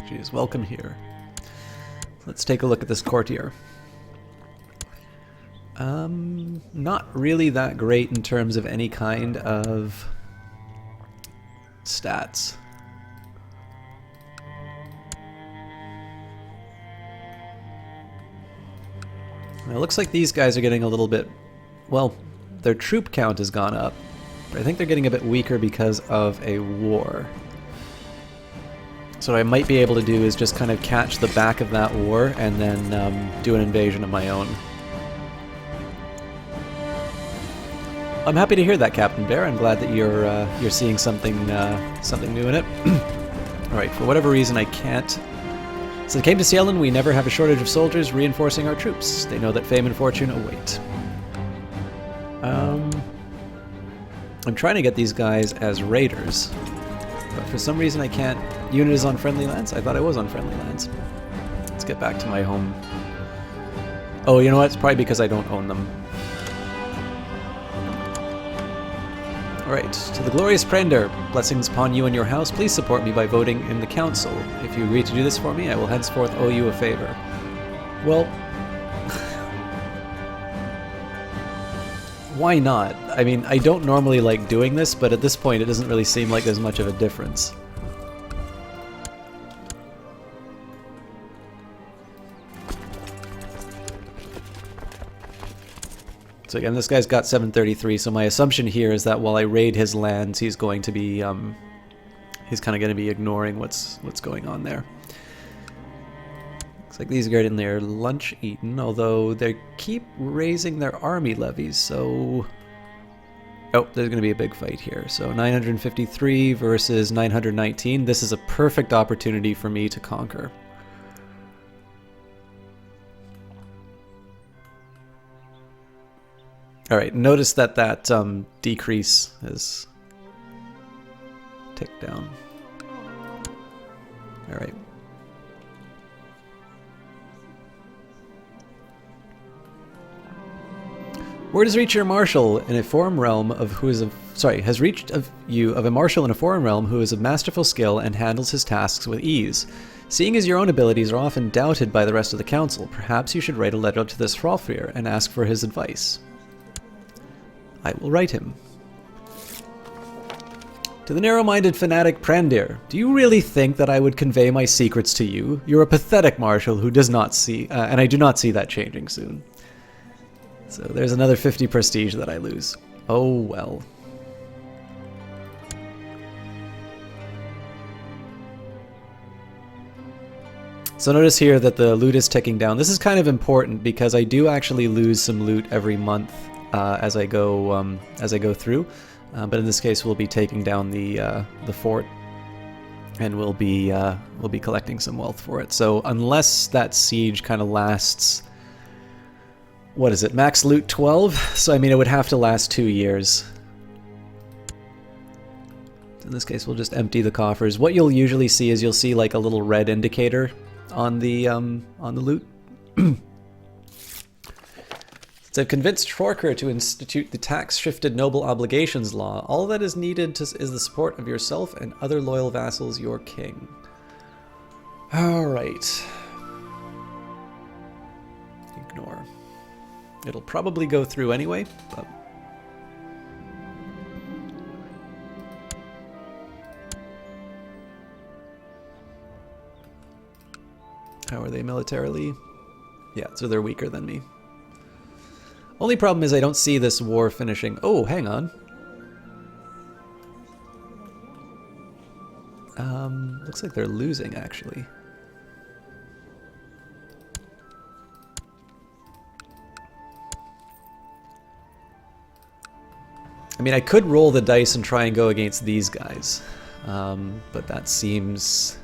She is welcome here. Let's take a look at this courtier. Not really that great in terms of any kind of stats. Now, it looks like these guys are getting a little bit... well, their troop count has gone up. But I think they're getting a bit weaker because of a war. So So what I might be able to do is just kind of catch the back of that war and then do an invasion of my own. I'm happy to hear that, Captain Bear. I'm glad that you're seeing something new in it. All right, for whatever reason I can't. Since I came to Cielin, we never have a shortage of soldiers reinforcing our troops. They know that fame and fortune await. I'm trying to get these guys as raiders, but for some reason I can't. Unit is on friendly lands? I thought I was on friendly lands. Let's get back to my home. Oh, you know what? It's probably because I don't own them. Alright, to the glorious Prender, blessings upon you and your house. Please support me by voting in the council. If you agree to do this for me, I will henceforth owe you a favor. Well, why not? I mean, I don't normally like doing this, but at this point it doesn't really seem like there's much of a difference. So again, this guy's got 733, so my assumption here is that while I raid his lands, he's going to be, he's kind of going to be ignoring what's going on there. Looks like these are getting their lunch eaten, although they keep raising their army levies, so... Oh, there's going to be a big fight here. So 953 versus 919. This is a perfect opportunity for me to conquer. Alright, notice that decrease has ticked down. Alright. Word has reached your marshal in a foreign realm of who is has reached of you of a marshal in a foreign realm who is of masterful skill and handles his tasks with ease. Seeing as your own abilities are often doubted by the rest of the council, perhaps you should write a letter to this Hrolfrir and ask for his advice. I will write him. To the narrow-minded fanatic Prandir, do you really think that I would convey my secrets to you? You're a pathetic marshal who does not see, and I do not see that changing soon. So there's another 50 prestige that I lose. Oh well. So notice here that the loot is ticking down. This is kind of important because I do actually lose some loot every month as I go through. But in this case, we'll be taking down the fort, and we'll be collecting some wealth for it. So unless that siege kind of lasts, what is it? Max loot 12. So I mean, it would have to last 2 years. In this case, we'll just empty the coffers. What you'll usually see is you'll see like a little red indicator on the loot. Since I've convinced Hrolfrir to institute the tax-shifted noble obligations law, all that is needed is the support of yourself and other loyal vassals, your king. Alright. Ignore. It'll probably go through anyway, but... How are they militarily? Yeah, so they're weaker than me. Only problem is I don't see this war finishing. Oh, hang on. Looks like they're losing, actually. I mean, I could roll the dice and try and go against these guys, but that seems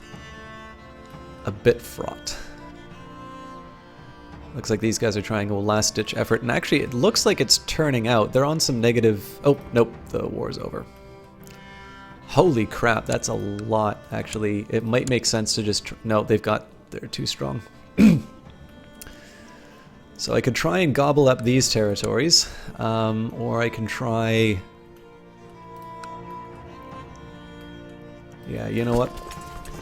a bit fraught. Looks like these guys are trying a last-ditch effort, and actually it looks like it's turning out. They're on some negative... Oh, nope, the war's over. Holy crap, that's a lot, actually. It might make sense to just... No, they're too strong. So I could try and gobble up these territories, or I can try... Yeah, you know what?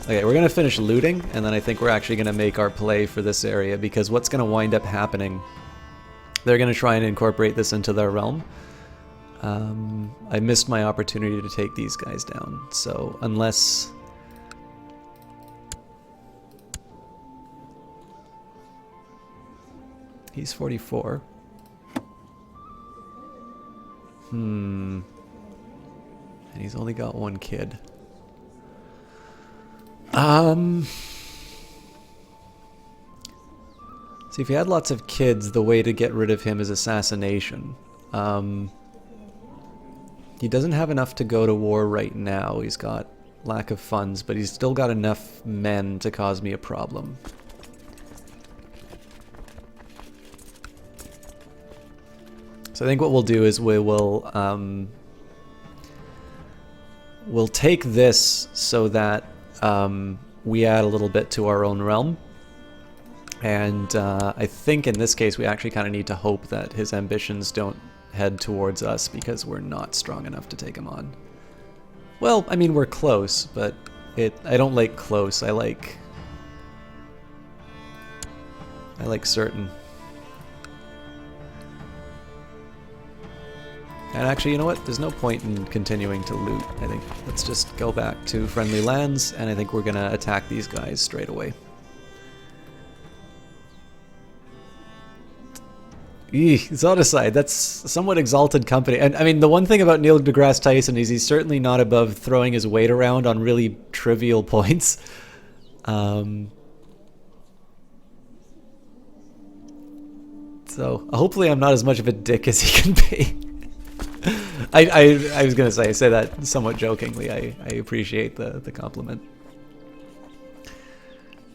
Okay, we're going to finish looting, and then I think we're actually going to make our play for this area, because what's going to wind up happening, they're going to try and incorporate this into their realm. I missed my opportunity to take these guys down, so unless... He's 44. And he's only got one kid. See, if he had lots of kids, the way to get rid of him is assassination. He doesn't have enough to go to war right now. He's got lack of funds, but he's still got enough men to cause me a problem. So I think what we'll do is we'll take this so that we add a little bit to our own realm. And I think in this case we actually kind of need to hope that his ambitions don't head towards us because we're not strong enough to take him on. Well, I mean, we're close, but I don't like close. I like certain. And actually, you know what? There's no point in continuing to loot. I think let's just go back to friendly lands, and I think we're gonna attack these guys straight away. Zoticide, that's somewhat exalted company. And I mean, the one thing about Neil deGrasse Tyson is he's certainly not above throwing his weight around on really trivial points. So hopefully I'm not as much of a dick as he can be. I was going to say that somewhat jokingly. I appreciate the compliment.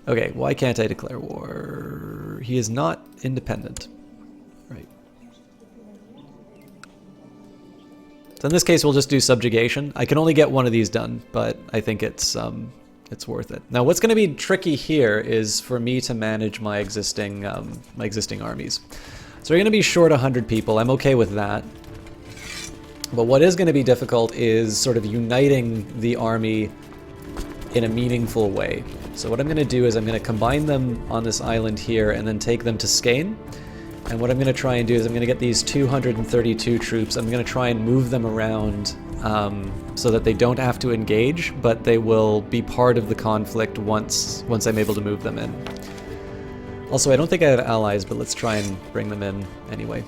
Okay, why can't I declare war? He is not independent. Right. So in this case, we'll just do subjugation. I can only get one of these done, but I think it's worth it. Now, what's going to be tricky here is for me to manage my existing armies. So we're going to be short 100 people. I'm okay with that. But what is going to be difficult is sort of uniting the army in a meaningful way. So what I'm going to do is I'm going to combine them on this island here and then take them to Skane. And what I'm going to try and do is I'm going to get these 232 troops. I'm going to try and move them around so that they don't have to engage, but they will be part of the conflict once I'm able to move them in. Also, I don't think I have allies, but let's try and bring them in anyway.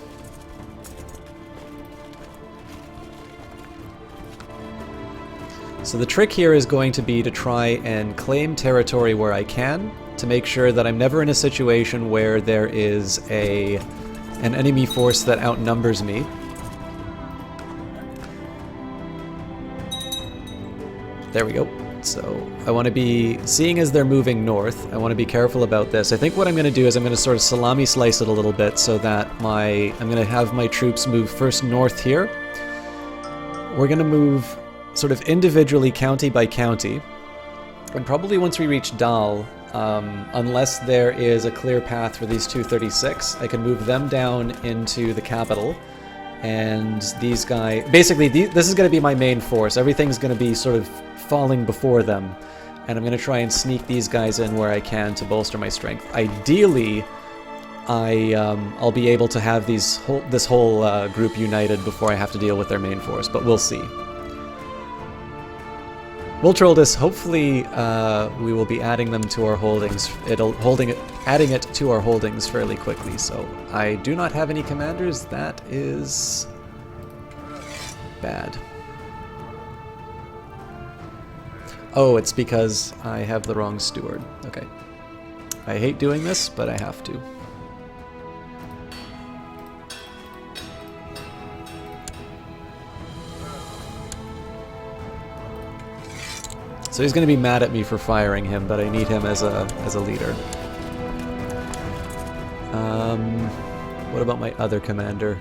So the trick here is going to be to try and claim territory where I can, to make sure that I'm never in a situation where there is an enemy force that outnumbers me. There we go. So I want to be, seeing as they're moving north, I want to be careful about this. I think what I'm going to do is I'm going to sort of salami slice it a little bit so that I'm going to have my troops move first north here. We're going to move sort of individually county by county. And probably once we reach Dal, unless there is a clear path for these 236, I can move them down into the capital. And these guys, basically, this is going to be my main force. Everything's going to be sort of falling before them. And I'm going to try and sneak these guys in where I can to bolster my strength. Ideally, I'll be able to have this whole group united before I have to deal with their main force, but we'll see. Wiltrildis, hopefully we will be adding them to our holdings. Adding it to our holdings fairly quickly. So I do not have any commanders. That is bad. Oh, it's because I have the wrong steward. Okay. I hate doing this, but I have to. So he's going to be mad at me for firing him, but I need him as a leader. What about my other commander?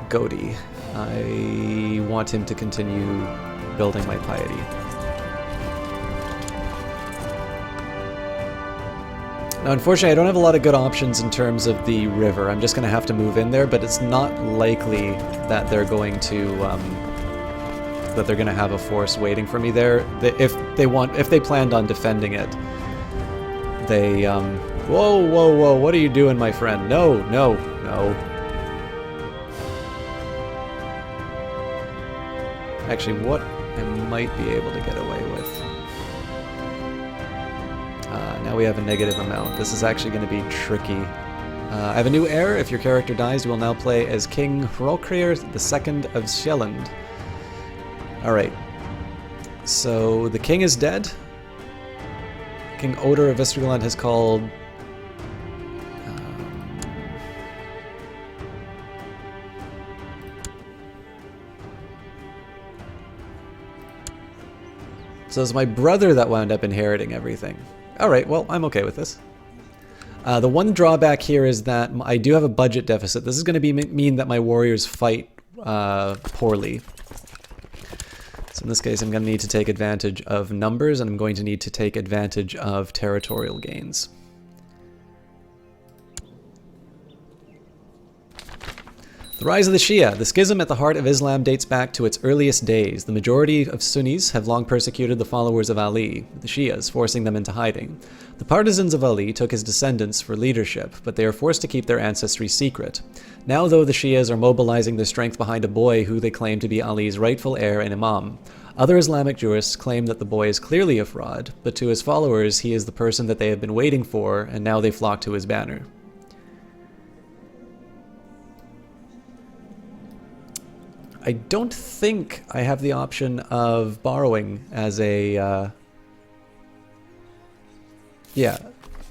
Godi. I want him to continue building my piety. Now, unfortunately, I don't have a lot of good options in terms of the river. I'm just going to have to move in there, but it's not likely that they're going to have a force waiting for me there. If they planned on defending it, they whoa, what are you doing, my friend? No. Actually, what I might be able to get away with. Now we have a negative amount. This is actually going to be tricky. I have a new heir. If your character dies, you will now play as King Hrolkrir II of Shelland. Alright. So the king is dead. King Odor of Vestergaland has called... So it's my brother that wound up inheriting everything. Alright, well, I'm okay with this. The one drawback here is that I do have a budget deficit. This is going to mean that my warriors fight poorly. So in this case, I'm going to need to take advantage of numbers, and I'm going to need to take advantage of territorial gains. The rise of the Shia. The schism at the heart of Islam dates back to its earliest days. The majority of Sunnis have long persecuted the followers of Ali, the Shias, forcing them into hiding. The partisans of Ali took his descendants for leadership, but they are forced to keep their ancestry secret. Now, though, the Shias are mobilizing their strength behind a boy who they claim to be Ali's rightful heir and imam. Other Islamic jurists claim that the boy is clearly a fraud, but to his followers he is the person that they have been waiting for, and now they flock to his banner. I don't think I have the option of borrowing as a... Yeah,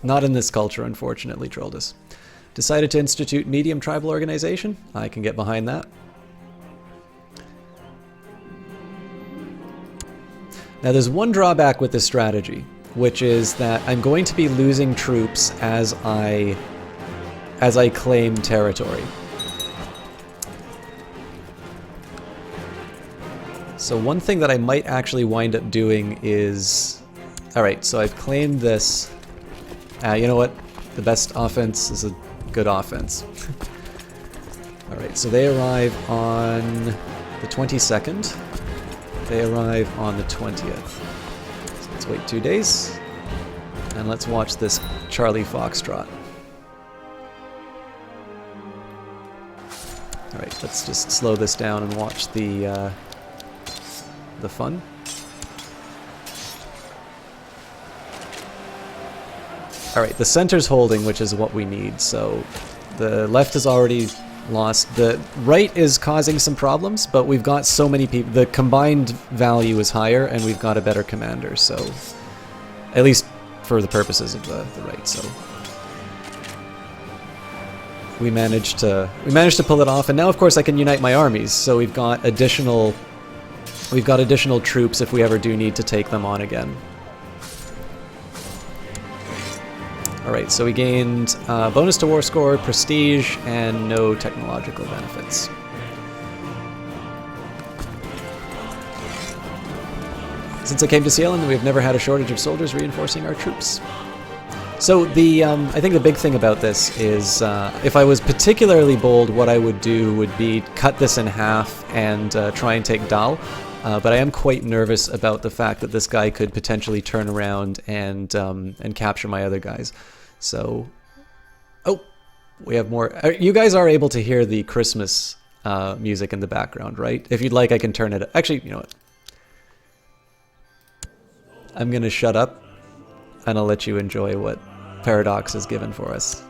not in this culture, unfortunately, Troldus. Decided to institute medium tribal organization. I can get behind that. Now there's one drawback with this strategy, which is that I'm going to be losing troops as I claim territory. So one thing that I might actually wind up doing is... Alright, so I've claimed this. You know what? The best offense is a good offense. Alright, so they arrive on the 22nd. They arrive on the 20th. So let's wait 2 days. And let's watch this Charlie Foxtrot. Alright, let's just slow this down and watch the fun. Alright, the center's holding, which is what we need, so the left is already lost. The right is causing some problems, but we've got so many people. The combined value is higher, and we've got a better commander, so at least for the purposes of the right, so we managed to pull it off, and now of course I can unite my armies, so we've got additional troops if we ever do need to take them on again. Alright, so we gained bonus to war score, prestige, and no technological benefits. Since I came to Sealand, we've never had a shortage of soldiers reinforcing our troops. So I think the big thing about this is, if I was particularly bold, what I would do would be cut this in half and try and take Dal. But I am quite nervous about the fact that this guy could potentially turn around and capture my other guys. So, oh, we have more. You guys are able to hear the Christmas music in the background, right? If you'd like, I can turn it. Actually, you know what? I'm gonna shut up, and I'll let you enjoy what Paradox has given for us.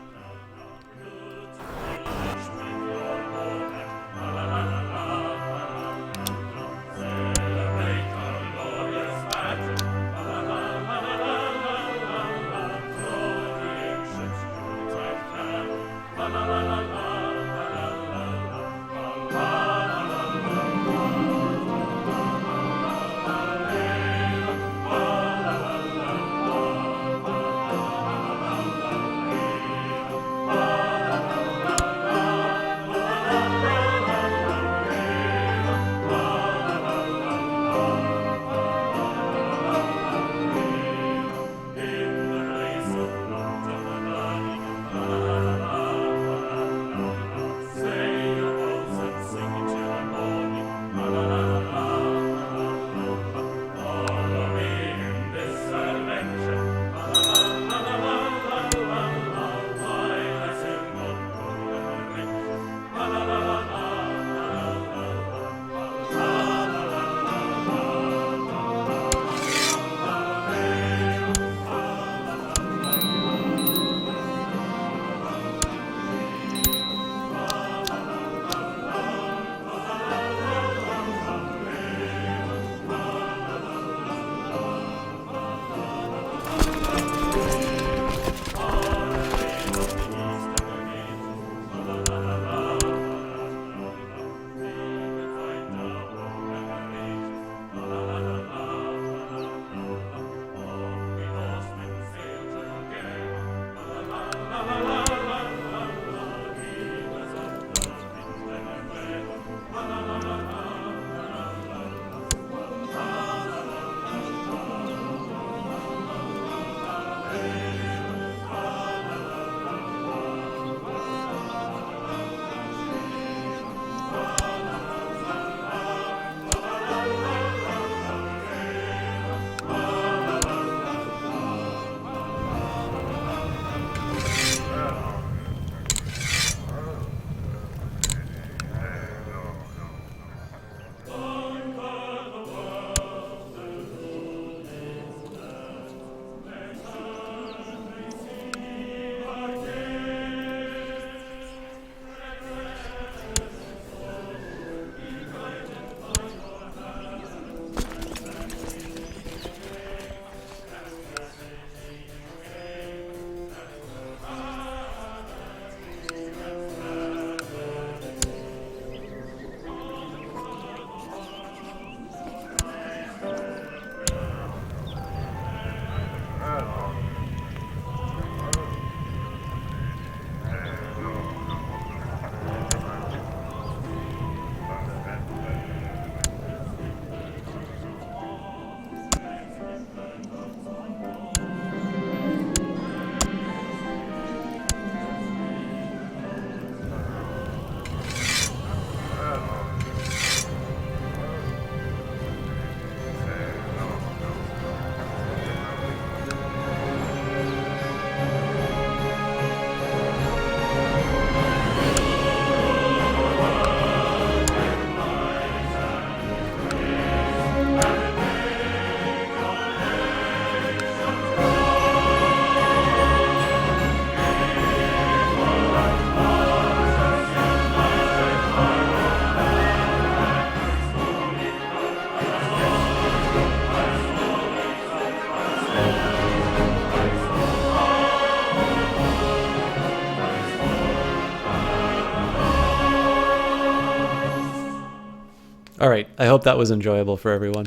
All right, I hope that was enjoyable for everyone.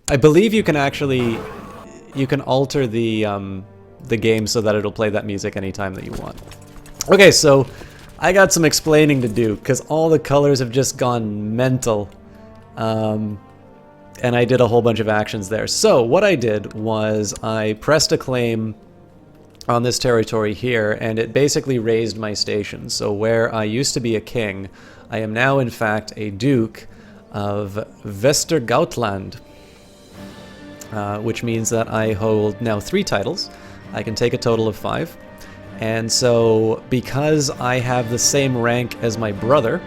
I believe you can actually, you can alter the game so that it'll play that music anytime that you want. Okay, so I got some explaining to do because all the colors have just gone mental. And I did a whole bunch of actions there. So what I did was I pressed a claim on this territory here, and it basically raised my station. So where I used to be a king, I am now in fact a duke of Västergautland, which means that I hold now 3 titles. I can take a total of 5. And so because I have the same rank as my brother,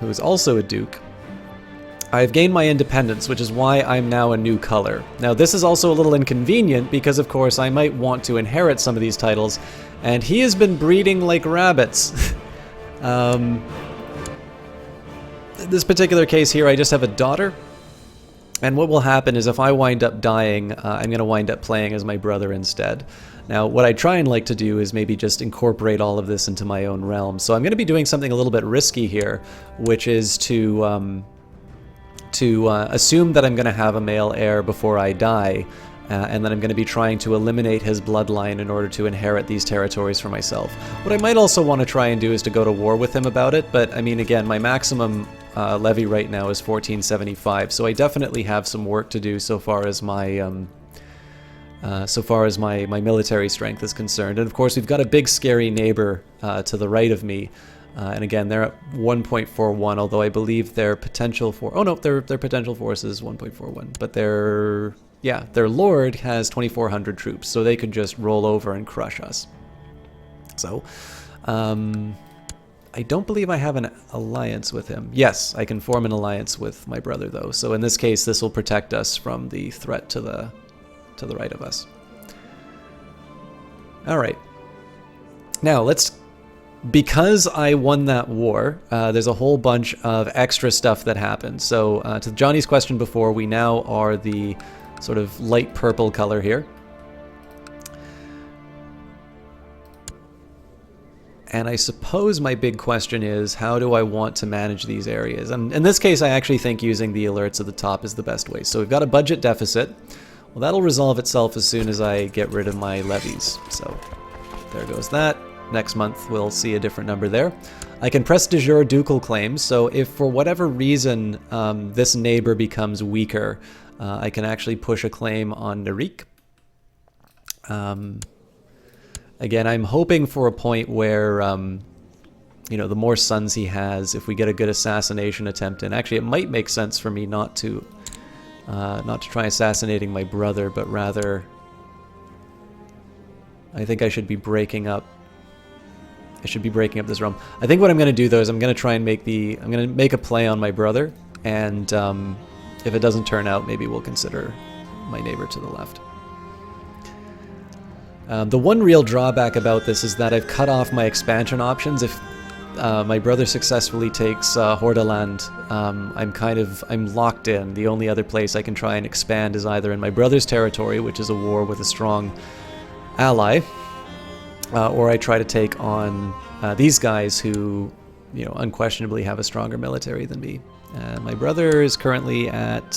who is also a duke, I've gained my independence, which is why I'm now a new color. Now this is also a little inconvenient because of course I might want to inherit some of these titles, and he has been breeding like rabbits. This particular case here, I just have a daughter, and what will happen is if I wind up dying, I'm going to wind up playing as my brother instead. Now, what I try and like to do is maybe just incorporate all of this into my own realm. So I'm going to be doing something a little bit risky here, which is to assume that I'm going to have a male heir before I die, and then I'm going to be trying to eliminate his bloodline in order to inherit these territories for myself. What I might also want to try and do is to go to war with him about it, but I mean, again, my maximum levy right now is 1475, so I definitely have some work to do so far as my my military strength is concerned. And of course, we've got a big scary neighbor to the right of me. And again, they're at 1.41, although I believe their potential for... Oh no, their potential force is 1.41. But their lord has 2,400 troops, so they could just roll over and crush us. So, I don't believe I have an alliance with him. Yes, I can form an alliance with my brother, though. So in this case, this will protect us from the threat to the right of us. All right. Now, because I won that war, there's a whole bunch of extra stuff that happened. So to Johnny's question before, we now are the sort of light purple color here. And I suppose my big question is, how do I want to manage these areas? And in this case, I actually think using the alerts at the top is the best way. So we've got a budget deficit. Well, that'll resolve itself as soon as I get rid of my levies. So there goes that. Next month we'll see a different number there. I can press de jure ducal claims, so if for whatever reason this neighbor becomes weaker, I can actually push a claim on Narik. Again, I'm hoping for a point where, you know, the more sons he has, if we get a good assassination attempt in, actually it might make sense for me not to try assassinating my brother, but rather I think I should be breaking up this realm. I think what I'm going to do though is I'm going to try and make a play on my brother, and if it doesn't turn out, maybe we'll consider my neighbor to the left. The one real drawback about this is that I've cut off my expansion options. If my brother successfully takes Hordaland, I'm locked in. The only other place I can try and expand is either in my brother's territory, which is a war with a strong ally, or I try to take on these guys who, you know, unquestionably have a stronger military than me. My brother is currently at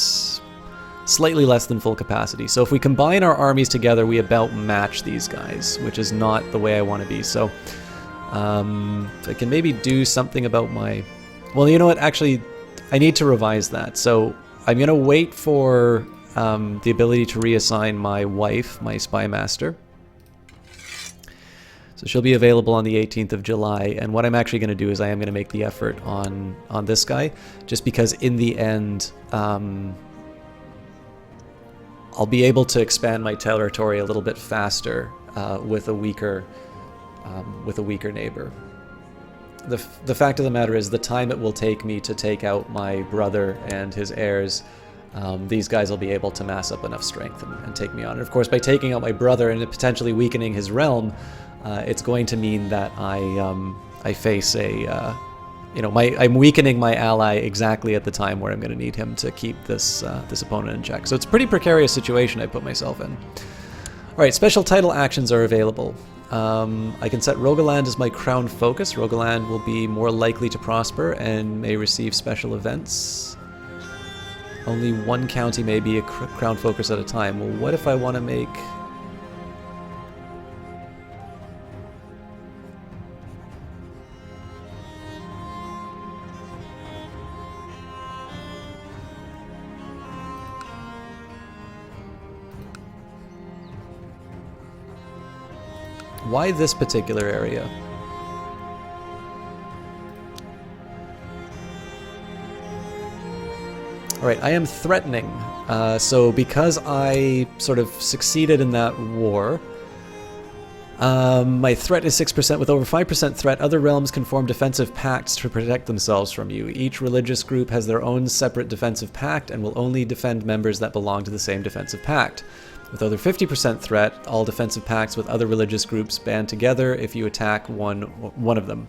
slightly less than full capacity. So if we combine our armies together, we about match these guys, which is not the way I want to be. So I can maybe do something about my... Well, you know what? Actually, I need to revise that. So I'm going to wait for the ability to reassign my wife, my spy master. So she'll be available on the 18th of July, and what I'm actually going to do is I am going to make the effort on this guy, just because in the end I'll be able to expand my territory a little bit faster with a weaker neighbor. The fact of the matter is, the time it will take me to take out my brother and his heirs, these guys will be able to mass up enough strength and take me on. And of course, by taking out my brother and potentially weakening his realm, it's going to mean that I face a, you know, I'm weakening my ally exactly at the time where I'm going to need him to keep this opponent in check. So it's a pretty precarious situation I put myself in. All right, special title actions are available. I can set Rogaland as my crown focus. Rogaland will be more likely to prosper and may receive special events. Only one county may be a crown focus at a time. Well, what if I want to make... Why this particular area? Alright, I am threatening. So because I sort of succeeded in that war, my threat is 6%. With over 5% threat, other realms can form defensive pacts to protect themselves from you. Each religious group has their own separate defensive pact and will only defend members that belong to the same defensive pact. With over 50% threat, all defensive pacts with other religious groups band together if you attack one of them.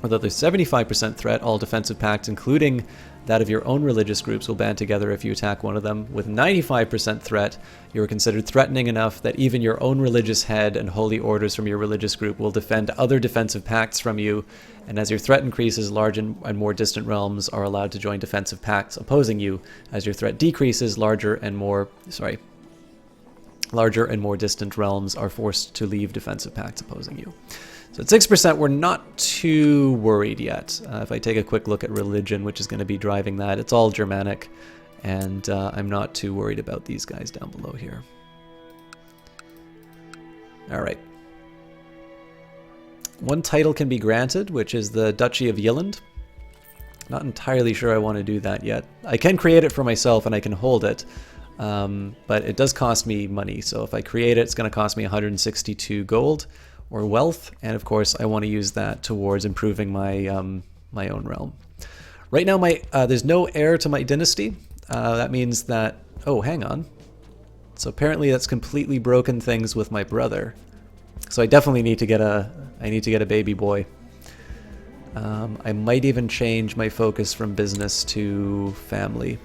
With over 75% threat, all defensive pacts, including that of your own religious groups, will band together if you attack one of them. With 95% threat, you are considered threatening enough that even your own religious head and holy orders from your religious group will defend other defensive pacts from you. And as your threat increases, large and more distant realms are allowed to join defensive pacts opposing you. As your threat decreases, larger and more distant realms are forced to leave defensive pacts opposing you. So at 6%, we're not too worried yet. If I take a quick look at religion, which is going to be driving that, it's all Germanic, and I'm not too worried about these guys down below here. All right. One title can be granted, which is the Duchy of Yilland. Not entirely sure I want to do that yet. I can create it for myself, and I can hold it. But it does cost me money, so if I create it, it's going to cost me 162 gold or wealth, and of course I want to use that towards improving my my own realm. Right now, there's no heir to my dynasty. That means that hang on. So apparently that's completely broken things with my brother. So I definitely need to get a baby boy. I might even change my focus from business to family.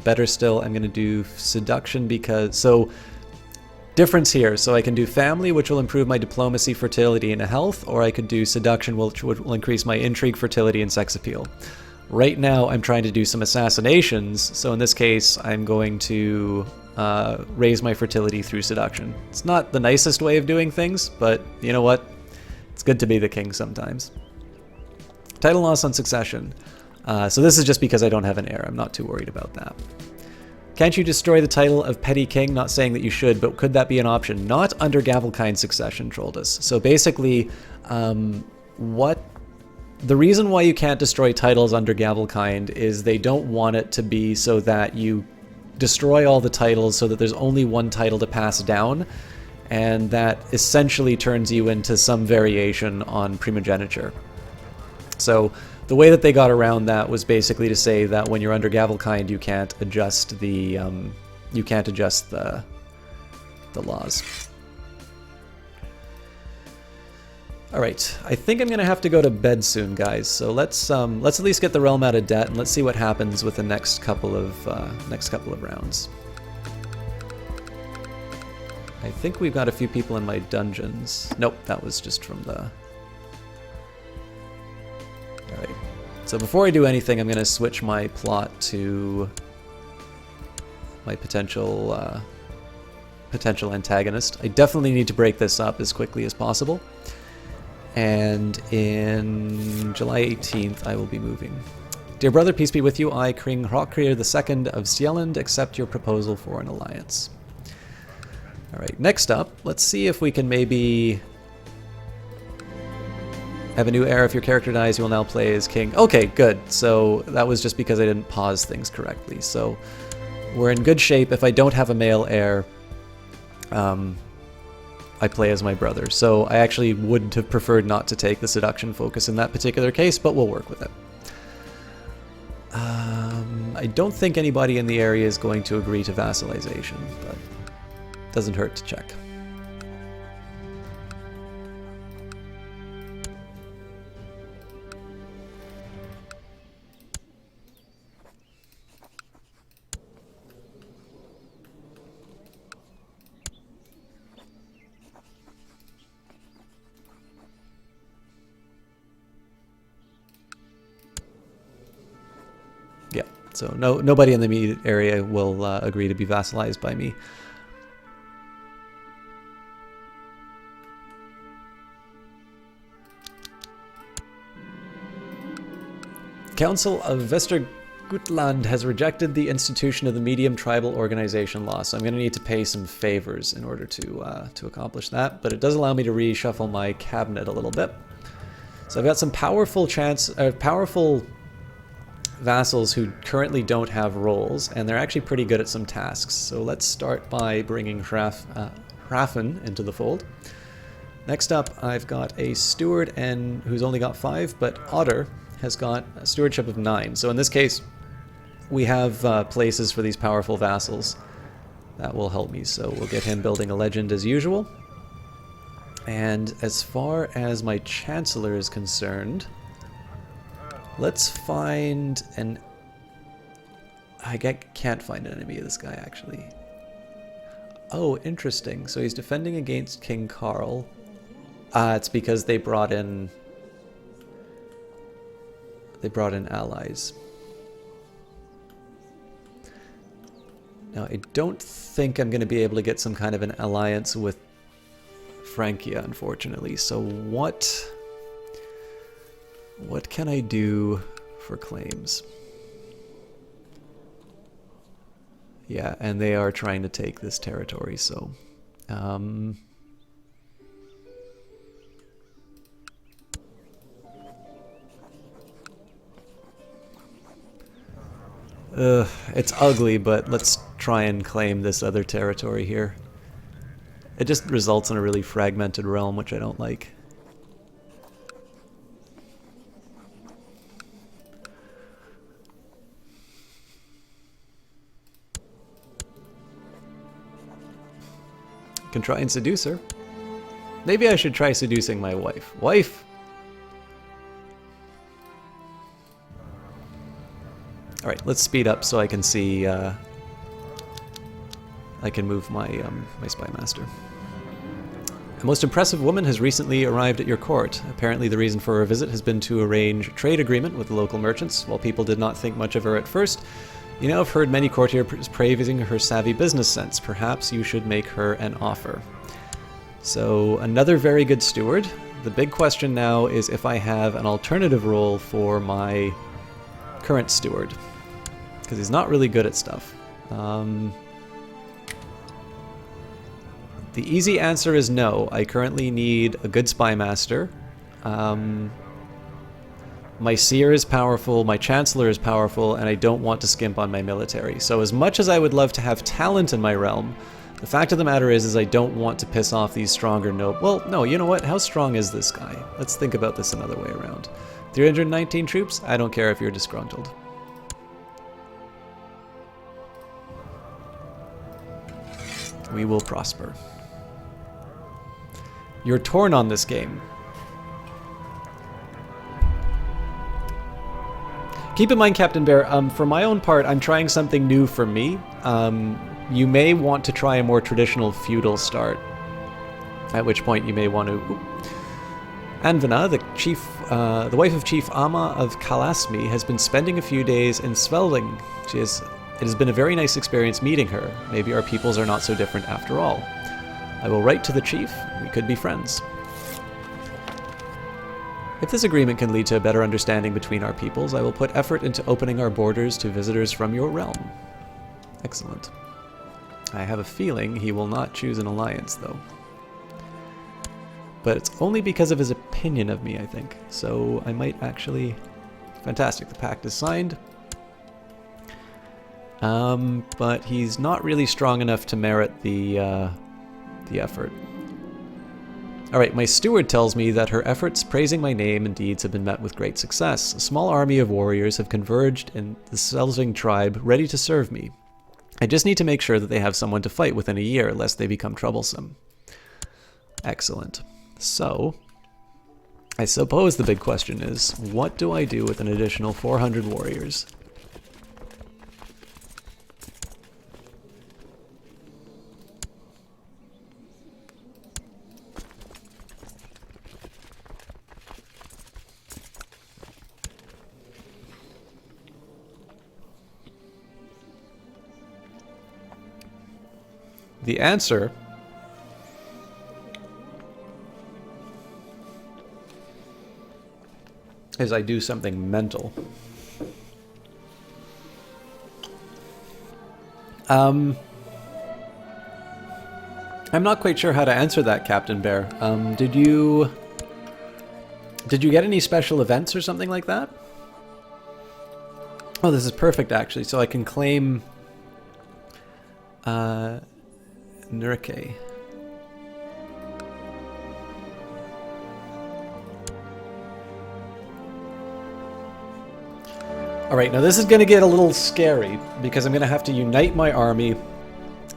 Better still, I'm going to do seduction difference here. So I can do family, which will improve my diplomacy, fertility, and health, or I could do seduction, which will increase my intrigue, fertility, and sex appeal. Right now, I'm trying to do some assassinations, so in this case, I'm going to raise my fertility through seduction. It's not the nicest way of doing things, but you know what? It's good to be the king sometimes. Title loss on succession. So this is just because I don't have an heir. I'm not too worried about that. Can't you destroy the title of Petty King? Not saying that you should, but could that be an option? Not under Gavelkind succession, Troldus. So basically, the reason why you can't destroy titles under Gavelkind is they don't want it to be so that you destroy all the titles so that there's only one title to pass down, and that essentially turns you into some variation on primogeniture. So the way that they got around that was basically to say that when you're under Gavelkind, you can't adjust the laws. All right, I think I'm gonna have to go to bed soon, guys. So let's at least get the realm out of debt, and let's see what happens with the next couple of rounds. I think we've got a few people in my dungeons. Nope, that was just from the. Alright, so before I do anything, I'm going to switch my plot to my potential antagonist. I definitely need to break this up as quickly as possible. And in July 18th, I will be moving. Dear brother, peace be with you. I, King Hrothgar II of Sjelland, accept your proposal for an alliance. Alright, next up, let's see if we can maybe have a new heir. If your character dies, you will now play as king. Okay, good. So that was just because I didn't pause things correctly. So we're in good shape. If I don't have a male heir, I play as my brother. So I actually would have preferred not to take the seduction focus in that particular case, but we'll work with it. I don't think anybody in the area is going to agree to vassalization, but it doesn't hurt to check. Yeah, so nobody in the immediate area will agree to be vassalized by me. Council of Vestergutland has rejected the institution of the medium tribal organization law, so I'm going to need to pay some favors in order to accomplish that, but it does allow me to reshuffle my cabinet a little bit. So I've got some powerful vassals who currently don't have roles, and they're actually pretty good at some tasks. So let's start by bringing Hrafen into the fold. Next up, I've got a steward who's only got 5, but Otter has got a stewardship of 9. So in this case, we have places for these powerful vassals. That will help me, so we'll get him building a legend as usual. And as far as my Chancellor is concerned, let's find an... I can't find an enemy of this guy, actually. Oh, interesting. So he's defending against King Carl. It's because they brought in allies. Now, I don't think I'm going to be able to get some kind of an alliance with Francia, unfortunately. So what can I do for claims? Yeah, and they are trying to take this territory, so... it's ugly, but let's try and claim this other territory here. It just results in a really fragmented realm, which I don't like. Can try and seduce her. Maybe I should try seducing my wife. Wife! Alright, let's speed up so I can see, I can move my, my spy master. A most impressive woman has recently arrived at your court. Apparently the reason for her visit has been to arrange a trade agreement with the local merchants. While people did not think much of her at first, you now have heard many courtiers praising her savvy business sense. Perhaps you should make her an offer. So, another very good steward. The big question now is if I have an alternative role for my current steward. Because he's not really good at stuff. The easy answer is no. I currently need a good spy master. My seer is powerful, my chancellor is powerful, and I don't want to skimp on my military. So as much as I would love to have talent in my realm, the fact of the matter is I don't want to piss off these stronger well, no, you know what? How strong is this guy? Let's think about this another way around. 319 troops? I don't care if you're disgruntled. We will prosper. You're torn on this game. Keep in mind, Captain Bear, for my own part, I'm trying something new for me. You may want to try a more traditional feudal start, at which point you may want to... Anvina, the wife of Chief Ama of Kalasmi, has been spending a few days in Svelding. It has been a very nice experience meeting her. Maybe our peoples are not so different after all. I will write to the chief. We could be friends. If this agreement can lead to a better understanding between our peoples, I will put effort into opening our borders to visitors from your realm. Excellent. I have a feeling he will not choose an alliance, though. But it's only because of his opinion of me, I think. So I might actually... Fantastic, the pact is signed. But he's not really strong enough to merit the effort. Alright, my steward tells me that her efforts praising my name and deeds have been met with great success. A small army of warriors have converged in the Selving tribe, ready to serve me. I just need to make sure that they have someone to fight within a year, lest they become troublesome. Excellent. So, I suppose the big question is, what do I do with an additional 400 warriors? the answer is I do something mental. I'm not quite sure how to answer that, Captain Bear. Did you get any special events or something like that? Oh, this is perfect, actually. So I can claim Nurke. Alright, now this is going to get a little scary, because I'm going to have to unite my army, and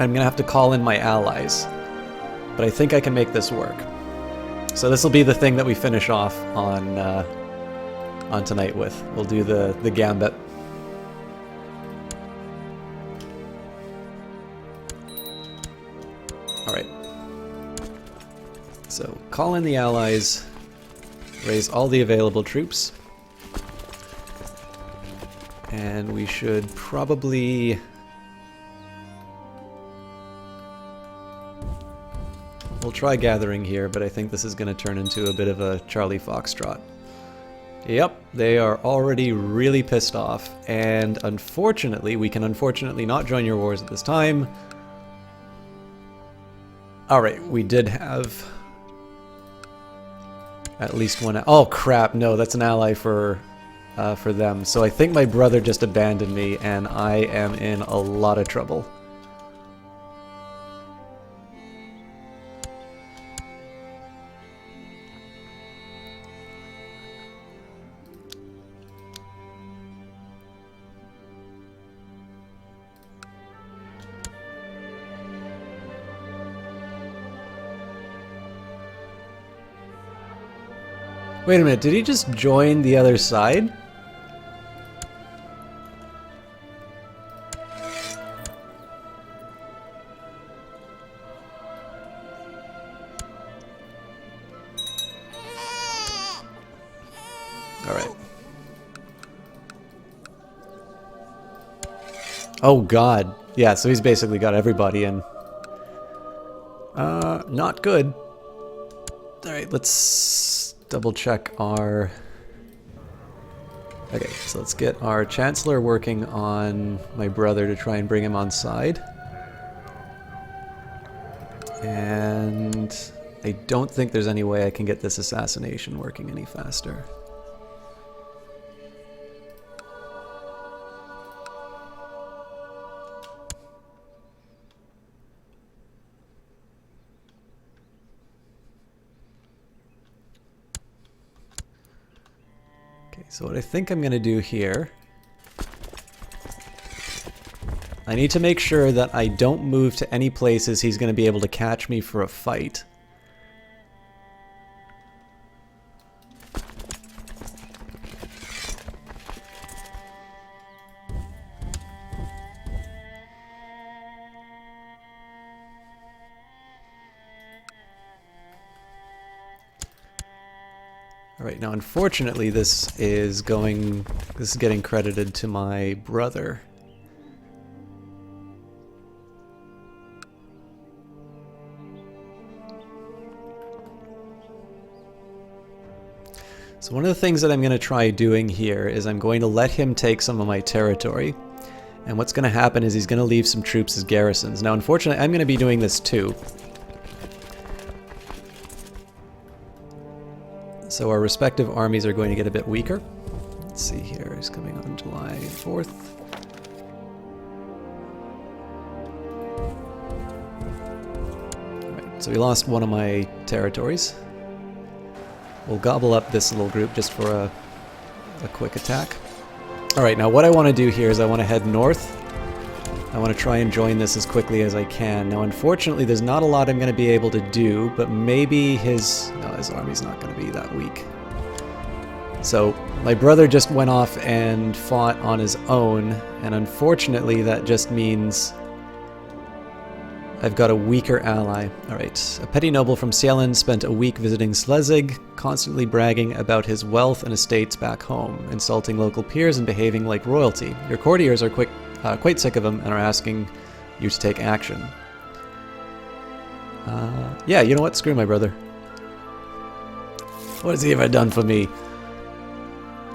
I'm going to have to call in my allies. But I think I can make this work. So this will be the thing that we finish off on tonight with. We'll do the gambit. Alright. So, call in the allies, raise all the available troops, and we should probably... We'll try gathering here, but I think this is going to turn into a bit of a Charlie Foxtrot. Yep, they are already really pissed off, and unfortunately, we can unfortunately not join your wars at this time. Alright, we did have at least one... Oh crap, no, that's an ally for them. So I think my brother just abandoned me, and I am in a lot of trouble. Wait a minute, did he just join the other side? Alright. Oh god. Yeah, so he's basically got everybody in. Not good. Alright, let's double check our... Okay, so let's get our Chancellor working on my brother to try and bring him on side. And I don't think there's any way I can get this assassination working any faster. So what I think I'm going to do here, I need to make sure that I don't move to any places he's going to be able to catch me for a fight. Alright, now unfortunately this is getting credited to my brother. So one of the things that I'm going to try doing here is I'm going to let him take some of my territory. And what's going to happen is he's going to leave some troops as garrisons. Now unfortunately I'm going to be doing this too. So our respective armies are going to get a bit weaker. Let's see here, he's coming on July 4th. Alright, so we lost one of my territories. We'll gobble up this little group just for a quick attack. Alright, now what I want to do here is I want to head north. I want to try and join this as quickly as I can. Now unfortunately there's not a lot I'm going to be able to do, but maybe his army's not going to be that weak. So my brother just went off and fought on his own, and unfortunately that just means I've got a weaker ally. Alright, a petty noble from Sielen spent a week visiting Slezig, constantly bragging about his wealth and estates back home, insulting local peers and behaving like royalty. Your courtiers are quite sick of him and are asking you to take action. Yeah, you know what? Screw my brother. What has he ever done for me?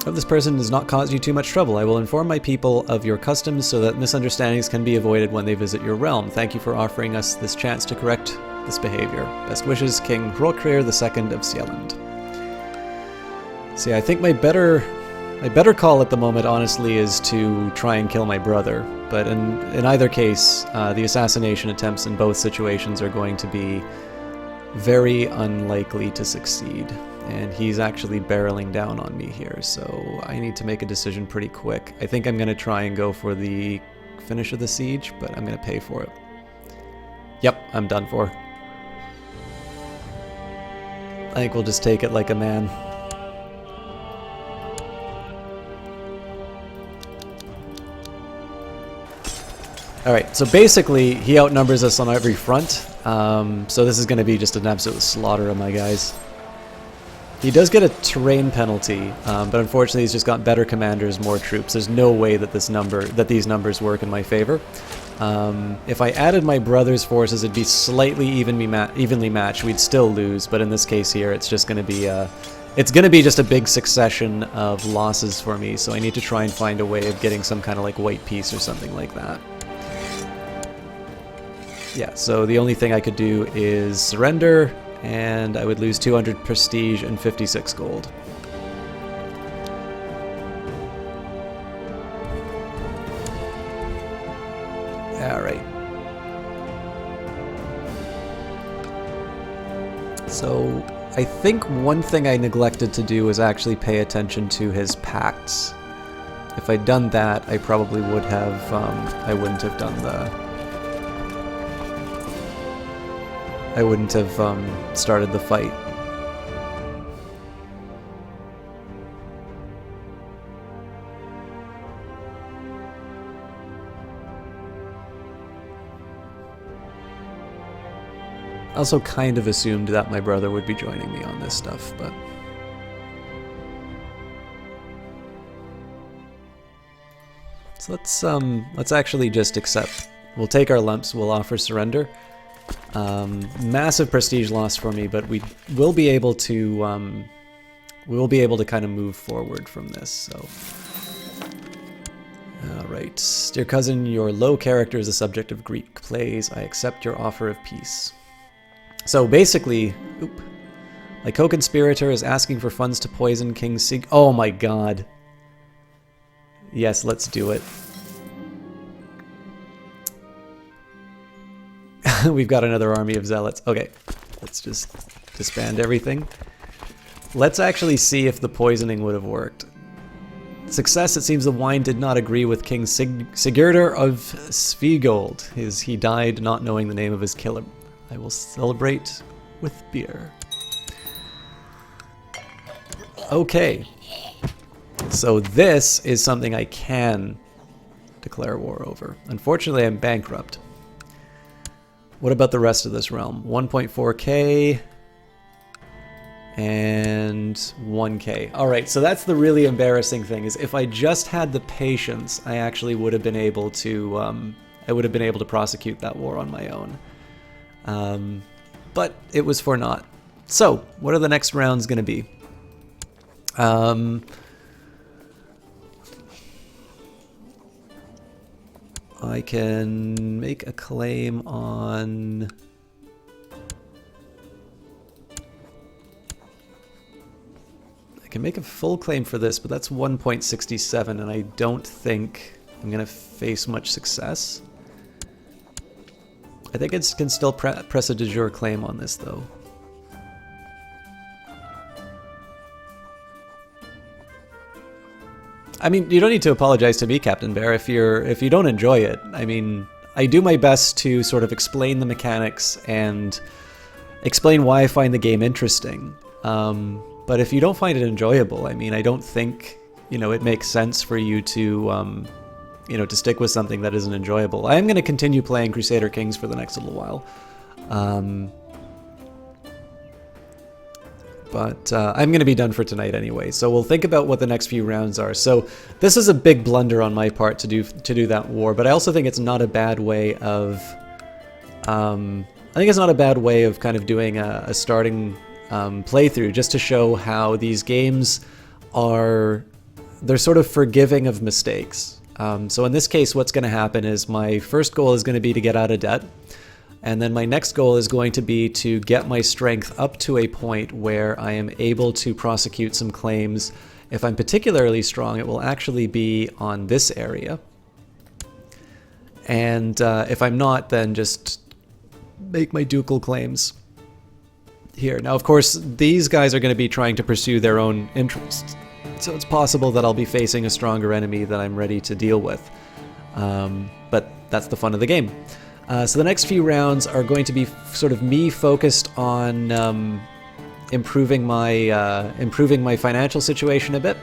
If this person does not cause you too much trouble, I will inform my people of your customs so that misunderstandings can be avoided when they visit your realm. Thank you for offering us this chance to correct this behavior. Best wishes, King Hrolkrir II of Sieland. See, I think my better call at the moment, honestly, is to try and kill my brother. But in either case, the assassination attempts in both situations are going to be very unlikely to succeed. And he's actually barreling down on me here, so I need to make a decision pretty quick. I think I'm going to try and go for the finish of the siege, but I'm going to pay for it. Yep, I'm done for. I think we'll just take it like a man. Alright, so basically, he outnumbers us on every front, so this is going to be just an absolute slaughter of my guys. He does get a terrain penalty, but unfortunately he's just got better commanders, more troops. There's no way that these numbers work in my favor. If I added my brother's forces, it'd be slightly evenly matched. We'd still lose, but in this case here, it's just going to be just a big succession of losses for me. So I need to try and find a way of getting some kind of like white peace or something like that. Yeah, so the only thing I could do is surrender, and I would lose 200 prestige and 56 gold. Alright. So, I think one thing I neglected to do was actually pay attention to his pacts. If I'd done that, I probably would have, I wouldn't have done started the fight. I also kind of assumed that my brother would be joining me on this stuff, but... So let's actually just accept. We'll take our lumps, we'll offer surrender. Massive prestige loss for me, but we will be able to kind of move forward from this. So, all right, dear cousin, your low character is the subject of Greek plays. I accept your offer of peace. So basically, my co-conspirator is asking for funds to poison King Sig. Oh my God! Yes, let's do it. We've got another army of zealots. Okay, let's just disband everything. Let's actually see if the poisoning would have worked. Success, it seems the wine did not agree with King Sigurdur of Svegold. He died not knowing the name of his killer. I will celebrate with beer. Okay. So this is something I can declare war over. Unfortunately, I'm bankrupt. What about the rest of this realm? 1.4k and 1k. All right, so that's the really embarrassing thing, is if I just had the patience, I actually would have been able to prosecute that war on my own. But it was for naught. So, what are the next rounds going to be? I can make a claim on... I can make a full claim for this, but that's 1.67, and I don't think I'm going to face much success. I think it can still press a de jure claim on this, though. I mean, you don't need to apologize to me, Captain Bear, if you don't enjoy it. I mean, I do my best to sort of explain the mechanics and explain why I find the game interesting. But if you don't find it enjoyable, I mean, I don't think, it makes sense for you to, to stick with something that isn't enjoyable. I am going to continue playing Crusader Kings for the next little while. But I'm going to be done for tonight anyway, so we'll think about what the next few rounds are. So this is a big blunder on my part to do that war, but I also think it's not a bad way of think it's not a bad way of kind of doing a starting playthrough, just to show how these games they're sort of forgiving of mistakes. So in this case, what's going to happen is my first goal is going to be to get out of debt. And then my next goal is going to be to get my strength up to a point where I am able to prosecute some claims. If I'm particularly strong, it will actually be on this area. And if I'm not, then just make my ducal claims here. Now, of course, these guys are going to be trying to pursue their own interests. So it's possible that I'll be facing a stronger enemy that I'm ready to deal with. But that's the fun of the game. So the next few rounds are going to be sort of me focused on improving my financial situation a bit.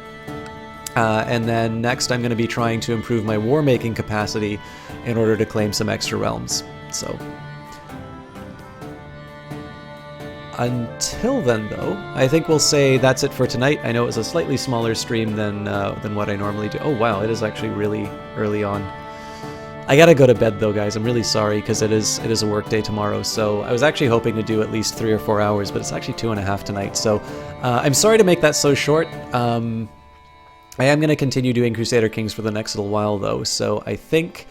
And then next I'm going to be trying to improve my war-making capacity in order to claim some extra realms. So until then, though, I think we'll say that's it for tonight. I know it was a slightly smaller stream than what I normally do. Oh wow, it is actually really early on. I gotta go to bed though, guys. I'm really sorry because it is a work day tomorrow. So I was actually hoping to do at least 3 or 4 hours, but it's actually 2.5 tonight. So I'm sorry to make that so short. I am going to continue doing Crusader Kings for the next little while though. So I think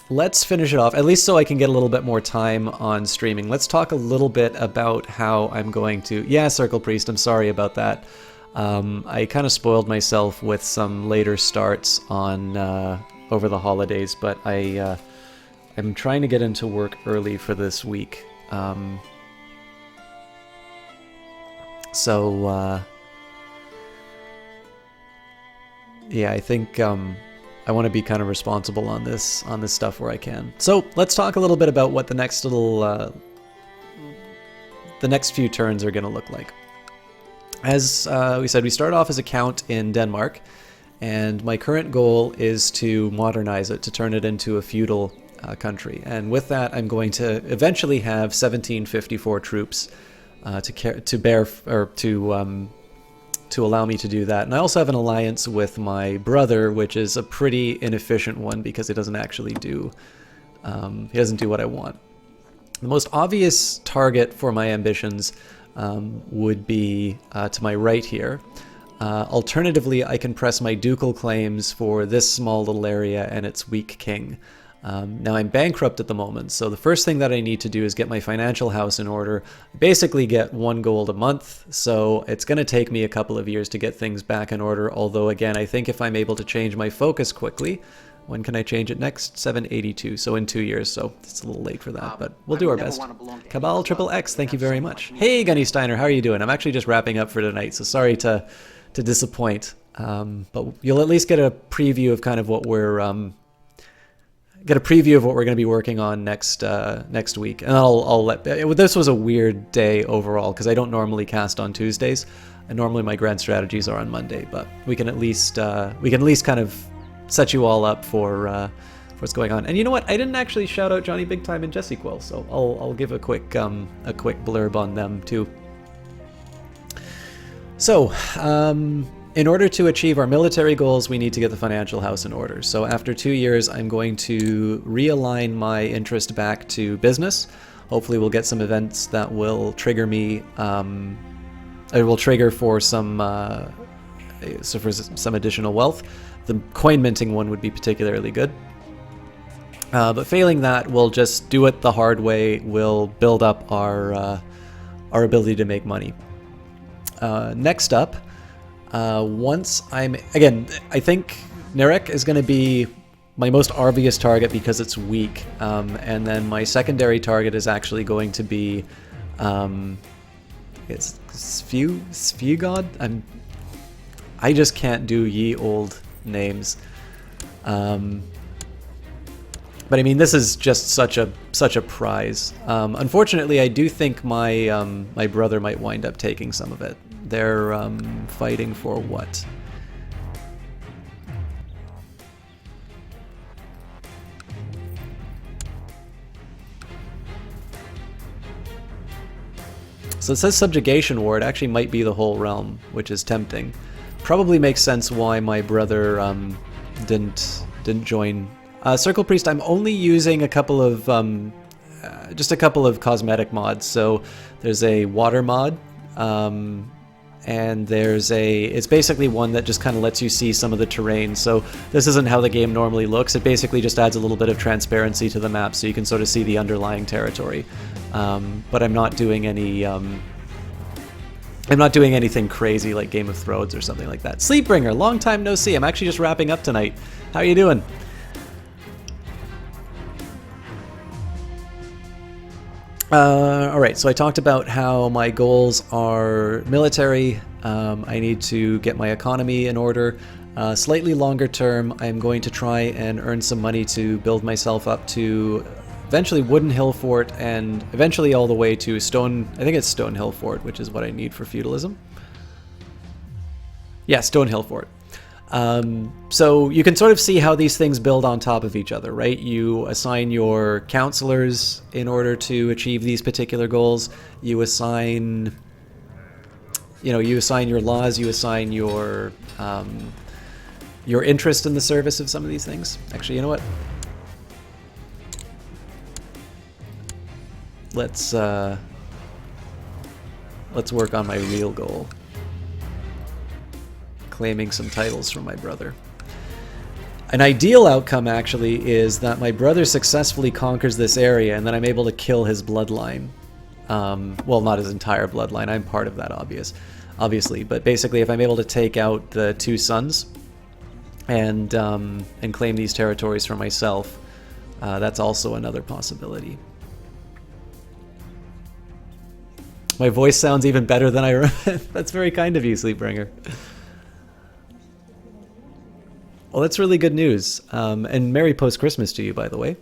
let's finish it off, at least so I can get a little bit more time on streaming. Let's talk a little bit about how I'm going to... Yeah, Circle Priest, I'm sorry about that. I kind of spoiled myself with some later starts on over the holidays, but I'm trying to get into work early for this week. Yeah, I think I want to be kind of responsible on this stuff where I can. So let's talk a little bit about what the next few turns are going to look like. As we said, we start off as a count in Denmark, and my current goal is to modernize it, to turn it into a feudal country. And with that, I'm going to eventually have 1754 troops to allow me to do that. And I also have an alliance with my brother, which is a pretty inefficient one because he doesn't actually do what I want. The most obvious target for my ambitions would be to my right here. Alternatively, I can press my ducal claims for this small little area and its weak king. Now I'm bankrupt at the moment, so the first thing that I need to do is get my financial house in order. Basically get 1 gold a month, so it's going to take me a couple of years to get things back in order, although again, I think if I'm able to change my focus quickly, when can I change it next? 782, so in 2 years, so it's a little late for that, but we'll do our best. Cabal Triple X, thank you very much. Hey Gunny Steiner, how are you doing? I'm actually just wrapping up for tonight, so sorry to disappoint, but you'll at least get a preview of kind of what we're going to be working on next week, and I'll let. This was a weird day overall because I don't normally cast on Tuesdays, and normally my grand strategies are on Monday. But we can at least kind of set you all up for what's going on. And you know what? I didn't actually shout out Johnny Big Time and Jesse Quill, so I'll give a quick blurb on them too. So, in order to achieve our military goals, we need to get the financial house in order. So after 2 years, I'm going to realign my interest back to business. Hopefully we'll get some events that will trigger me, it will trigger for some additional wealth. The coin minting one would be particularly good. But failing that, we'll just do it the hard way. We'll build up our ability to make money. Next up, I think Nirek is going to be my most obvious target because it's weak, and then my secondary target is actually going to be, it's Sviegod? I just can't do ye old names. But I mean, this is just such a prize. Unfortunately, I do think my brother might wind up taking some of it. They're fighting for what? So it says subjugation war. It actually might be the whole realm, which is tempting. Probably makes sense why my brother didn't join. Circle Priest, I'm only using a couple of just a couple of cosmetic mods. So there's a water mod, and it's basically one that just kind of lets you see some of the terrain. So this isn't how the game normally looks. It basically just adds a little bit of transparency to the map so you can sort of see the underlying territory. But I'm not doing anything crazy like Game of Thrones or something like that. Sleepbringer, long time no see. I'm actually just wrapping up tonight. How are you doing? Alright, so I talked about how my goals are military. I need to get my economy in order. Slightly longer term, I'm going to try and earn some money to build myself up to eventually Wooden Hill Fort, and eventually all the way to Stone Hill Fort, which is what I need for feudalism. Yeah, Stone Hill Fort. So you can sort of see how these things build on top of each other, right? You assign your counselors in order to achieve these particular goals. You assign your laws, you assign your interest in the service of some of these things. Actually, you know what? Let's work on my real goal. Claiming some titles from my brother. An ideal outcome, actually, is that my brother successfully conquers this area and then I'm able to kill his bloodline. Well, not his entire bloodline. I'm part of that, obviously. But basically, if I'm able to take out the two sons and claim these territories for myself, that's also another possibility. My voice sounds even better than I remember. That's very kind of you, Sleepbringer. Well, that's really good news. And Merry Post-Christmas to you, by the way.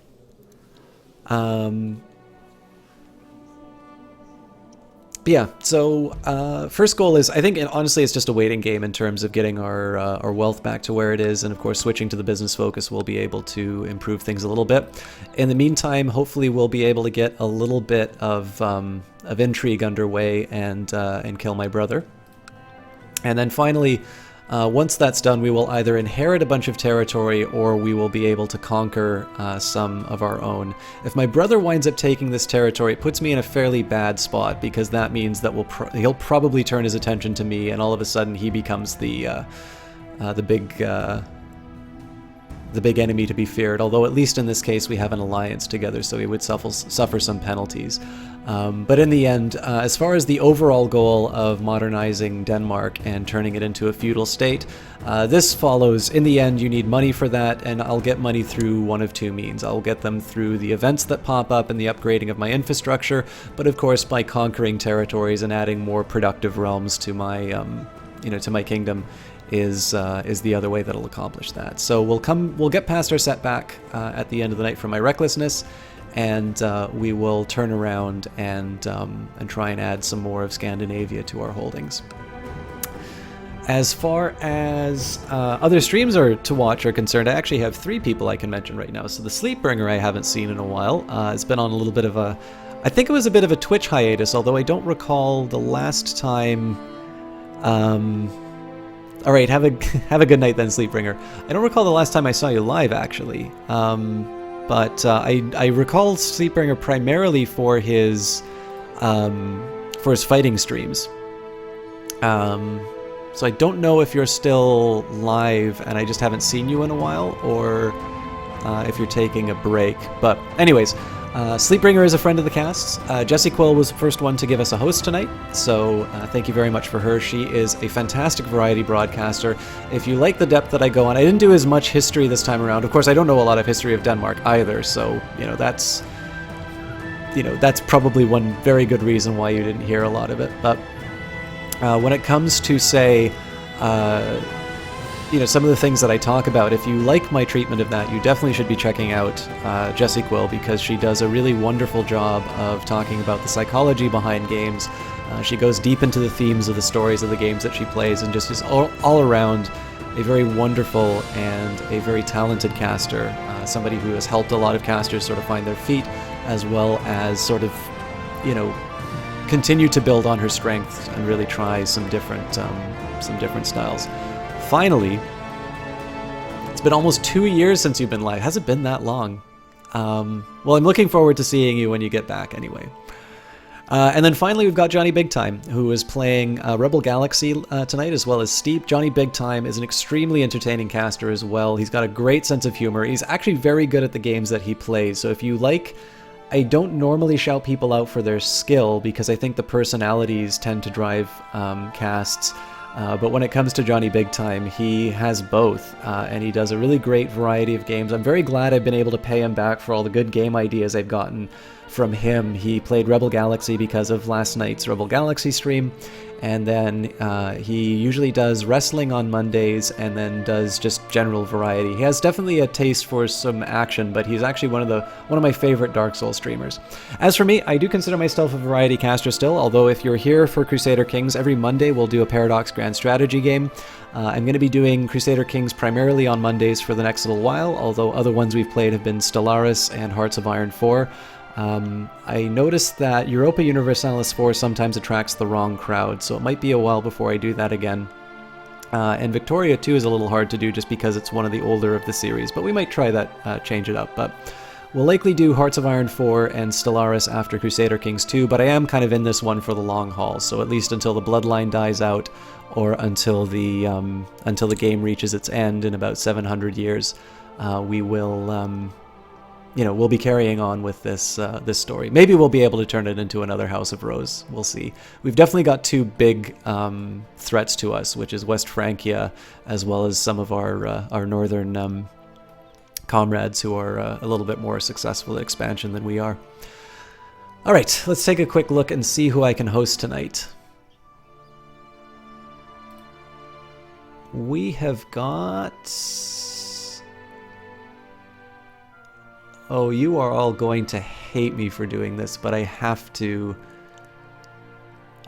But yeah, so first goal is, I think, honestly, it's just a waiting game in terms of getting our wealth back to where it is, and of course, switching to the business focus will be able to improve things a little bit. In the meantime, hopefully, we'll be able to get a little bit of intrigue underway and kill my brother. And then finally, once that's done, we will either inherit a bunch of territory or we will be able to conquer some of our own. If my brother winds up taking this territory, it puts me in a fairly bad spot, because that means that he'll probably turn his attention to me, and all of a sudden he becomes the big enemy to be feared. Although at least in this case we have an alliance together, so he would suffer some penalties. But in the end, as far as the overall goal of modernizing Denmark and turning it into a feudal state, this follows. In the end, you need money for that, and I'll get money through one of two means. I'll get them through the events that pop up and the upgrading of my infrastructure, but of course by conquering territories and adding more productive realms to my, to my kingdom is the other way that'll accomplish that. So we'll get past our setback at the end of the night from my recklessness, and we will turn around and try and add some more of Scandinavia to our holdings. As far as other streams to watch are concerned, I actually have 3 people I can mention right now. So the Sleepbringer I haven't seen in a while. It's been on a little bit of I think it was a bit of a Twitch hiatus, although I don't recall the last time. All right, have a good night then, Sleepbringer. I don't recall the last time I saw you live, actually. But I recall Sleepbringer primarily for his fighting streams. So I don't know if you're still live and I just haven't seen you in a while, or if you're taking a break. But anyways, Sleepbringer is a friend of the cast. Jessie Quill was the first one to give us a host tonight, so thank you very much for her. She is a fantastic variety broadcaster. If you like the depth that I go on, I didn't do as much history this time around. Of course, I don't know a lot of history of Denmark either, so that's probably one very good reason why you didn't hear a lot of it. But when it comes to, say, some of the things that I talk about, if you like my treatment of that, you definitely should be checking out Jessie Quill, because she does a really wonderful job of talking about the psychology behind games. She goes deep into the themes of the stories of the games that she plays, and just is all around a very wonderful and a very talented caster, somebody who has helped a lot of casters sort of find their feet, as well as sort of, continue to build on her strengths and really try some different styles. Finally, it's been almost 2 years since you've been live. Has it been that long? Well, I'm looking forward to seeing you when you get back anyway. And then finally, we've got Johnny Big Time, who is playing Rebel Galaxy tonight, as well as Steep. Johnny Big Time is an extremely entertaining caster as well. He's got a great sense of humor. He's actually very good at the games that he plays. So if you like, I don't normally shout people out for their skill because I think the personalities tend to drive casts. But when it comes to Johnny Big Time, he has both, and he does a really great variety of games. I'm very glad I've been able to pay him back for all the good game ideas I've gotten from him. He played Rebel Galaxy because of last night's Rebel Galaxy stream, and then he usually does wrestling on Mondays and then does just general variety. He has definitely a taste for some action, but he's actually one of my favorite Dark Souls streamers. As for me, I do consider myself a variety caster still, although if you're here for Crusader Kings, every Monday we'll do a Paradox Grand Strategy game. I'm going to be doing Crusader Kings primarily on Mondays for the next little while, although other ones we've played have been Stellaris and Hearts of Iron 4. I noticed that Europa Universalis 4 sometimes attracts the wrong crowd, so it might be a while before I do that again. And Victoria 2 is a little hard to do just because it's one of the older of the series, but we might try that, change it up. But we'll likely do Hearts of Iron 4 and Stellaris after Crusader Kings 2, but I am kind of in this one for the long haul, so at least until the Bloodline dies out, or until the game reaches its end in about 700 years, we will... we'll be carrying on with this story. Maybe we'll be able to turn it into another House of Rose. We'll see. We've definitely got two big threats to us, which is West Francia, as well as some of our northern comrades who are a little bit more successful at expansion than we are. All right, let's take a quick look and see who I can host tonight. We have got... Oh, you are all going to hate me for doing this, but I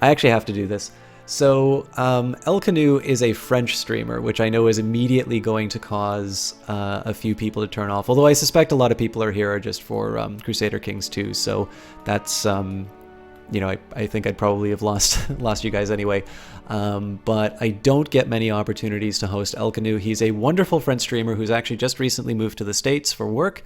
actually have to do this. So, El Canu is a French streamer, which I know is immediately going to cause a few people to turn off. Although I suspect a lot of people are here just for Crusader Kings 2, so that's... I think I'd probably have lost you guys anyway. But I don't get many opportunities to host El Canu. He's a wonderful French streamer who's actually just recently moved to the States for work.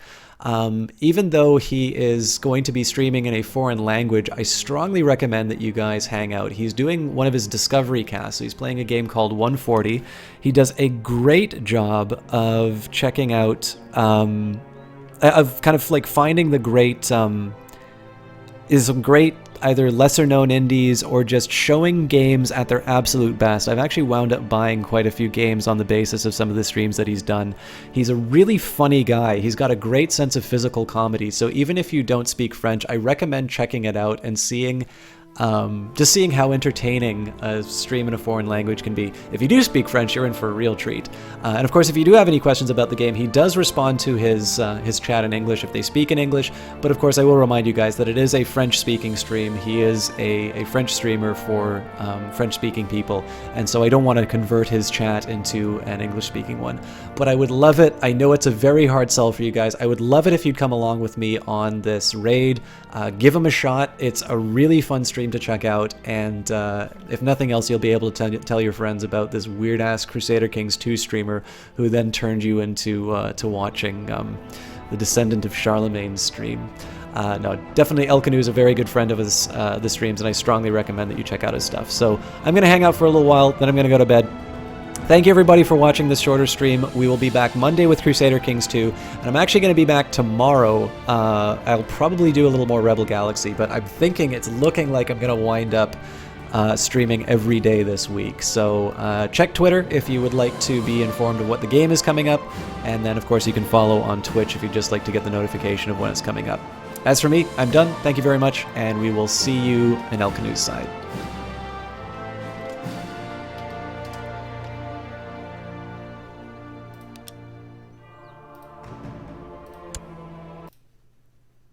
Even though he is going to be streaming in a foreign language, I strongly recommend that you guys hang out. He's doing one of his Discovery casts. So he's playing a game called 140. He does a great job of checking out, of kind of like finding the great, is some great either lesser known indies or just showing games at their absolute best. I've actually wound up buying quite a few games on the basis of some of the streams that he's done. He's a really funny guy. He's got a great sense of physical comedy. So even if you don't speak French, I recommend checking it out and seeing how entertaining a stream in a foreign language can be. If you do speak French, you're in for a real treat. And of course, if you do have any questions about the game, he does respond to his chat in English if they speak in English. But of course, I will remind you guys that it is a French-speaking stream. He is a French streamer for French-speaking people, and so I don't want to convert his chat into an English-speaking one. But I would love it. I know it's a very hard sell for you guys. I would love it if you'd come along with me on this raid. Give him a shot. It's a really fun stream to check out, and if nothing else, you'll be able to tell your friends about this weird-ass Crusader Kings 2 streamer who then turned you into to watching the Descendant of Charlemagne stream. No, definitely El Canu is a very good friend of his, the streams, and I strongly recommend that you check out his stuff. So I'm going to hang out for a little while, then I'm going to go to bed. Thank you everybody for watching this shorter stream. We will be back Monday with Crusader Kings 2, and I'm actually going to be back tomorrow. I'll probably do a little more Rebel Galaxy, but I'm thinking it's looking like I'm going to wind up streaming every day this week. So check Twitter if you would like to be informed of what the game is coming up, and then of course you can follow on Twitch if you'd just like to get the notification of when it's coming up. As for me, I'm done. Thank you very much, and we will see you in El Canu's side.